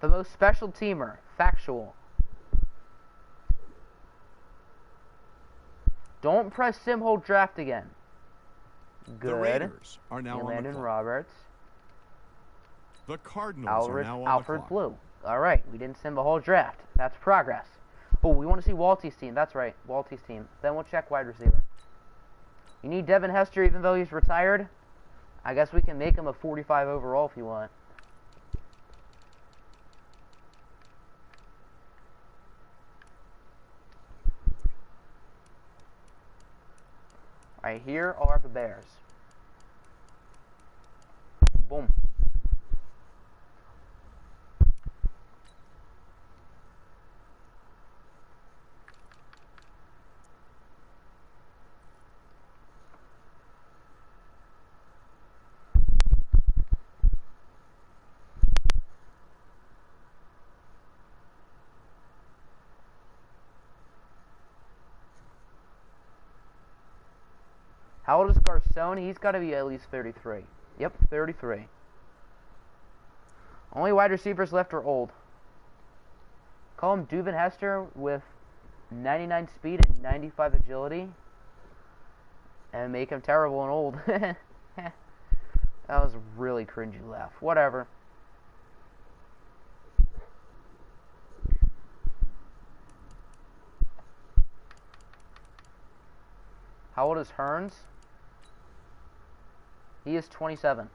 The most special teamer. Factual. Don't press sim hold draft again. Good. The Raiders are now on the Landon clock. Roberts. The Cardinals are now on Alfred the clock. Blue. Alright, we didn't sim the whole draft. That's progress. Oh, we want to see Walty's team. That's right, Walty's team. Then we'll check wide receiver. You need Devin Hester even though he's retired? I guess we can make him a 45 overall if you want. Alright, here are the Bears. Boom. How old is Garcon? He's got to be at least 33. Yep, 33. Only wide receivers left are old. Call him Devin Hester with 99 speed and 95 agility. And make him terrible and old. That was a really cringy laugh. Whatever. How old is Hearns? He is 27.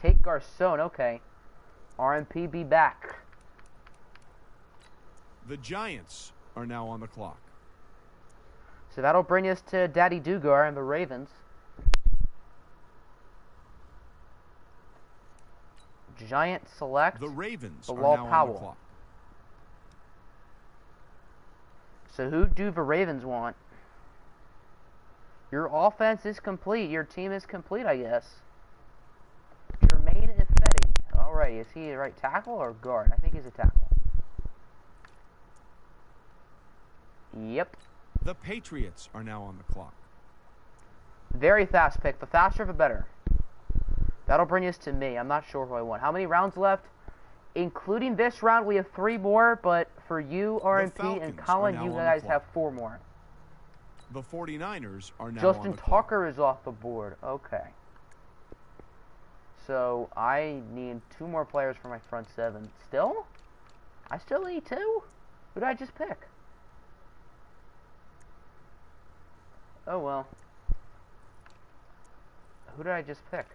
Take Garcon, okay. RMP be back. The Giants are now on the clock. So that'll bring us to Daddy Dugar and the Ravens. Giant select The Ravens are Bilal now on Powell. the clock. So who do the Ravens want? Your offense is complete. Your team is complete, I guess. Jermaine Ifedi. Alright, is he a right tackle or guard? I think he's a tackle. Yep. The Patriots are now on the clock. Very fast pick. The faster, the better. That'll bring us to me. I'm not sure who I want. How many rounds left? Including this round, we have 3 more, but for you, RMP, and Colin, you guys have 4 more. The 49ers are now Justin on the clock. Tucker is off the board. Okay. So, I need 2 more players for my front 7. Still? I still need 2? Who did I just pick? Oh well. Who did I just pick?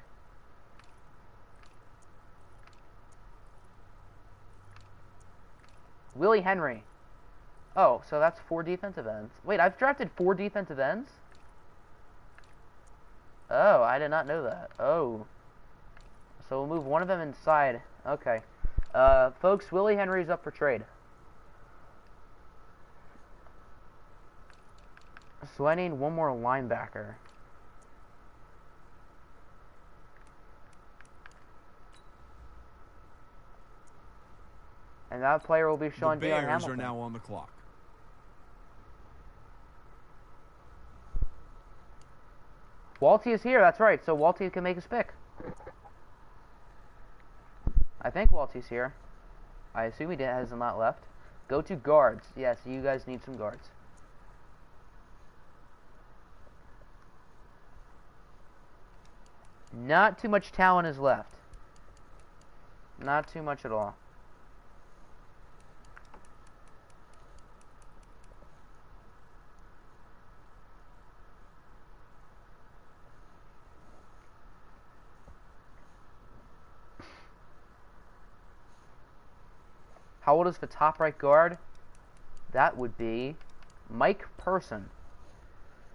Willie Henry. Oh, so that's 4 defensive ends. Wait, I've drafted 4 defensive ends? Oh, I did not know that. Oh. So we'll move one of them inside. Okay. Folks, Willie Henry's up for trade. So I need one more linebacker. And that player will be Sean The Dion Bears Hamilton. are now on the clock. Walty is here, that's right. So Walty can make his pick. I think Walty's here. I assume he has not left. Go to guards. Yes, you guys need some guards. Not too much talent is left. Not too much at all. How old is the top right guard? That would be Mike Person,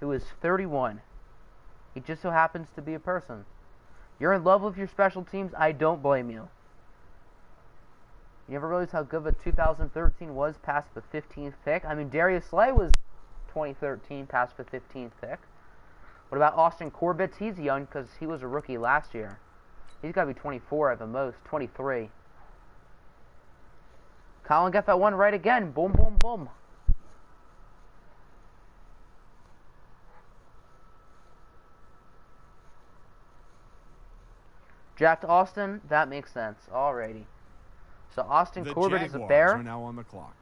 who is 31. He just so happens to be a person. You're in love with your special teams? I don't blame you. You ever realize how good the 2013 was past the 15th pick? I mean, Darius Slay was 2013 past the 15th pick. What about Austin Corbett? He's young because he was a rookie last year. He's got to be 24 at the most, 23. Colin got that one right again. Boom, boom, boom. Draft Austin. That makes sense. Alrighty. So Austin Corbett is a Bear. The Jaguars are now on the clock.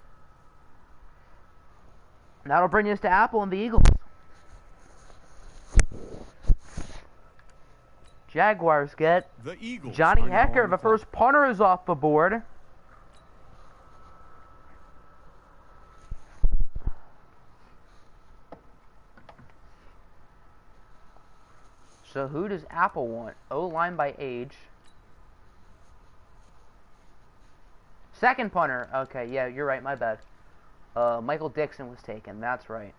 That'll bring us to Apple and the Eagles. Jaguars get The Eagles Johnny are now Hecker. on The clock. first punter is off the board. So who does Apple want? O-line by age. Second punter. Okay, yeah, you're right. My bad. Michael Dixon was taken. That's right.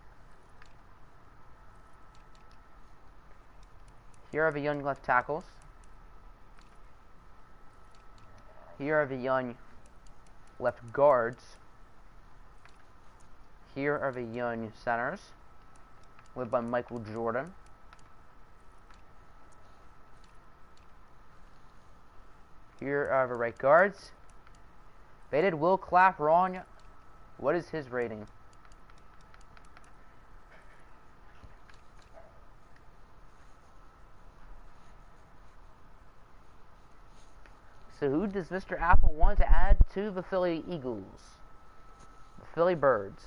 Here are the young left tackles. Here are the young left guards. Here are the young centers, led by Michael Jordan. Here are the right guards. They did Will Clapp wrong. What is his rating? So who does Mr. Apple want to add to the Philly Eagles? The Philly Birds.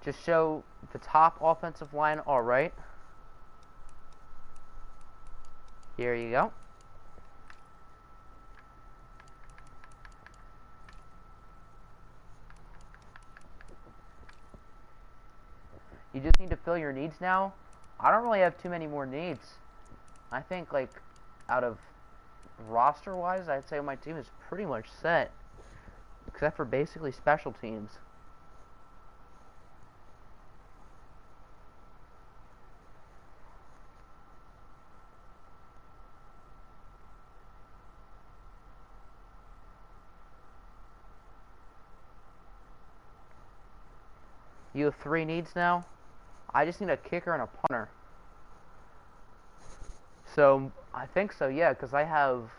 Just show the top offensive line, alright. Here you go. You just need to fill your needs now. I don't really have too many more needs. I think, like, out of roster-wise, I'd say my team is pretty much set. Except for basically special teams. You have 3 needs now. I just need a kicker and a punter. So, I think so, yeah, because I have,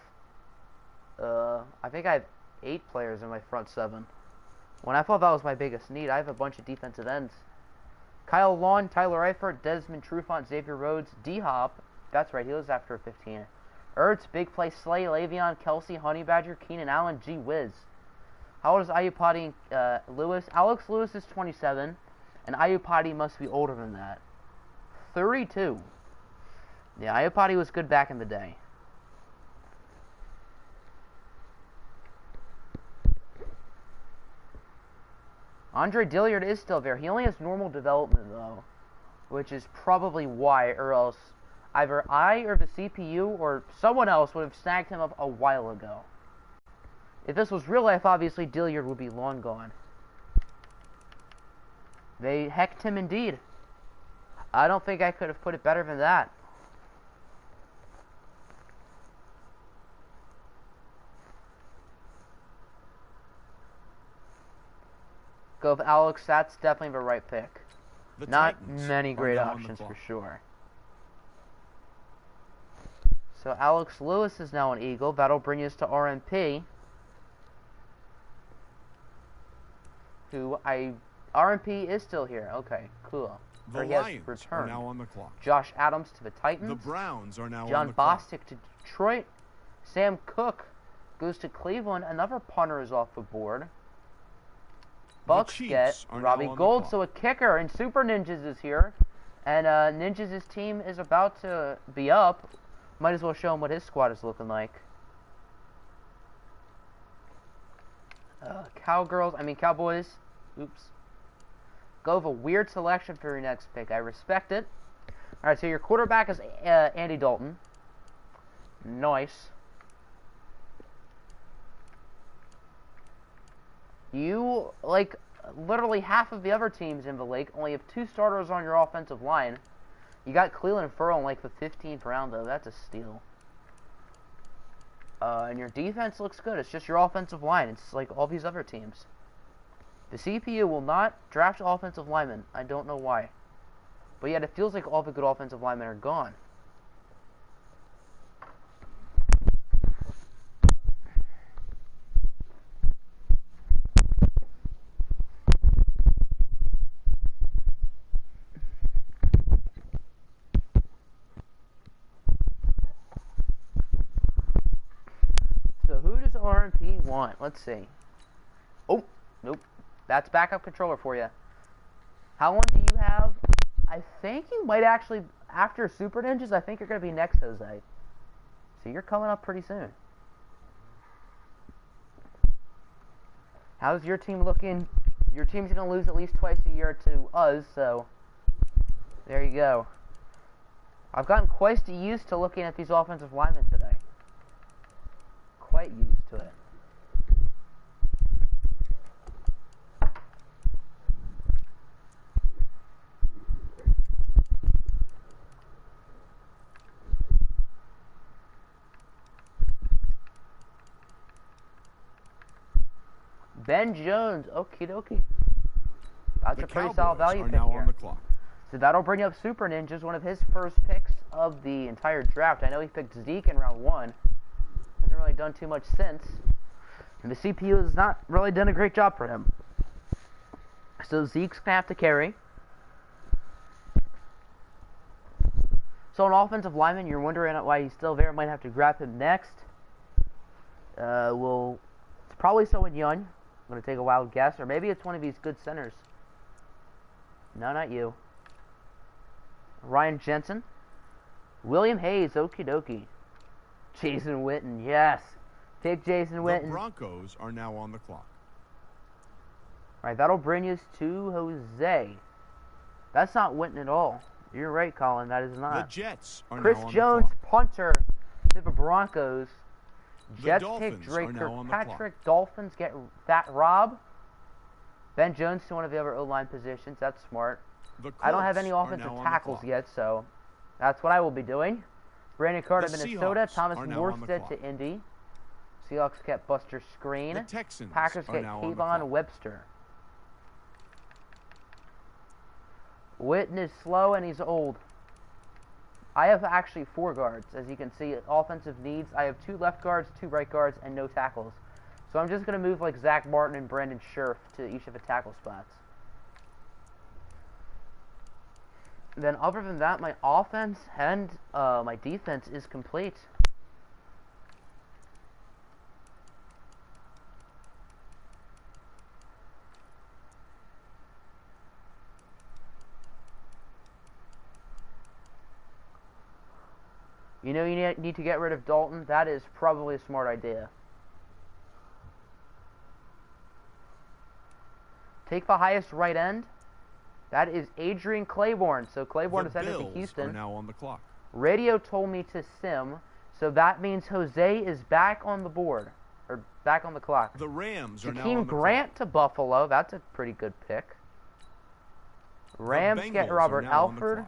I think I have 8 players in my front 7. When I thought that was my biggest need, I have a bunch of defensive ends. Kyle Long, Tyler Eifert, Desmond Trufant, Xavier Rhodes, D-Hop, that's right, he was after 15. Ertz, Big Play, Slay, Le'Veon, Kelsey, Honey Badger, Keenan Allen, G Wiz. How old is Ayupati Lewis? Alex Lewis is 27. And Ayupati must be older than that. 32. Yeah, Ayupati was good back in the day. Andre Dilliard is still there. He only has normal development, though, which is probably why, or else either I or the CPU or someone else would have snagged him up a while ago. If this was real life, obviously Dilliard would be long gone. They hecked him indeed. I don't think I could have put it better than that. Go with Alex, that's definitely the right pick. The Not Titans many are great now on the options clock. for sure. So Alex Lewis is now an Eagle. That'll bring us to RMP. RMP is still here. Okay, cool. The Or he has Lions are returned. now on the clock. Josh Adams to the Titans. The Browns are now on John the clock. Bostic to Detroit. Sam Cook goes to Cleveland. Another punter is off the board. Bucks Chiefs get are now Robbie on the Gold, clock. so a kicker, and Super Ninjas is here. And Ninjas' team is about to be up. Might as well show him what his squad is looking like. Cowboys. Oops. Go with a weird selection for your next pick. I respect it. Alright, so your quarterback is Andy Dalton. Nice. You, like, literally half of the other teams in the league only have 2 starters on your offensive line. You got Cleveland Furl in, like, the 15th round, though. That's a steal. And your defense looks good. It's just your offensive line. It's like all these other teams. The CPU will not draft offensive linemen. I don't know why. But yet it feels like all the good offensive linemen are gone. So who does RMP want? Let's see. Oh, nope. That's backup controller for you. How long do you have? I think you might actually, after Super Ninjas, I think you're going to be next, Jose. So you're coming up pretty soon. How's your team looking? Your team's going to lose at least twice a year to us, so there you go. I've gotten quite used to looking at these offensive linemen today. Quite used to it. Ben Jones, okie dokie. That's a pretty solid value are pick now here. on the clock. So that'll bring up Super Ninjas, one of his first picks of the entire draft. I know he picked Zeke in round 1. Hasn't really done too much since. And the CPU has not really done a great job for him. So Zeke's going to have to carry. So an offensive lineman, you're wondering why he's still there. Might have to grab him next. It's probably someone young. I'm going to take a wild guess. Or maybe it's one of these good centers. No, not you. Ryan Jensen. William Hayes, okie dokie. Jason Witten, yes. Pick Jason Witten. The Broncos are now on the clock. Alright, that'll bring us to Jose. That's not Witten at all. You're right, Colin. That is not. The Jets are Chris now on Jones, the clock. punter to the Broncos. The Jets Dolphins pick are Drake now on the Kirkpatrick. Dolphins get Fat Rob. Ben Jones to one of the other O-line positions. That's smart. The I don't have Colts any are offensive now on the tackles clock. yet, so that's what I will be doing. Brandon Carter, The Minnesota. Seahawks Thomas are now on the Morstead clock. to Indy. Seahawks get Buster Screen. The Texans Packers are get now on the Kayvon clock. Webster. Witten is slow and he's old. I have actually 4 guards. As you can see, offensive needs. I have 2 left guards, 2 right guards, and no tackles. So I'm just going to move like Zach Martin and Brandon Scherf to each of the tackle spots. Then other than that, my offense and my defense is complete. You know you need to get rid of Dalton. That is probably a smart idea. Take the highest right end. That is Adrian Claiborne. So Claiborne is headed to Bills are Houston. now on the clock. Radio told me to sim, so that means Jose is back on the board. Or back on the clock. The Rams are now Jakeem on the Grant to Buffalo. That's a pretty good pick. Rams get Robert Alford.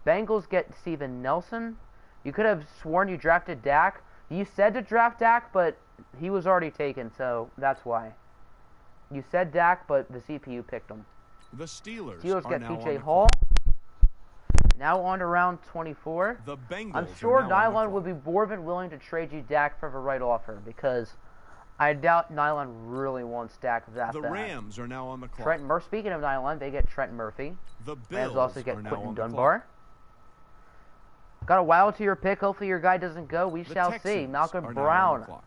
Bengals get Steven Nelson. You could have sworn you drafted Dak. You said to draft Dak, but he was already taken, so that's why. You said Dak, but the CPU picked him. The Steelers Steelers are get now PJ on Hall. Now on to round 24. The Bengals I'm sure are now on the Nylon would be more than willing to trade you Dak for the right offer, because I doubt Nylon really wants Dak that The bad. Rams are now on the clock. Trent Murphy. Speaking of Nylon, they get Trent Murphy. The Rams Bills also get are now Quentin on the Dunbar. clock. Got a while to your pick. Hopefully your guy doesn't go. We The shall see. Texans Malcolm are now on Brown the clock.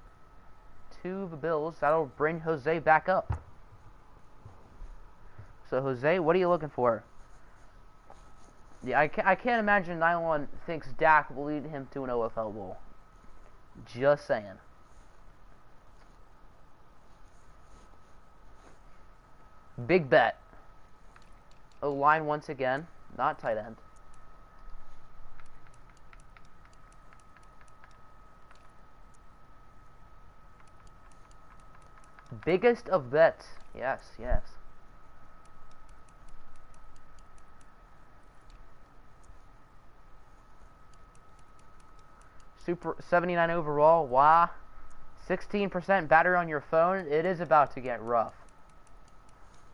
to the Bills. That'll bring Jose back up. So Jose, what are you looking for? Yeah, I can't imagine Nylon thinks Dak will lead him to an OFL bowl. Just saying. Big bet. O-line once again, not tight end. Biggest of bets. Yes, yes. Super 79 overall. Wow. 16% battery on your phone. It is about to get rough.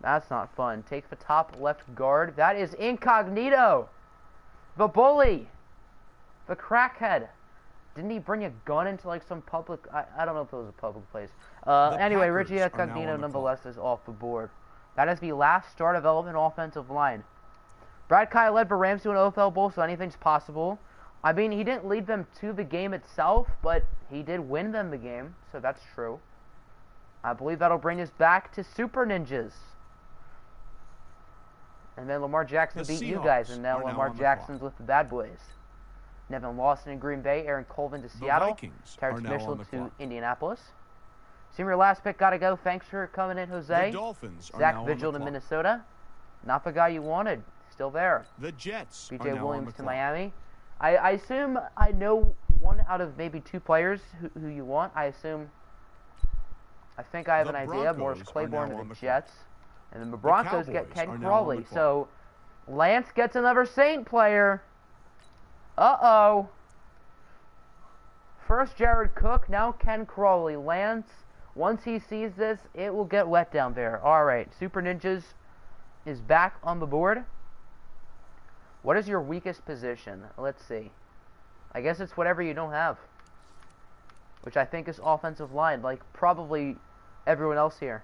That's not fun. Take the top left guard. That is Incognito. The bully. The crackhead. Didn't he bring a gun into like some public... I don't know if it was a public place. Anyway, Packers Richie are Incognito now on the nonetheless is off the board. That is the last star development offensive line. Brad Kyle led the Rams to an OFL Bowl, so anything's possible. I mean, he didn't lead them to the game itself, but he did win them the game, so that's true. I believe that'll bring us back to Super Ninjas. And then Lamar Jackson beat you guys, and now Lamar Jackson's with the bad boys. Nevin Lawson in Green Bay, Aaron Colvin to Seattle, Terrence Mitchell to Indianapolis. Assume your last pick gotta go. Thanks for coming in, Jose. The Dolphins are Zach now Vigil on the to clock. Minnesota. Not the guy you wanted. Still there. The Jets are BJ now on Williams the to clock. Miami. I assume I know one out of maybe two players who you want. I think I have The an idea. Broncos Morris are Claiborne now to on the the Jets. And then the Broncos get Cowboys Ken are now on Crawley. the clock. So Lance gets another Saint player. Uh-oh. First Jared Cook, now Ken Crawley. Lance, once he sees this, it will get wet down there. Alright, Super Ninjas is back on the board. What is your weakest position? Let's see. I guess it's whatever you don't have. Which I think is offensive line, like probably everyone else here.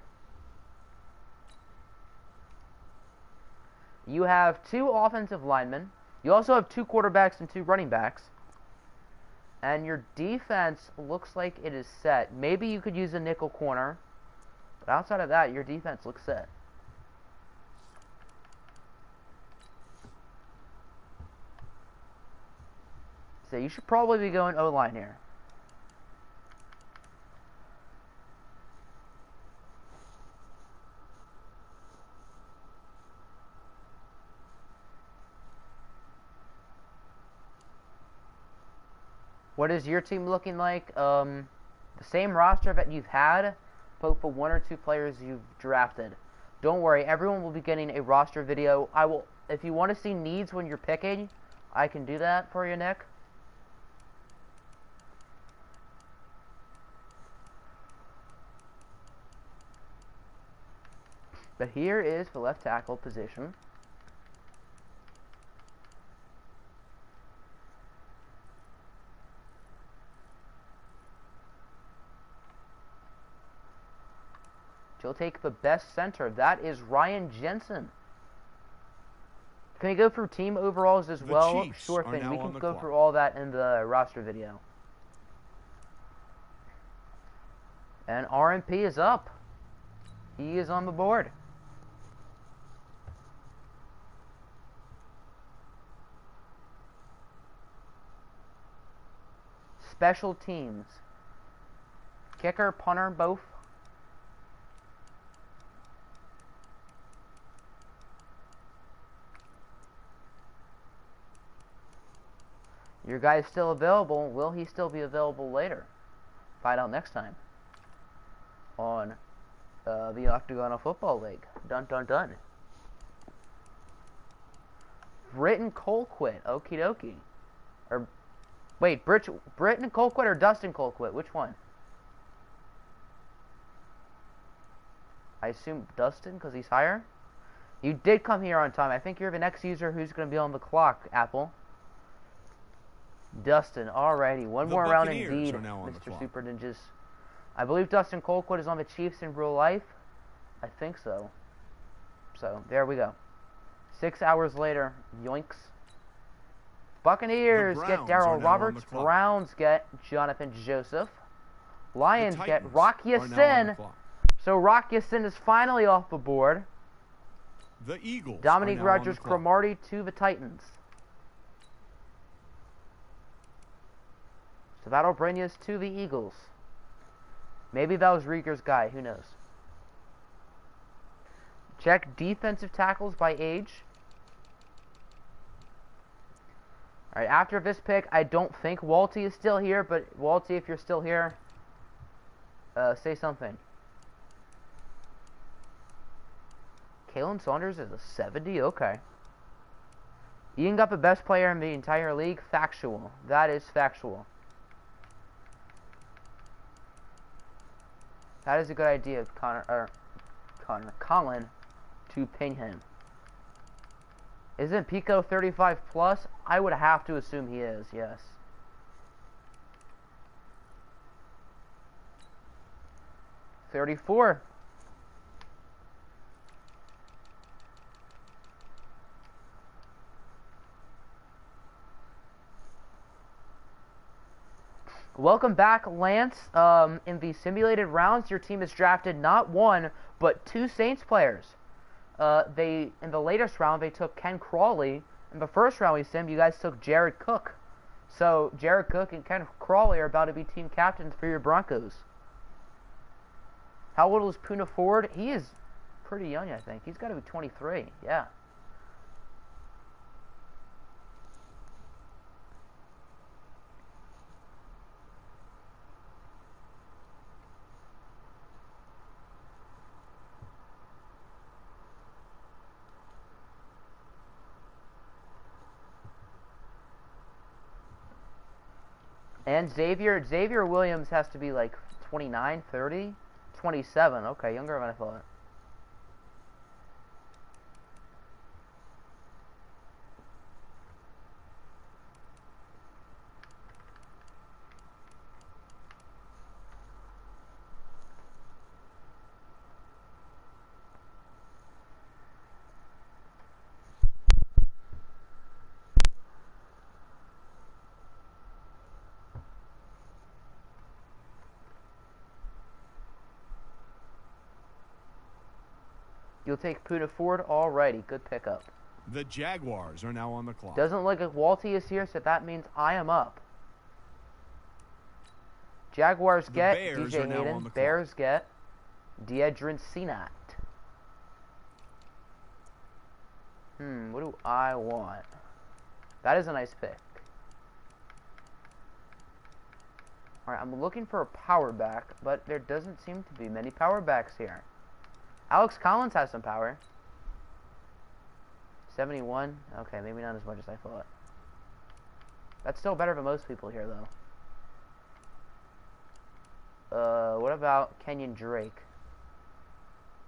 You have 2 offensive linemen. You also have 2 quarterbacks and 2 running backs. And your defense looks like it is set. Maybe you could use a nickel corner. But outside of that, your defense looks set. So you should probably be going O-line here. What is your team looking like? The same roster that you've had, but for 1 or 2 players you've drafted. Don't worry, everyone will be getting a roster video. I will, if you want to see needs when you're picking, I can do that for you, Nick. But here is the left tackle position. You'll take the best center. That is Ryan Jensen. Can we go through team overalls as well? Chiefs Sure are thing. now We on can the go clock. through all that in the roster video. And RMP is up. He is on the board. Special teams. Kicker, punter, both. Your guy's still available. Will he still be available later? Find out next time on the Octagonal Football League. Dun dun dun. Britton Colquitt. Okie dokie. Or, wait, Britton Colquitt or Dustin Colquitt? Which one? I assume Dustin because he's higher. You did come here on time. I think you're the next user who's going to be on the clock, Apple. Dustin, alrighty. One more round indeed, Mr. Super Ninjas. I believe Dustin Colquitt is on the Chiefs in real life. I think so. So, there we go. 6 hours later, yoinks. Buccaneers get Darryl Roberts. Browns get Jonathan Joseph. Lions get Rock Ya-Sin. So Rock Ya-Sin is finally off the board. The Eagles. Dominique Rodgers-Cromartie to the Titans. So that'll bring us to the Eagles. Maybe that was Rieger's guy. Who knows? Check defensive tackles by age. Alright, after this pick, I don't think Walty is still here, but Walty, if you're still here, say something. Kalen Saunders is a 70? Okay. Ian got the best player in the entire league? Factual. That is factual. That is a good idea, Colin, to ping him. Isn't Pico 35 plus? I would have to assume he is, yes. $34. Welcome back, Lance. In the simulated rounds, your team has drafted not one, but 2 Saints players. In the latest round, they took Ken Crawley. In the first round we simmed, you guys took Jared Cook. So, Jared Cook and Ken Crawley are about to be team captains for your Broncos. How old is Poona Ford? He is pretty young, I think. He's got to be 23, yeah. And Xavier Williams has to be like 29, 30, 27. Okay, younger than I thought. You'll take Poona Ford? Alrighty, good pickup. The Jaguars are now on the clock. Doesn't look like Walty is here, so that means I am up. Jaguars get DJ Hayden. Bears get Deadrin Senat. What do I want? That is a nice pick. Alright, I'm looking for a power back, but there doesn't seem to be many power backs here. Alex Collins has some power. 71. Okay, maybe not as much as I thought. That's still better than most people here, though. What about Kenyon Drake?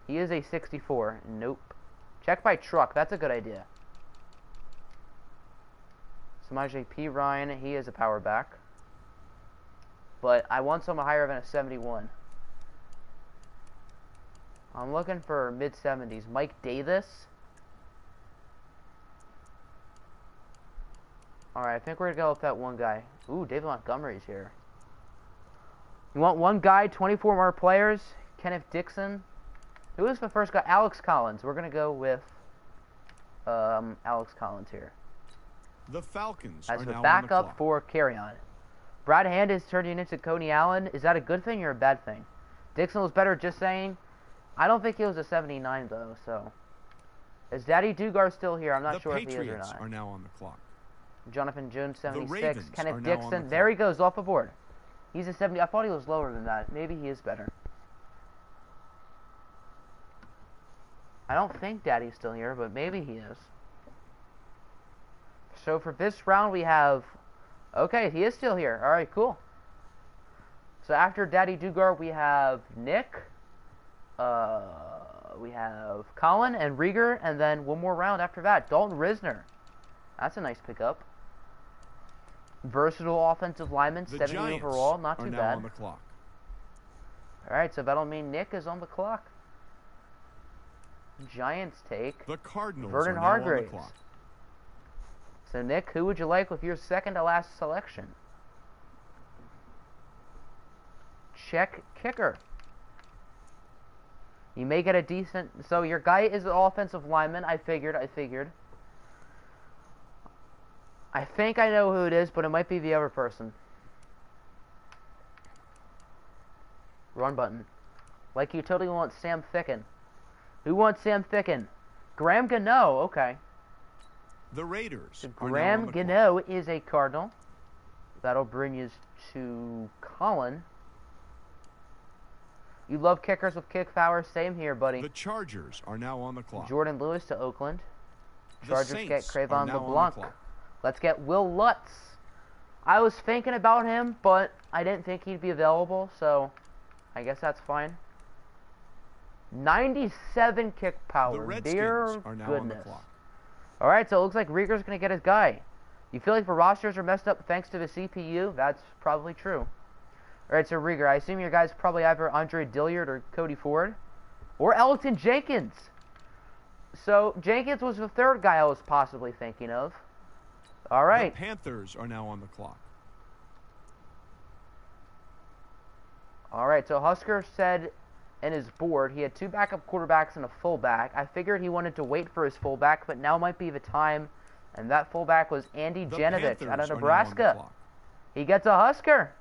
He is a 64. Nope. Check by truck. That's a good idea. Samaje P. Ryan. He is a power back. But I want someone higher than a 71. I'm looking for mid-70s. Mike Davis. Alright, I think we're going to go with that one guy. Ooh, David Montgomery's here. You want one guy, 24 more players? Kenneth Dixon. Who is the first guy? Alex Collins. We're going to go with Alex Collins here. The Falcons as are the now backup on the for Carry-On. Brad Hand is turning into Coney Allen. Is that a good thing or a bad thing? Dixon was better, just saying. I don't think he was a 79, though, so. Is Daddy Dugar still here? I'm not sure if he is or Patriots not. are now on the clock. Jonathan Jones, 76. Ravens Kenneth are now on Dixon. the There he clock. goes, off the board. He's a 70. I thought he was lower than that. Maybe he is better. I don't think Daddy's still here, but maybe he is. So for this round, we have... Okay, he is still here. All right, cool. So after Daddy Dugar, we have Nick, we have Colin and Rieger, and then one more round after that. Dalton Risner. That's a nice pickup. Versatile offensive lineman, The 70 Giants overall, not are too now bad. on the clock. All right, so that'll mean Nick is on the clock. Giants take The Cardinals Vernon are now Hargraves. on the clock. So, Nick, who would you like with your second to last selection? Check kicker. You may get a decent... So, your guy is an offensive lineman. I figured. I think I know who it is, but it might be the other person. Run button. Like you totally want Sam Ficken. Who wants Sam Ficken? Graham Gano. Okay. The Raiders So are now on Graham the clock. Gano is a Cardinal. That'll bring us to Colin. You love kickers with kick power. Same here, buddy. The Chargers are now on the clock. Jordan Lewis to Oakland. The Chargers Saints get are Cravon now on the LeBlanc. clock. Let's get Will Lutz. I was thinking about him, but I didn't think he'd be available, so I guess that's fine. 97 kick The power. Redskins Dear are now on the goodness. clock. All right, so it looks like Rieger's going to get his guy. You feel like the rosters are messed up thanks to the CPU? That's probably true. All right, so Rieger, I assume your guy's probably either Andre Dilliard or Cody Ford. Or Elton Jenkins. So, Jenkins was the third guy I was possibly thinking of. All right. The Panthers are now on the clock. All right, so Husker said in his board he had two backup quarterbacks and a fullback. I figured he wanted to wait for his fullback, but now might be the time. And that fullback was Andy The Janovich Panthers out of are now on the Nebraska. clock. He gets a Husker.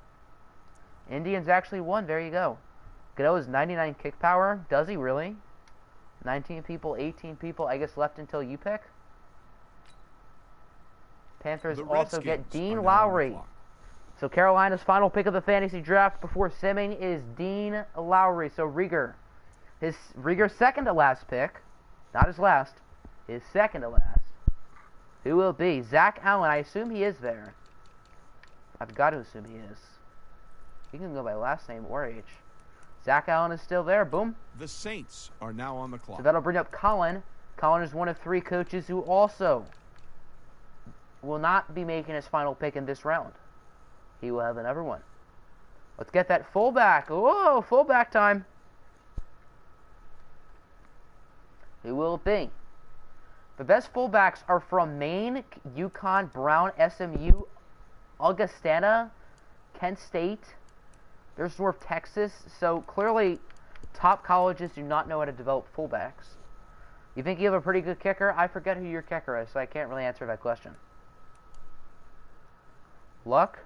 Indians actually won. There you go. Godot is 99 kick power. Does he really? 19 people, 18 people, I guess left until you pick. Panthers The also Redskins get Dean are now on the Lowry. clock. So Carolina's final pick of the fantasy draft before simming is Dean Lowry. So Rieger's second to last pick, not his last, his second to last. Who will be? Zach Allen. I assume he is there. I've got to assume he is. He can go by last name or age. Zach Allen is still there. Boom. The Saints are now on the clock. So that'll bring up Colin. Colin is one of three coaches who also will not be making his final pick in this round. He will have another one. Let's get that fullback. Whoa, fullback time. Who will it be? The best fullbacks are from Maine, UConn, Brown, SMU, Augustana, Kent State. There's North Texas. So clearly, top colleges do not know how to develop fullbacks. You think you have a pretty good kicker? I forget who your kicker is, so I can't really answer that question. Luck?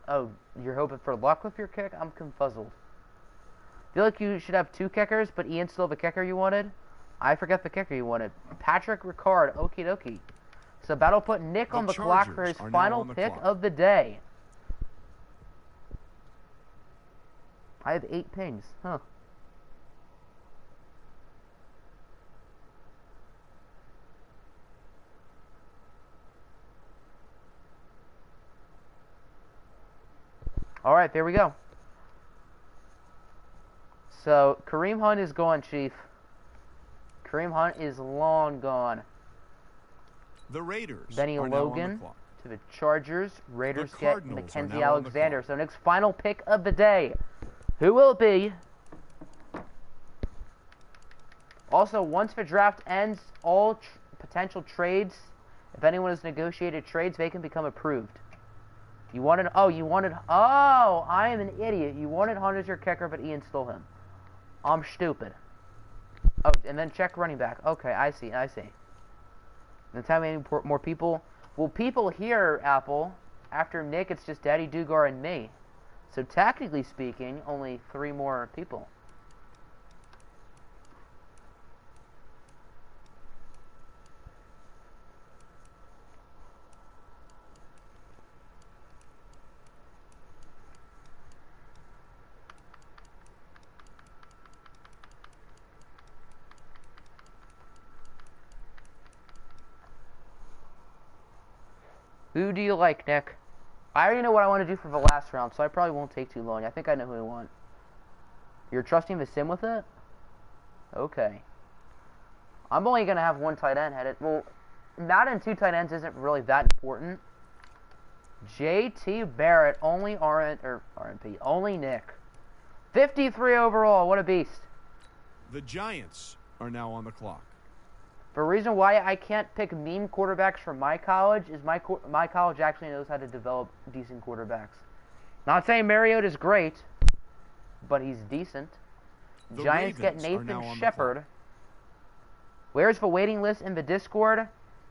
Oh, you're hoping for luck with your kick? I'm confuzzled. I feel like you should have two kickers, but Ian's still the kicker you wanted. I forget the kicker you wanted. Patrick Ricard, okie dokie. So that'll put Nick on the clock for his Chargers are now final on the pick clock. of the day. I have 8 pings. Huh. All right, there we go. So, Kareem Hunt is gone, Chief. Kareem Hunt is long gone. The Raiders Benny are now on Logan the clock. to the Chargers. Raiders The get Cardinals are Mackenzie now on the Alexander. clock. So, Nick's final pick of the day. Who will it be? Also, once the draft ends, all potential trades, if anyone has negotiated trades, they can become approved. You wanted, oh, I am an idiot. You wanted Hunt as your kicker, but Ian stole him. I'm stupid. Oh, and then check running back. Okay, I see. Then tell me any more people. Will people here, Apple, after Nick, it's just Daddy Dugar and me. So technically speaking, only 3 more people. Who do you like, Nick? I already know what I want to do for the last round, so I probably won't take too long. I think I know who I want. You're trusting the sim with it? Okay. I'm only going to have 1 tight end headed. Well, Madden 2 tight ends isn't really that important. JT Barrett, only RNP, only Nick. 53 overall, what a beast. The Giants are now on the clock. The reason why I can't pick meme quarterbacks from my college is my college actually knows how to develop decent quarterbacks. Not saying Mariota's great, but he's decent. The Giants get Ravens are now Nathan on the Shepard. clock. Where's the waiting list in the Discord?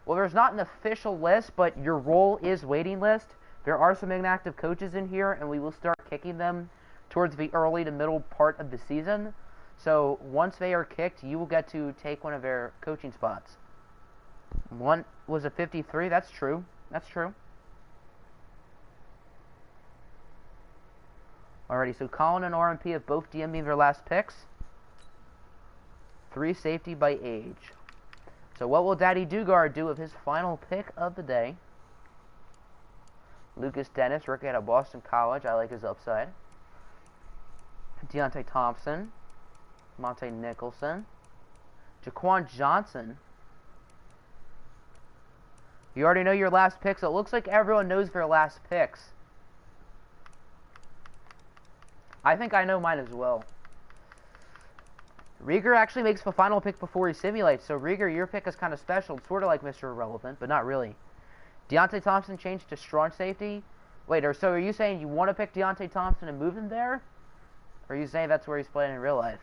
Well, there's not an official list, but your role is waiting list. There are some inactive coaches in here, and we will start kicking them towards the early to middle part of the season. So once they are kicked, you will get to take one of their coaching spots. One was a 53. That's true. That's true. Alrighty, so Colin and RMP have both DM'd me their last picks. 3 safety by age. So what will Daddy Dugar do with his final pick of the day? Lucas Dennis, rookie out of Boston College. I like his upside. Deontay Thompson. Monte Nicholson. Jaquan Johnson. You already know your last picks. It looks like everyone knows their last picks. I think I know mine as well. Rieger actually makes the final pick before he simulates. So Rieger, your pick is kind of special. It's sort of like Mr. Irrelevant, but not really. Deontay Thompson changed to strong safety. Wait, so are you saying you want to pick Deontay Thompson and move him there? Or are you saying that's where he's playing in real life?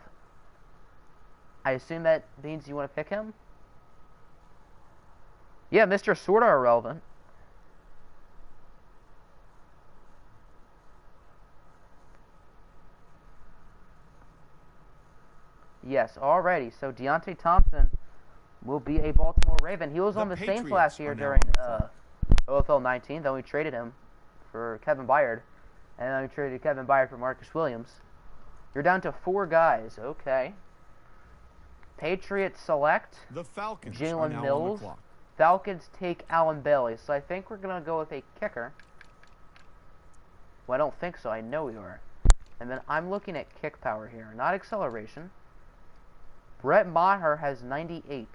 I assume that means you want to pick him? Yeah, Mr. Sorta Irrelevant. Yes, already. So Deontay Thompson will be a Baltimore Raven. He was on the Saints last year during OFL 19. Then we traded him for Kevin Byard. And then we traded Kevin Byard for Marcus Williams. You're down to 4 guys. Okay. Patriots select The Falcons are Jalen now Mills. on the clock. Falcons take Alan Bailey. So I think we're going to go with a kicker. Well, I don't think so. I know we are. And then I'm looking at kick power here, not acceleration. Brett Maher has 98.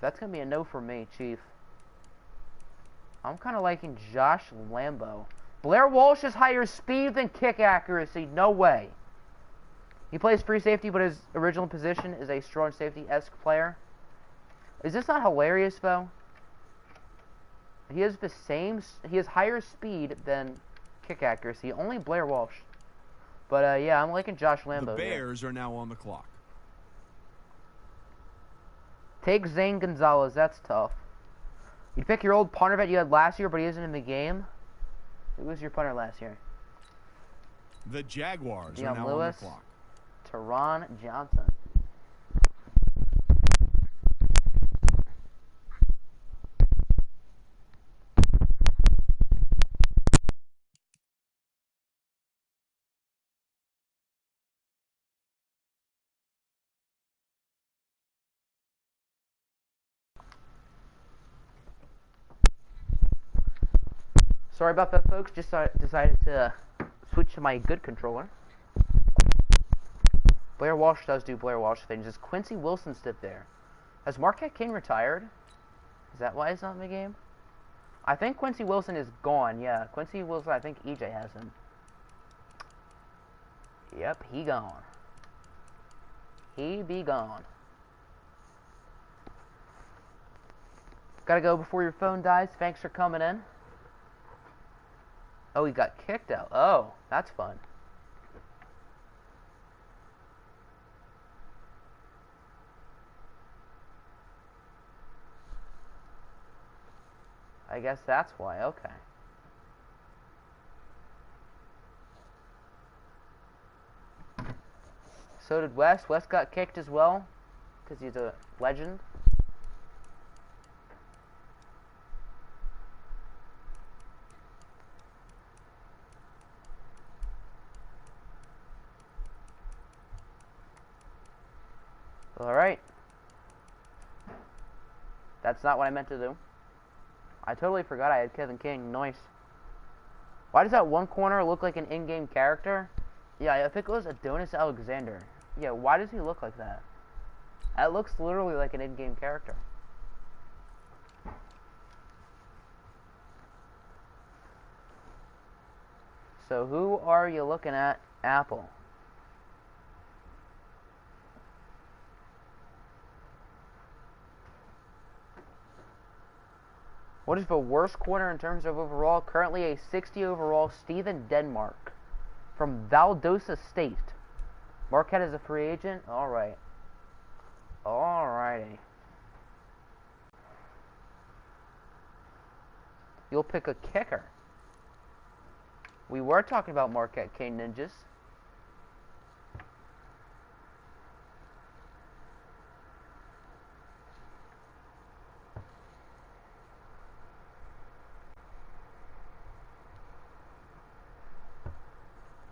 That's going to be a no for me, Chief. I'm kind of liking Josh Lambo. Blair Walsh has higher speed than kick accuracy. No way. He plays free safety, but his original position is a strong safety-esque player. Is this not hilarious, though? He has higher speed than kick accuracy. Only Blair Walsh. But, yeah, I'm liking Josh Lambo. The Bears are now on the clock. Take Zane Gonzalez. That's tough. You pick your old punter that you had last year, but he isn't in the game. Who was your punter last year? The Jaguars Deion are now Lewis. on the clock. Teron Johnson. Sorry about that, folks. Just decided to switch to my good controller. Blair Walsh does do Blair Walsh things. Is Quincy Wilson stood there? Has Marquette King retired? Is that why he's not in the game? I think Quincy Wilson is gone. Yeah, Quincy Wilson, I think EJ has him. Yep, he gone. He be gone. Gotta go before your phone dies. Thanks for coming in. Oh, he got kicked out. Oh, that's fun. I guess that's why. Okay. So did West. West got kicked as well, because he's a legend. Alright. That's not what I meant to do. I totally forgot I had Kevin King. Nice. Why does that one corner look like an in-game character? Yeah, I think it was Adonis Alexander. Yeah, why does he look like that? That looks literally like an in-game character. So who are you looking at? Apple. What is the worst corner in terms of overall? Currently a 60 overall, Steven Denmark from Valdosta State. Marquette is a free agent? Alright. Alrighty. You'll pick a kicker. We were talking about Marquette King Ninjas.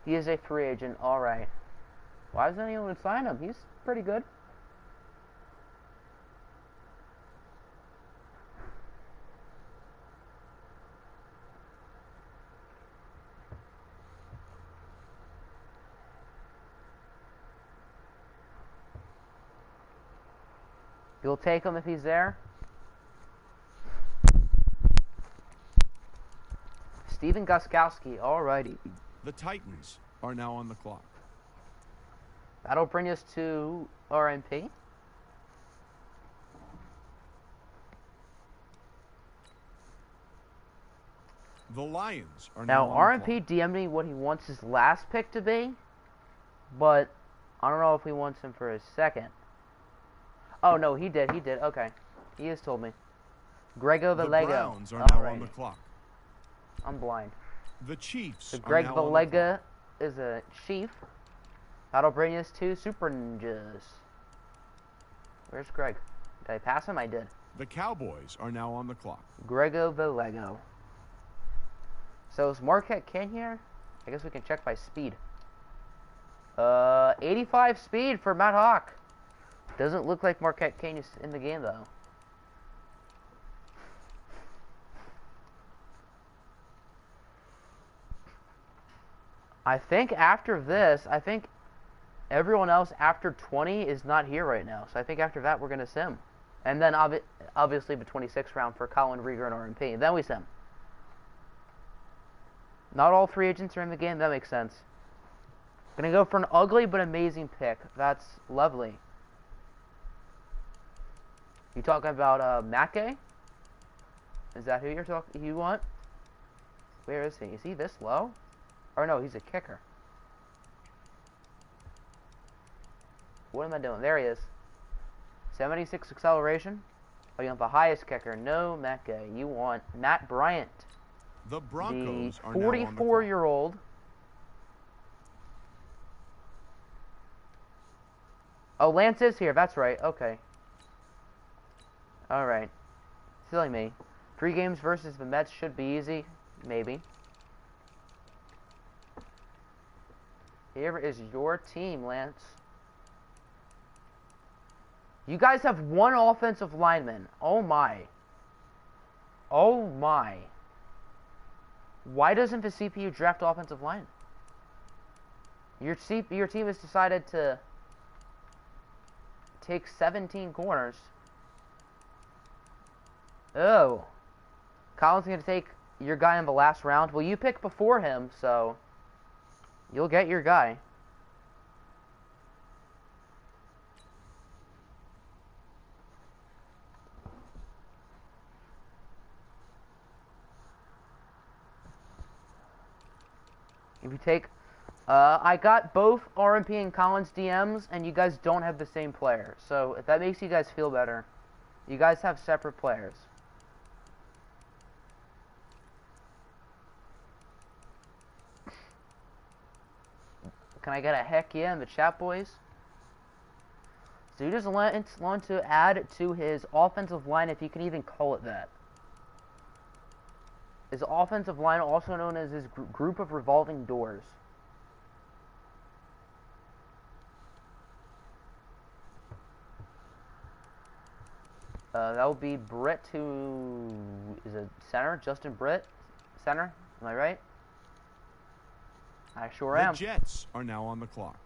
He is a free agent. Alright. Why doesn't anyone sign him? He's pretty good. You'll take him if he's there? Steven Gostkowski. Alrighty. The Titans are now on the clock. That'll bring us to RMP. The Lions are Now, now on the RMP clock. DM'd me what he wants his last pick to be, but I don't know if he wants him for his second. Oh, no, he did. He did. Okay. He has told me. Grego The Vallega. Browns are now on the clock. I'm blind. The Chiefs So are Greg now on the Vallega clock. is a chief. That'll bring us to Super Ninjas. Where's Greg? Did I pass him? I did. The Cowboys are now on the clock. Grego Vallega. So is Marquette King here? I guess we can check by speed. 85 speed for Matt Hawk. Doesn't look like Marquette King is in the game though. I think after this, I think everyone else after 20 is not here right now. So I think after that we're going to sim. And then obviously the 26th round for Colin Rieger and RMP. Then we sim. Not all free agents are in the game. That makes sense. Gonna go for an ugly but amazing pick. That's lovely. You talking about Mackay? Is that who you want? Where is he? Is he this low? Or no, he's a kicker. What am I doing? There he is. 76 acceleration. Oh, you want the highest kicker? No, Mackay. You want Matt Bryant. The Broncos The are now on the clock. 44-year-old. Oh, Lance is here. That's right. Okay. Alright. Silly me. 3 games versus the Mets should be easy. Maybe. Here is your team, Lance. You guys have one offensive lineman. Oh my. Oh my. Why doesn't the CPU draft offensive line? Your team has decided to take 17 corners. Oh. Colin's going to take your guy in the last round. Well, you picked before him, so you'll get your guy. If you take... I got both RMP and Collins DMs, and you guys don't have the same player. So, if that makes you guys feel better, you guys have separate players. Can I get a heck yeah in the chat, boys? So he just want to add to his offensive line, if you can even call it that. His offensive line, also known as his group of revolving doors. That would be Britt to... Is it center? Justin Britt? Center? Am I right? I sure am. The Jets are now on the clock.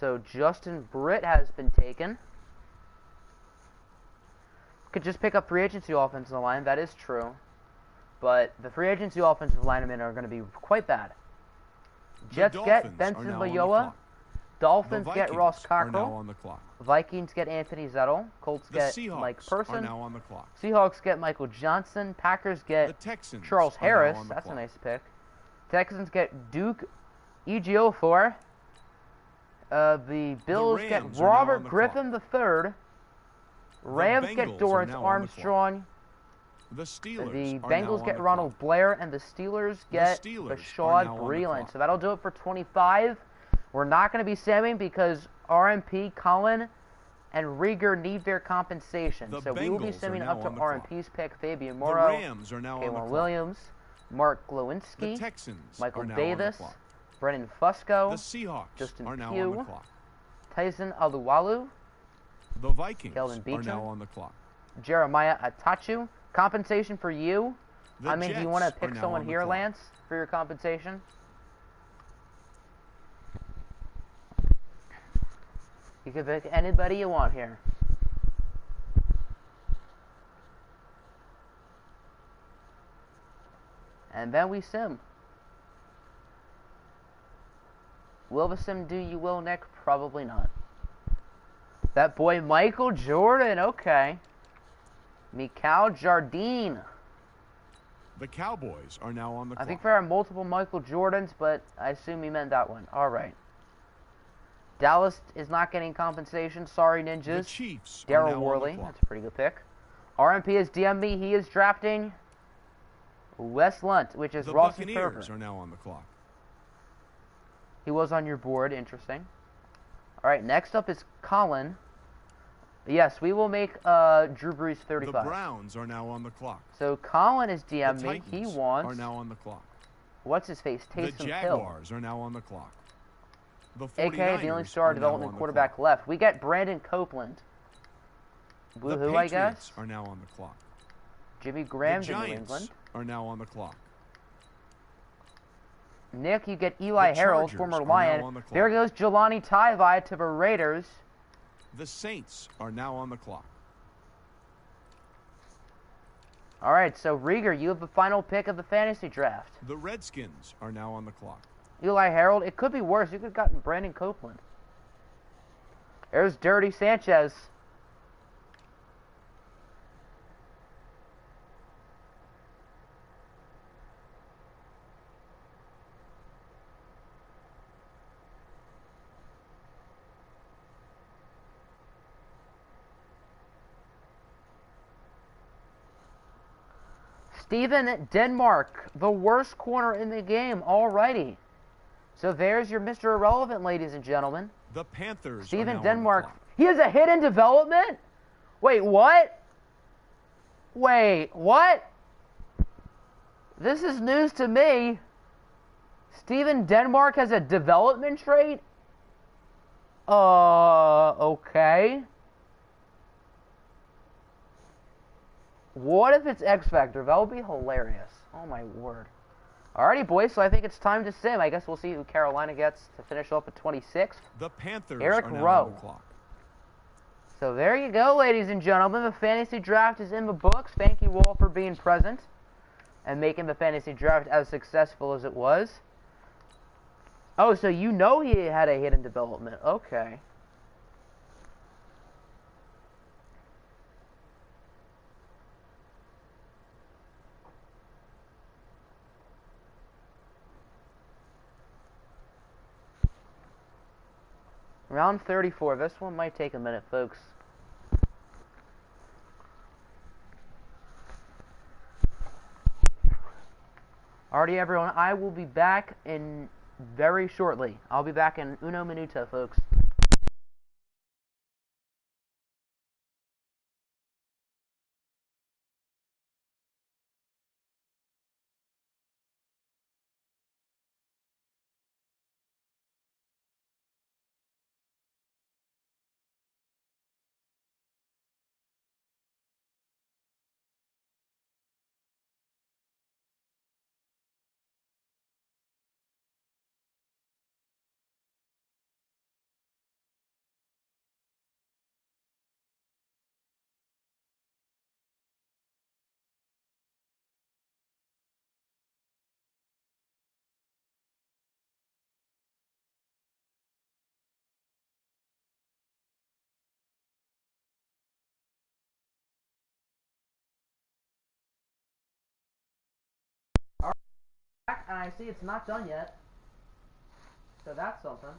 So Justin Britt has been taken. Could just pick up free agency offensive line. That is true. But the free agency offensive linemen are going to be quite bad. Jets get Benson Bayoa. Dolphins get Ross Cockrell. Vikings get Anthony Zettel. Colts get Mike Person. Now on the clock. Seahawks get Michael Johnson. Packers get Charles Harris. That's a nice pick. Texans get Duke Ejiofor. The Bills get Robert Griffin III. Rams get Dorrance Armstrong. The Bengals get Ronald Blair, and the Steelers get Bashaud Breeland. So that'll do it for 25. We're not going to be simming because RMP, Cullen, and Rieger need their compensation. So we will be simming up to RMP's pick, Fabian Morrow, Kayvon Williams, Mark Glowinski, Michael Davis, Brennan Fusco, Justin Pugh, Tyson Aluwalu, the Vikings Kelvin Beachum, are now on the clock. Jeremiah Atachu. Compensation for you? The do you want to pick someone here, Lance, for your compensation? You can pick anybody you want here. And then we sim. Will the sim do you will, Nick? Probably not. That boy Michael Jordan, okay. Mikal Jardine. The Cowboys are now on the clock. I think there are multiple Michael Jordans, but I assume he meant that one. All right. Dallas is not getting compensation. Sorry, Ninjas. The Chiefs Daryl Worley. That's a pretty good pick. RMP has DM'd me. He is drafting Wes Lunt, which is Ross Ferber. The Buccaneers are now on the clock. He was on your board. Interesting. All right, next up is Colin. Yes, we will make Drew Brees 35. The Browns are now on the clock. So Colin is DM'd me. He Titans wants... are now on the clock. What's his face? Taysom Hill. The Jaguars are now on the clock. The 49ers AKA the only star development quarterback left. We get Brandon Copeland. Woohoo, I guess. Are now on the clock. Jimmy Graham the to New Giants England. Are now on the clock. Nick, you get Eli Harold, former Lion. There goes Jelani Tavai to the Raiders. The Saints are now on the clock. All right, so Rieger, you have the final pick of the fantasy draft. The Redskins are now on the clock. Eli Harold, it could be worse. You could have gotten Brandon Copeland. There's Dirty Sanchez. Steven Denmark, the worst corner in the game. Alrighty. So there's your Mr. Irrelevant, ladies and gentlemen. The Panthers Steven are now Denmark. on the clock. He has a hit in development? Wait, what? Wait, what? This is news to me. Steven Denmark has a development trait? Okay. What if it's X Factor? That would be hilarious. Oh my word. Alrighty, boys, so I think it's time to sim. I guess we'll see who Carolina gets to finish off at 26th. The Panthers Eric are now Rowe. on the clock. So there you go, ladies and gentlemen. The fantasy draft is in the books. Thank you all for being present and making the fantasy draft as successful as it was. Oh, so you know he had a hit in development. Okay. Round 34. This one might take a minute, folks. Alrighty, everyone. I will be back in very shortly. I'll be back in uno minuto, folks. And I see it's not done yet. So that's something.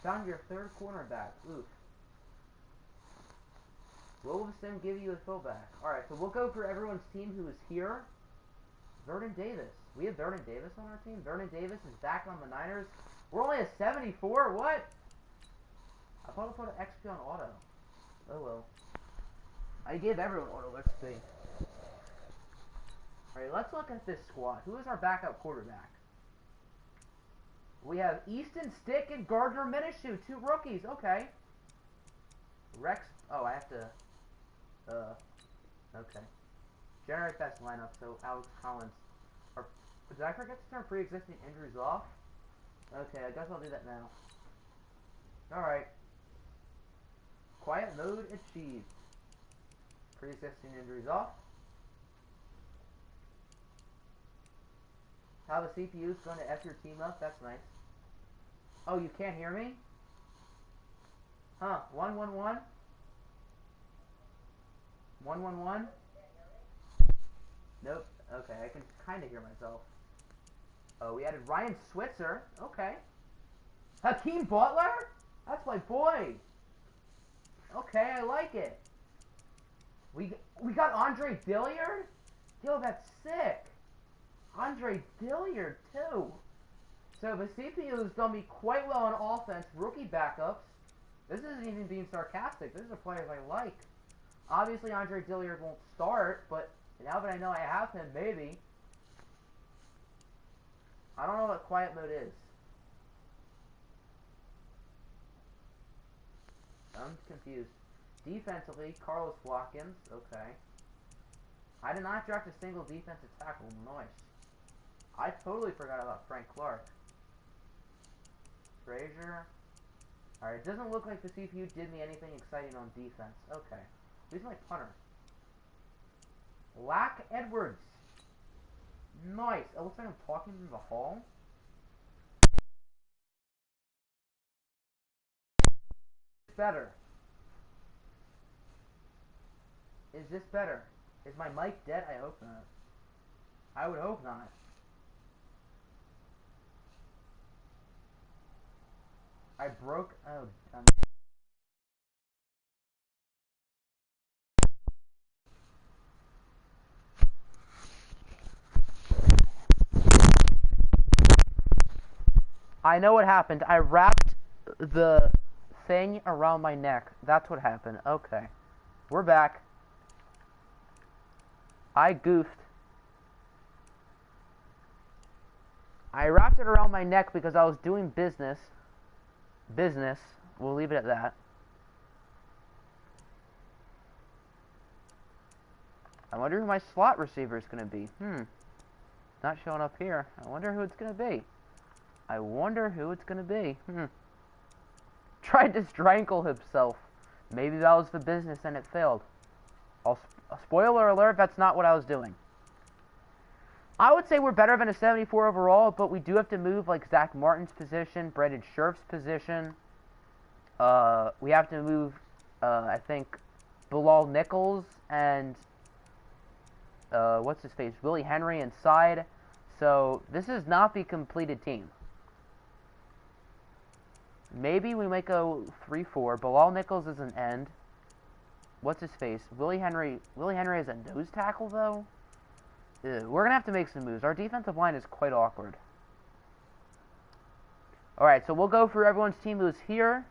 Found your third cornerback. Oof. Will the sim give you a fullback? Alright, so we'll go for everyone's team who is here. Vernon Davis. We have Vernon Davis on our team. Vernon Davis is back on the Niners. We're only a 74? What? I thought I put an XP on auto. Oh well. I gave everyone auto XP. Alright, let's look at this squad. Who is our backup quarterback? We have Easton Stick and Gardner Minshew, 2 rookies. Okay. Rex. Oh, I have to. Okay. Generate best lineup. So Alex Collins. Did I forget to turn pre-existing injuries off? Okay, I guess I'll do that now. Alright. Quiet mode achieved. Pre-existing injuries off. How the CPU is going to F your team up? That's nice. Oh, you can't hear me? Huh. 111? 111? Nope. Okay, I can kind of hear myself. Oh, we added Ryan Switzer. Okay. Hakeem Butler? That's my boy. Okay, I like it. We got Andre Dillard? Yo, that's sick. Andre Dillard, too. So the CPU has done me quite well on offense. Rookie backups. This isn't even being sarcastic. This is a player I like. Obviously, Andre Dillard won't start, but now that I know I have him, maybe. I don't know what quiet mode is. I'm confused. Defensively, Carlos Watkins. Okay. I did not draft a single defensive tackle. Nice. I totally forgot about Frank Clark. Frazier. Alright, it doesn't look like the CPU did me anything exciting on defense. Okay. Who's my punter? Lack Edwards. Nice. It looks like I'm talking in the hall. Better. Is this better? Is my mic dead? I hope not. I would hope not. I broke. Oh, I know what happened. I wrapped the thing around my neck. That's what happened. Okay. We're back. I goofed. I wrapped it around my neck because I was doing business. Business. We'll leave it at that. I wonder who my slot receiver is going to be. Not showing up here. I wonder who it's going to be. I wonder who it's going to be. Tried to strangle himself. Maybe that was the business and it failed. Spoiler alert, that's not what I was doing. I would say we're better than a 74 overall, but we do have to move like Zach Martin's position, Brandon Scherf's position. We have to move, I think, Bilal Nichols and what's his face, Willie Henry inside. So this is not the completed team. Maybe we might go 3-4. Bilal Nichols is an end. What's his face? Willie Henry. Willie Henry is a nose tackle though. We're gonna have to make some moves. Our defensive line is quite awkward. Alright, so we'll go through everyone's team who's here.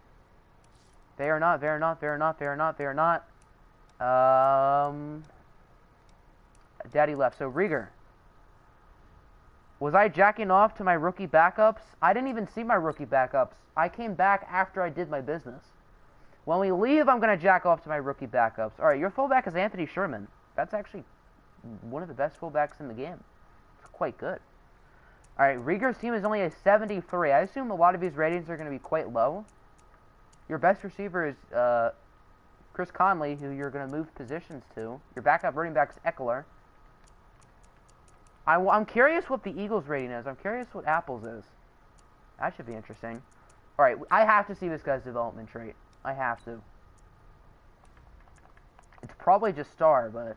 They are not, they are not, they are not, they are not, they are not. Daddy left. So, Rieger. Was I jacking off to my rookie backups? I didn't even see my rookie backups. I came back after I did my business. When we leave, I'm going to jack off to my rookie backups. Alright, your fullback is Anthony Sherman. That's actually one of the best fullbacks in the game. It's quite good. Alright, Rieger's team is only a 73. I assume a lot of these ratings are going to be quite low. Your best receiver is Chris Conley, who you're going to move positions to. Your backup running back is Eckler. I'm curious what the Eagles' rating is. I'm curious what Apple's is. That should be interesting. Alright, I have to see this guy's development trait. I have to. It's probably just star, but...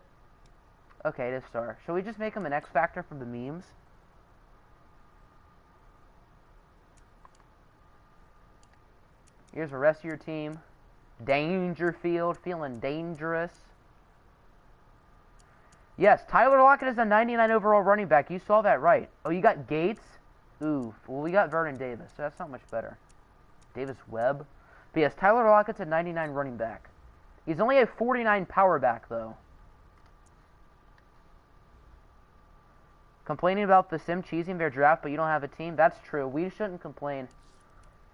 Okay, it is star. Shall we just make him an X Factor from the memes? Here's the rest of your team. Dangerfield, feeling dangerous. Yes, Tyler Lockett is a 99 overall running back. You saw that right. Oh, you got Gates? Ooh, well, we got Vernon Davis, so that's not much better. Davis Webb. But yes, Tyler Lockett's a 99 running back. He's only a 49 power back, though. Complaining about the Sim cheesing their draft, but you don't have a team? That's true. We shouldn't complain.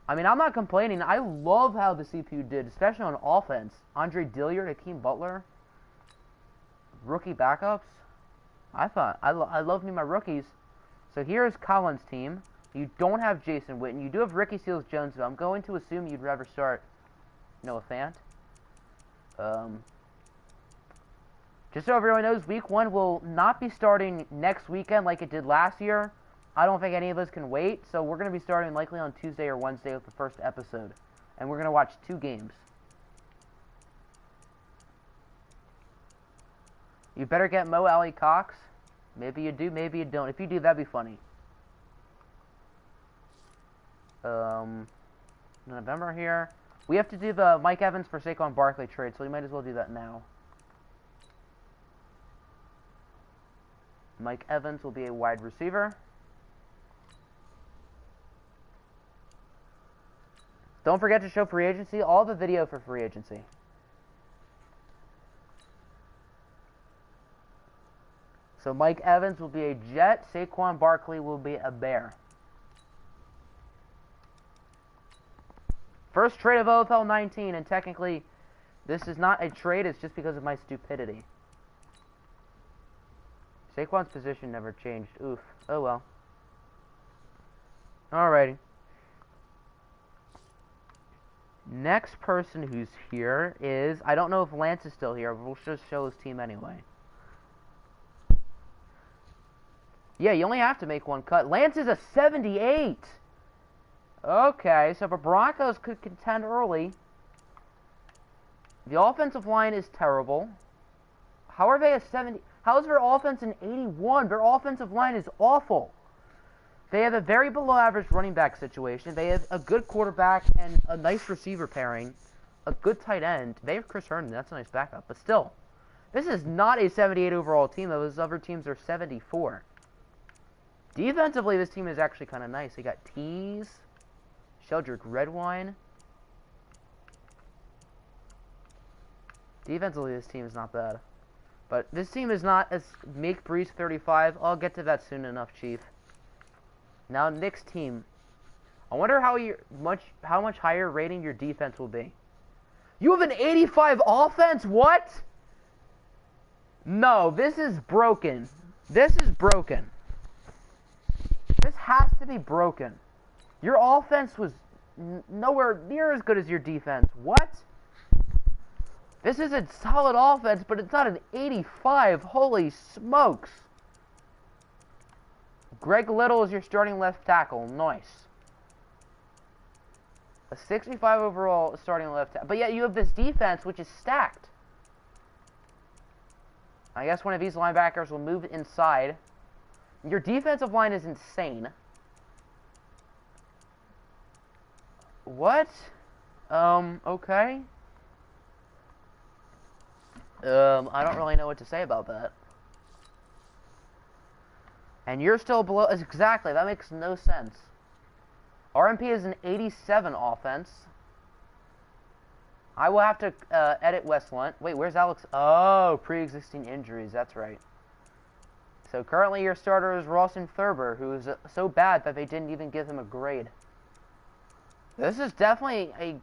I mean, I'm not complaining. I love how the CPU did, especially on offense. Andre Dilliard, Hakeem Butler. Rookie backups. I love me my rookies. So here's Colin's team. You don't have Jason Witten. You do have Ricky Seals-Jones, but I'm going to assume you'd rather start Noah Fant. Just so everyone knows, Week 1 will not be starting next weekend like it did last year. I don't think any of us can wait, so we're going to be starting likely on Tuesday or Wednesday with the first episode. And we're going to watch 2 games. You better get Mo Alley Cox. Maybe you do, maybe you don't. If you do, that'd be funny. November here. We have to do the Mike Evans for Saquon Barkley trade, so we might as well do that now. Mike Evans will be a wide receiver. Don't forget to show free agency. All the video for free agency. So Mike Evans will be a Jet. Saquon Barkley will be a Bear. First trade of OFL 19, and technically this is not a trade, it's just because of my stupidity. Saquon's position never changed. Oof. Oh well. Alrighty. Next person who's here is... I don't know if Lance is still here, but we'll just show his team anyway. Yeah, you only have to make one cut. Lance is a 78! Okay, so the Broncos could contend early. The offensive line is terrible. How are they a 70? How is their offense an 81? Their offensive line is awful. They have a very below average running back situation. They have a good quarterback and a nice receiver pairing. A good tight end. They have Chris Herndon. That's a nice backup. But still, this is not a 78 overall team. Those other teams are 74. Defensively, this team is actually kind of nice. They got Tease, Sheldrick Redwine. Defensively, this team is not bad. But this team is not as Make Breeze 35. I'll get to that soon enough, Chief. Now, Nick's team. I wonder how much higher rating your defense will be. You have an 85 offense? What? No, this is broken. This is broken. This has to be broken. Your offense was nowhere near as good as your defense. What? This is a solid offense, but it's not an 85. Holy smokes. Greg Little is your starting left tackle. Nice. A 65 overall starting left tackle. But yet you have this defense, which is stacked. I guess one of these linebackers will move inside. Your defensive line is insane. What? Okay. I don't really know what to say about that. And you're still below... Exactly, that makes no sense. RMP is an 87 offense. I will have to edit West Lunt. Wait, where's Alex? Oh, pre-existing injuries. That's right. So currently your starter is Rawson Thurber, who is so bad that they didn't even give him a grade. This is definitely a...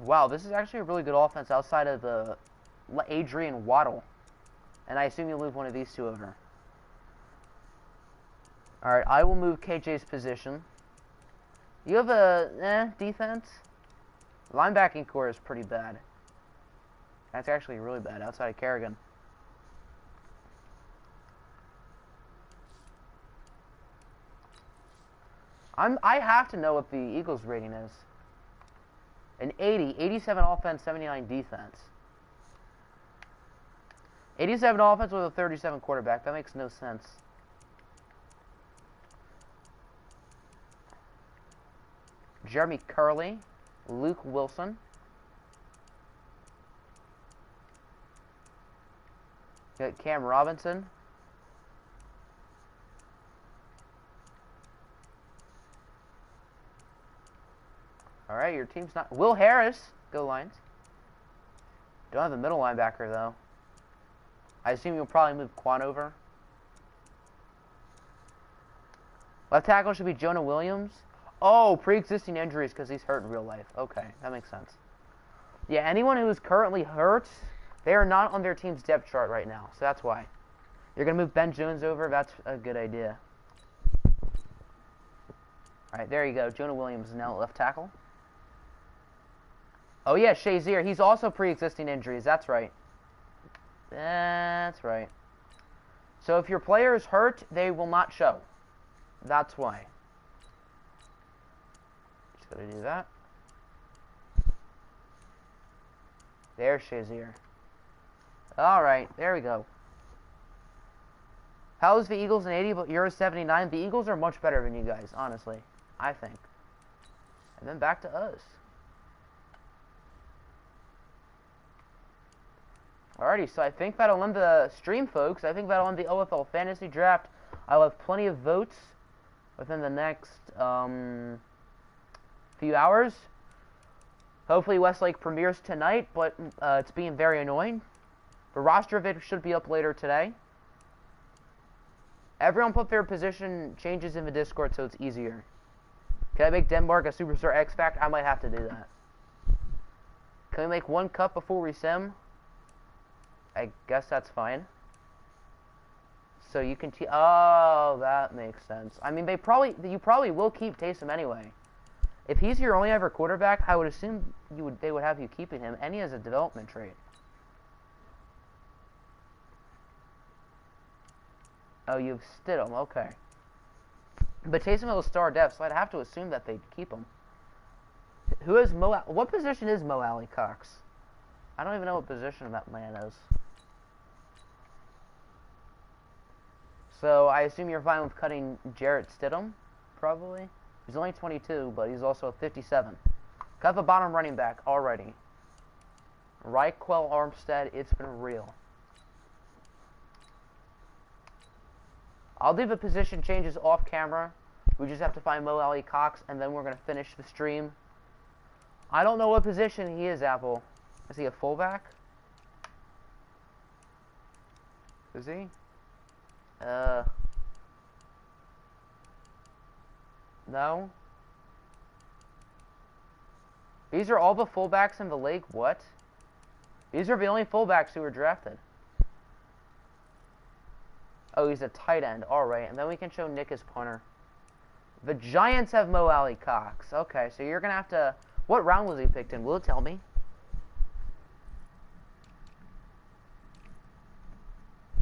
Wow, this is actually a really good offense outside of the Adrian Waddle. And I assume you'll move one of these two over. Alright, I will move KJ's position. You have a defense? Linebacking core is pretty bad. That's actually really bad outside of Kerrigan. I have to know what the Eagles rating is. An 80, 87 offense, 79 defense. 87 offense with a 37 quarterback. That makes no sense. Jeremy Curley, Luke Wilson. Got Cam Robinson. Alright, your team's not... Will Harris. Go Lions. Don't have a middle linebacker, though. I assume you'll probably move Quan over. Left tackle should be Jonah Williams. Oh, pre-existing injuries because he's hurt in real life. Okay, that makes sense. Yeah, anyone who's currently hurt, they are not on their team's depth chart right now. So that's why. You're going to move Ben Jones over. That's a good idea. Alright, there you go. Jonah Williams is now at left tackle. Oh yeah, Shazier. He's also pre-existing injuries. That's right. That's right. So if your player is hurt, they will not show. That's why. Just gotta do that. There's Shazier. Alright, there we go. How is the Eagles in 80 but you're 79? The Eagles are much better than you guys, honestly. I think. And then back to us. Alrighty, so I think that'll end the stream, folks. I think that'll end the OFL Fantasy Draft. I'll have plenty of votes within the next few hours. Hopefully Westlake premieres tonight, but it's being very annoying. The roster of it should be up later today. Everyone put their position changes in the Discord so it's easier. Can I make Denmark a Superstar X Factor? I might have to do that. Can we make one cut before we sim? I guess that's fine. So you can... Oh, that makes sense. I mean, you probably will keep Taysom anyway. If he's your only ever quarterback, I would assume they would have you keeping him, and he has a development trait. Oh, you've Stidham, okay. But Taysom is star depth, so I'd have to assume that they'd keep him. Who is what position is Mo Alley Cox? I don't even know what position that man is. So I assume you're fine with cutting Jarrett Stidham, probably. He's only 22, but he's also 57. Cut the bottom running back already. Raquel Armstead, it's been real. I'll do the position changes off camera. We just have to find Mo Alley Cox, and then we're going to finish the stream. I don't know what position he is, Apple. Is he a fullback? Is he? No. These are all the fullbacks in the league? What? These are the only fullbacks who were drafted. Oh, he's a tight end. Alright, and then we can show Nick as punter. The Giants have Mo Alley Cox. Okay, so you're going to have to... What round was he picked in? Will it tell me?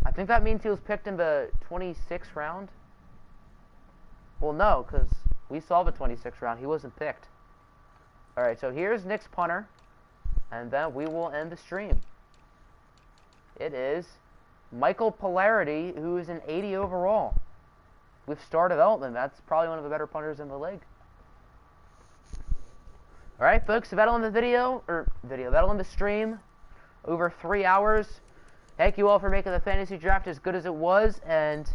I think that means he was picked in the 26th round. Well, no, because we saw the 26th round. He wasn't picked. Alright, so here's Nick's punter. And then we will end the stream. It is Michael Polarity, who is an 80 overall. With star development. That's probably one of the better punters in the league. Alright, folks, so that'll end the that'll end the stream. Over 3 hours. Thank you all for making the fantasy draft as good as it was, and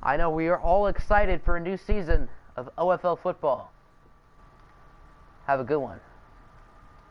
I know we are all excited for a new season of OFL football. Have a good one.